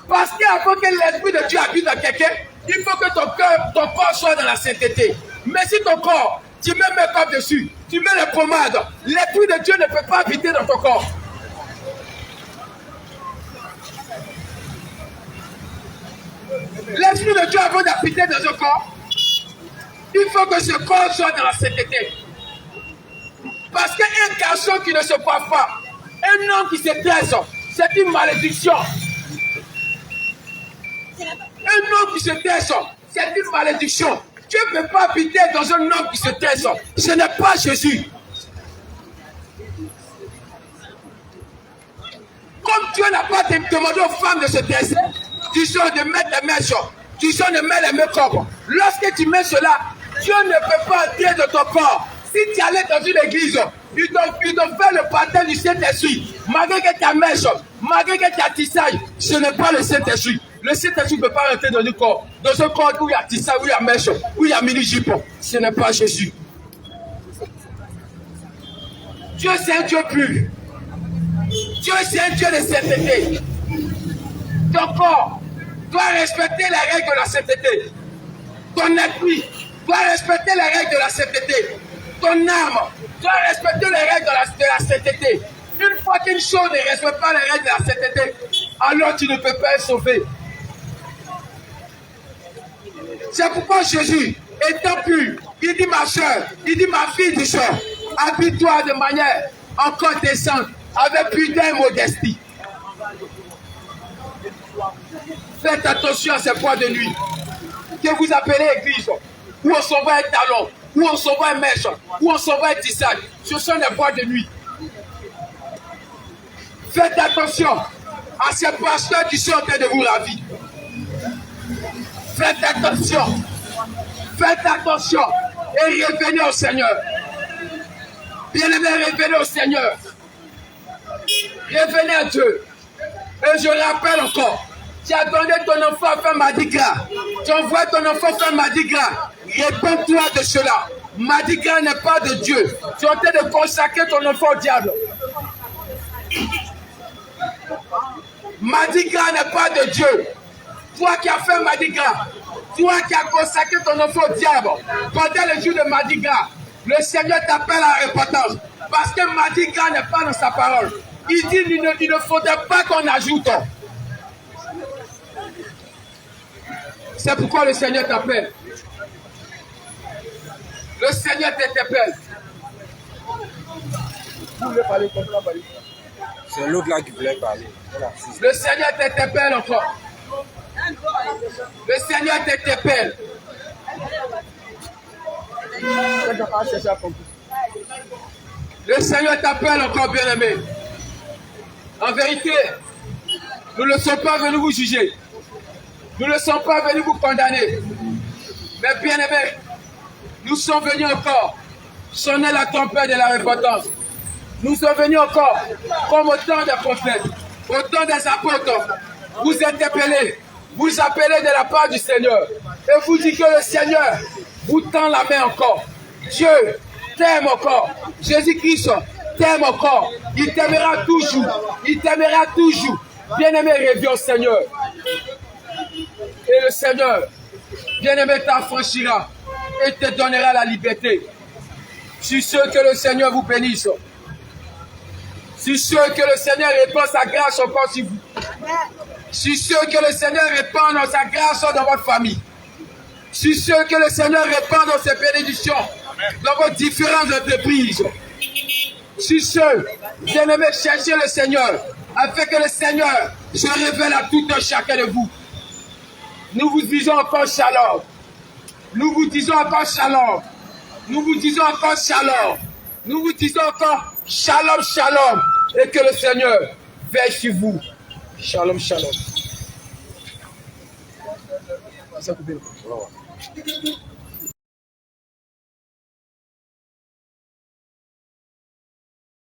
Speaker 4: Parce qu'avant que l'esprit de Dieu habite dans quelqu'un, il faut que ton corps soit dans la sainteté. Mais si ton corps, tu mets make-up dessus, tu mets les pommades, l'esprit de Dieu ne peut pas habiter dans ton corps. L'esprit de Dieu avant d'habiter dans un corps, il faut que ce corps soit dans la sainteté. Parce qu'un garçon qui ne se coiffe pas, un homme qui se tresse, c'est une malédiction. Un homme qui se tait, c'est une malédiction. Dieu ne peut pas habiter dans un homme qui se tait. Ce n'est pas Jésus. Comme Dieu n'a pas demandé aux femmes de se taire, tu sors de mettre les mains sur, tu sors de mettre les mains propres. Lorsque tu mets cela, Dieu ne peut pas entrer dans ton corps. Si tu allais dans une église, ils t'ont fait le baptême du Saint-Esprit. Malgré que tu mèches, malgré que tu as tissaille, ce n'est pas le Saint-Esprit. Le Saint-Esprit ne peut pas rentrer dans un corps. Dans un corps où il y a tissaille, où il y a mèche, où il y a mini-jupon. Ce n'est pas Jésus. Dieu, c'est un Dieu pur. Dieu, c'est un Dieu de sainteté. Ton corps doit respecter les règles de la sainteté. Ton esprit doit respecter les règles de la sainteté. Ton âme doit respecter les règles de la sainteté. Une fois qu'une chose ne respecte pas les règles de la sainteté, alors tu ne peux pas être sauvé. C'est pourquoi Jésus, étant pur, il dit ma soeur, il dit ma fille du soeur, habille-toi de manière encore décente, avec pudeur et modestie. Faites attention à ces points de nuit que vous appelez église, où on s'en va un talon, où on s'en va un mèche, où on s'en va un tissage. Ce sont des points de nuit. Faites attention à ces pasteurs qui sont en train de vous ravir. Faites attention. Faites attention et revenez au Seigneur. Bien-aimés, revenez au Seigneur. Revenez à Dieu. Et je rappelle encore, tu as donné ton enfant à faire Mardi Gras. Tu envoies ton enfant faire Mardi Gras. Réponds-toi de cela. Mardi Gras n'est pas de Dieu. Tu es en train de consacrer ton enfant au diable. Mardi Gras n'est pas de Dieu. Toi qui as fait Mardi Gras, toi qui as consacré ton enfant au diable, pendant le jour de Mardi Gras, le Seigneur t'appelle à la repentance. Parce que Mardi Gras n'est pas dans sa parole. Il dit il ne faudrait pas qu'on ajoute. C'est pourquoi le Seigneur t'appelle. Le Seigneur t'interpelle. Vous voulez parler comme ça, parler.
Speaker 2: C'est l'autre là qui voulait parler. Voilà.
Speaker 4: Le Seigneur t'interpelle encore. Le Seigneur t'interpelle. Le Seigneur t'appelle encore, bien-aimé. En vérité, nous ne sommes pas venus vous juger. Nous ne sommes pas venus vous condamner. Mais bien-aimés, nous sommes venus encore sonner la trompette de la repentance. Nous sommes venus encore, comme au temps des prophètes, au temps des apôtres, vous interpeller, vous appeler de la part du Seigneur. Et vous dites que le Seigneur vous tend la main encore. Dieu t'aime encore. Jésus-Christ t'aime encore. Il t'aimera toujours. Il t'aimera toujours. Bien-aimé, reviens au Seigneur. Et le Seigneur, bien-aimé, t'affranchira et te donnera la liberté. Je suis sûr que le Seigneur vous bénisse. Je suis sûr que le Seigneur répand sa grâce encore sur vous. Je suis sûr que le Seigneur répand sa grâce dans votre famille. Je suis sûr que le Seigneur répand dans ses bénédictions dans vos différentes entreprises. Je suis sûr, bien-aimé, cherchez le Seigneur afin que le Seigneur se révèle à tout un chacun de vous. Nous vous disons encore shalom. Nous vous disons encore shalom. Nous vous disons encore shalom. Nous vous disons encore shalom, shalom. Et que le Seigneur veille sur vous. Shalom, shalom.